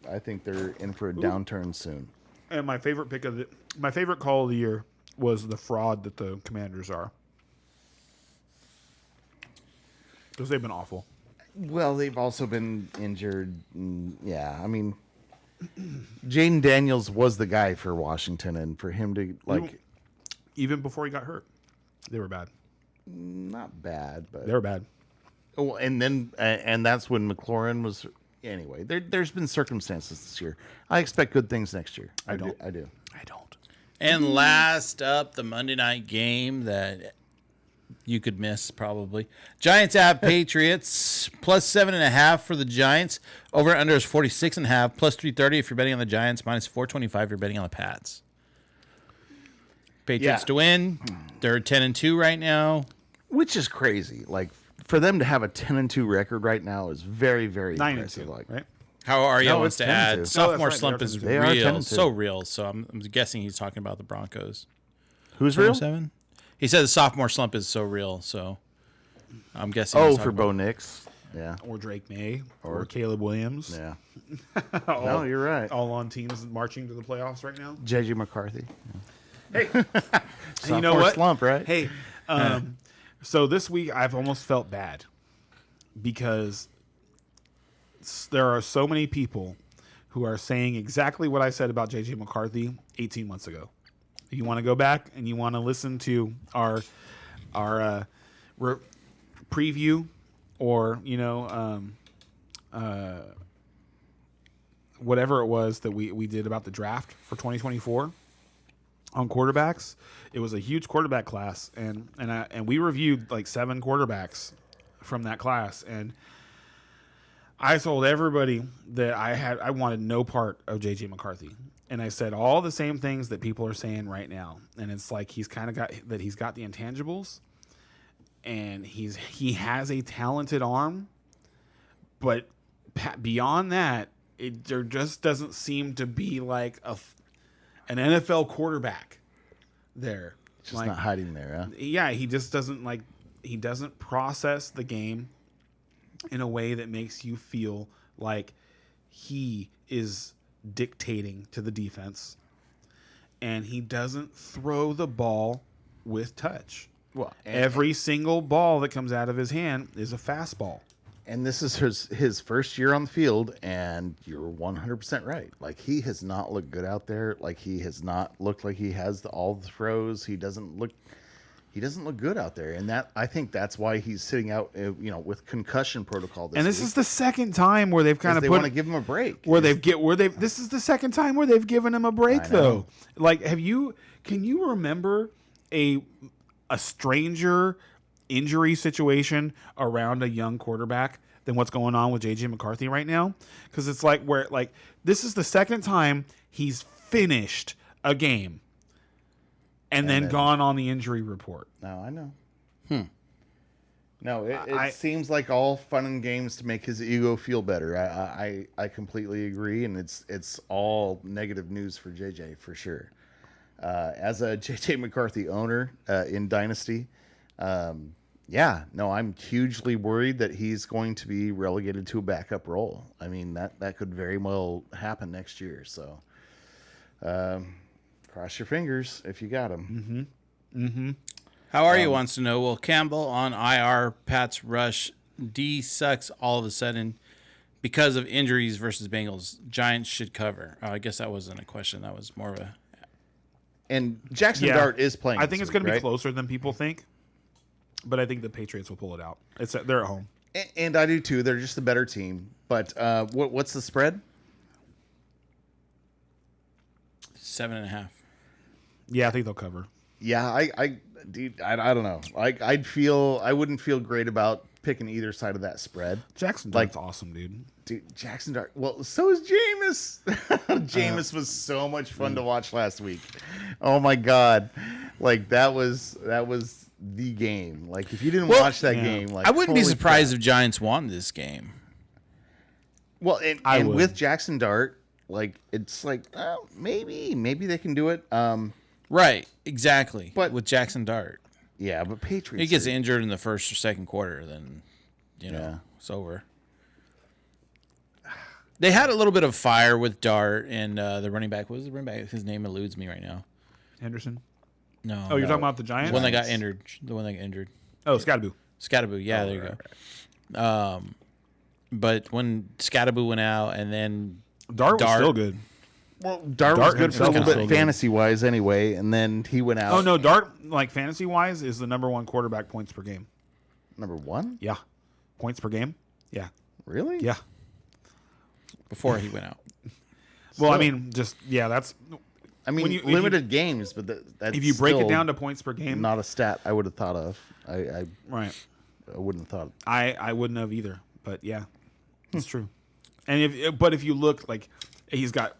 I think they're in for a downturn soon. And my favorite my favorite call of the year was the fraud that the Commanders are, because they've been awful. Well, they've also been injured. Yeah, I mean, Jaden Daniels was the guy for Washington, and for him to Even before he got hurt, they were bad. not bad, but They were bad. Oh, and then and that's when McLaurin was. Anyway, there's been circumstances this year. I expect good things next year. I do. I don't. And last up, the Monday night game that you could miss probably. Giants at Patriots, plus 7.5 for the Giants. Over and under is 46.5, plus 330 if you're betting on the Giants, minus 425 if you're betting on the Pats. Patriots to win. They're 10-2 right now. Which is crazy. Like, for them to have a 10-2 record right now is very, very 9-2, impressive. Like, right? How Arya No, wants it's to 10-2. add, No, sophomore that's right, slump they're is 10-2. They are real, 10-2. so real. So I'm guessing he's talking about the Broncos. who's real? 7? He said the sophomore slump is so real, so I'm guessing. Oh, he's for talking Bo about- Nix. Yeah. Or Drake May, or Caleb Williams. Yeah. all, No, you're right. all on teams marching to the playoffs right now. JJ McCarthy. Hey, Sophomore you know what? slump, right? Hey, so this week I've almost felt bad because there are so many people who are saying exactly what I said about JJ McCarthy 18 months ago. You want to go back and you want to listen to our preview, or whatever it was that we did about the draft for 2024 on quarterbacks. It was a huge quarterback class, and we reviewed like 7 quarterbacks from that class, and I told everybody that I wanted no part of JJ McCarthy. And I said all the same things that people are saying right now. And it's like he's got the intangibles, and he has a talented arm, but beyond that, there just doesn't seem to be like an NFL quarterback there. Just not hiding there, huh? Yeah, he just doesn't process the game in a way that makes you feel like he is dictating to the defense, and he doesn't throw the ball with touch. Well, Every single ball that comes out of his hand is a fastball. And this is his first year on the field, and you're 100% right. Like, he has not looked good out there. Like, he has not looked like he has all the throws. He doesn't look good out there, and I think that's why he's sitting out, with concussion protocol. And this is the second time where they've kind of want to give him a break. This is the second time where they've given him a break, though. Like, can you remember a stranger injury situation around a young quarterback than what's going on with JJ McCarthy right now, because it's like this is the second time he's finished a game and then gone on the injury report. No, I know. No, it seems like all fun and games to make his ego feel better. I completely agree, and it's all negative news for JJ for sure. As a JJ McCarthy owner in Dynasty, I'm hugely worried that he's going to be relegated to a backup role. I mean, that could very well happen next year. So, cross your fingers if you got him. How are you wants to know, will Campbell on IR, Pat's rush, D sucks all of a sudden because of injuries versus Bengals? Giants should cover. Oh, I guess that wasn't a question. That was more of a... And Jackson Dart is playing. I think it's going to be right? closer than people think, but I think the Patriots will pull it out. They're at home. And I do too. They're just a better team. But what's the spread? 7.5. Yeah, I think they'll cover. Yeah, I don't know. I wouldn't feel great about picking either side of that spread. Jackson Dart's awesome, dude. Dude, Jackson Dart. Well, so is Jameis. Jameis was so much fun to watch last week. Oh my God, like that was the game. Like if you didn't watch that game, like I wouldn't be holy surprised crap. if Giants won this game. Well, I and would. with Jackson Dart, like it's like maybe they can do it. Right, exactly. But- with Jackson Dart, Yeah, but Patriots. he gets are- injured in the first or second quarter, then it's over. They had a little bit of fire with Dart and the running back. What was the running back? His name eludes me right now. Henderson. No. Oh, you're talking about the Giants? the one that got injured. The one that got injured. Oh, Scottaboo. Scatterboo. Yeah, there you go. But when Scatterboo went out, and then Dart was still good. Well, Dart was good for a himself little was bit so good. fantasy wise anyway, and then he went out. Oh no, Dart, like fantasy wise, is the number one quarterback points per game. Number one? Yeah, points per game. Yeah, Really? yeah. before he went out. Well, I Still. mean, that's I mean, When you- if limited games, but that's if you break it still down to points per game. not a stat I would have thought of. I Right. wouldn't have thought. I wouldn't have either, but yeah, it's true. And if you look, like, he's got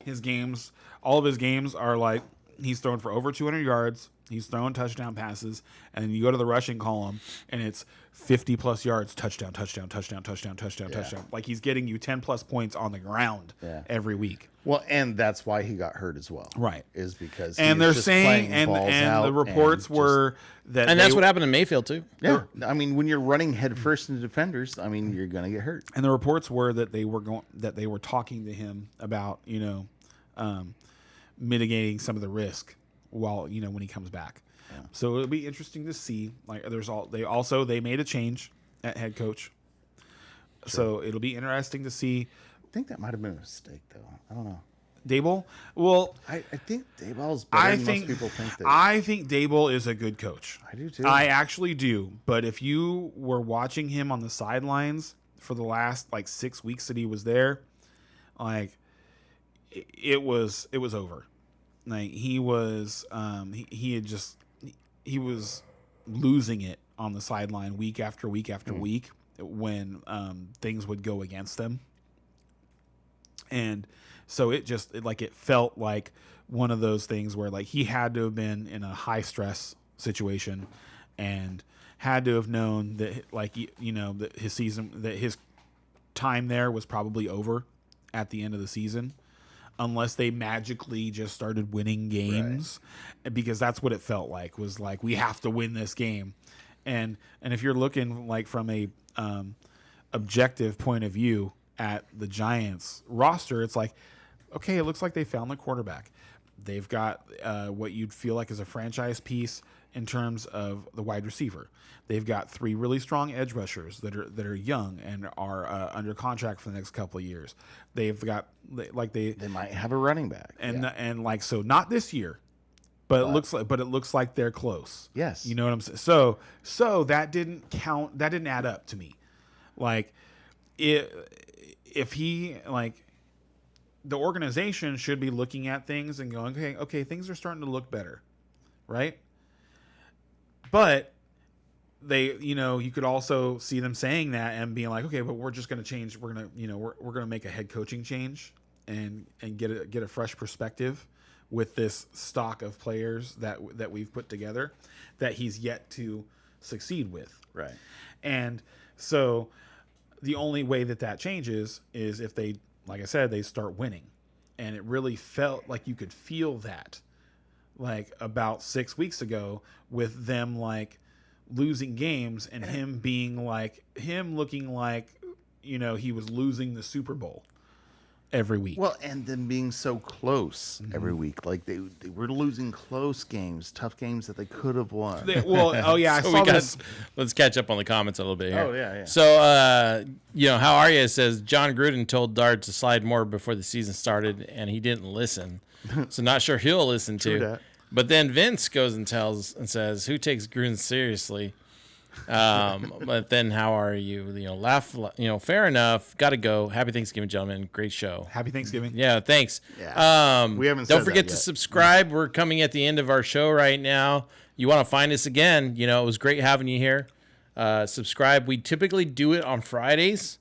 his games, all of his games are like he's thrown for over 200 yards, he's thrown touchdown passes, and you go to the rushing column and it's 50 plus yards, touchdown. Like he's getting you 10 plus points on the ground every week. Well, and that's why he got hurt as well. Right. Is because And he they're was just saying, playing and balls out the reports and were that, And that's what happened to Mayfield, too. just, I mean, when you're running headfirst into defenders, I mean, you're gonna get hurt. And the reports were that they were talking to him about mitigating some of the risk while when he comes back. Yeah. So it'll be interesting to see. Like they made a change at head coach. Sure. So it'll be interesting to see. I think that might have been a mistake, though. I don't know. Dable? Well, I think Daboll's better than most people think. I think Dable is a good coach. I do too. I actually do. But if you were watching him on the sidelines for the last 6 weeks that he was there, it was over. Like he was he was losing it on the sideline week after week after week when things would go against them. And so it felt like one of those things where he had to have been in a high stress situation and had to have known that that his season, that his time there was probably over at the end of the season, unless they magically just started winning games, because that's what it felt like, was like, we have to win this game. And if you're looking from a objective point of view at the Giants roster, it's like, okay, it looks like they found the quarterback. They've got what you'd feel like is a franchise piece in terms of the wide receiver. They've got 3 really strong edge rushers that are young and are under contract for the next couple of years. They've got they might have a running back, so not this year, but it looks like they're close. Yes, you know what I'm saying. So that didn't count. That didn't add up to me. If he the organization should be looking at things and going, okay, things are starting to look better, right? But they, you could also see them saying that and being like, okay, but we're just going to change. We're going to, we're going to make a head coaching change and get a fresh perspective with this stock of players that we've put together that he's yet to succeed with. Right. And so the only way that changes is if they, like I said, they start winning. And it really felt like you could feel that like about 6 weeks ago with them like losing games and him being like looking like, he was losing the Super Bowl every week. Well, and them being so close every week. Like they were losing close games, tough games that they could have won. I saw this. Let's catch up on the comments a little bit here. Oh, yeah. So, How Are You says John Gruden told Dart to slide more before the season started, and he didn't listen. So not sure he'll listen to. That. But then Vince goes and says, who takes Gruden seriously? But then How Are You? Laugh. Fair enough. Got to go. Happy Thanksgiving, gentlemen. Great show. Happy Thanksgiving. Yeah, thanks. Yeah. We haven't said Don't forget that to yet. subscribe. We're coming at the end of our show right now. You want to find us again? It was great having you here. Subscribe. We typically do it on Fridays,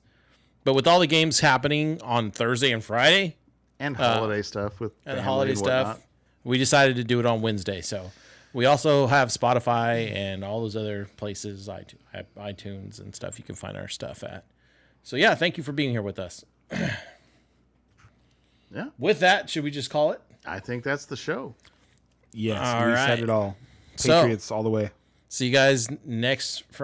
but with all the games happening on Thursday and Friday And holiday stuff with and the family holiday and stuff, whatnot. we decided to do it on Wednesday. So we also have Spotify and all those other places, iTunes and stuff you can find our stuff at. So yeah, thank you for being here with us. Yeah. With that, should we just call it? I think that's the show. Yes, All we right. said it all. So- Patriots all the way. See you guys next Friday.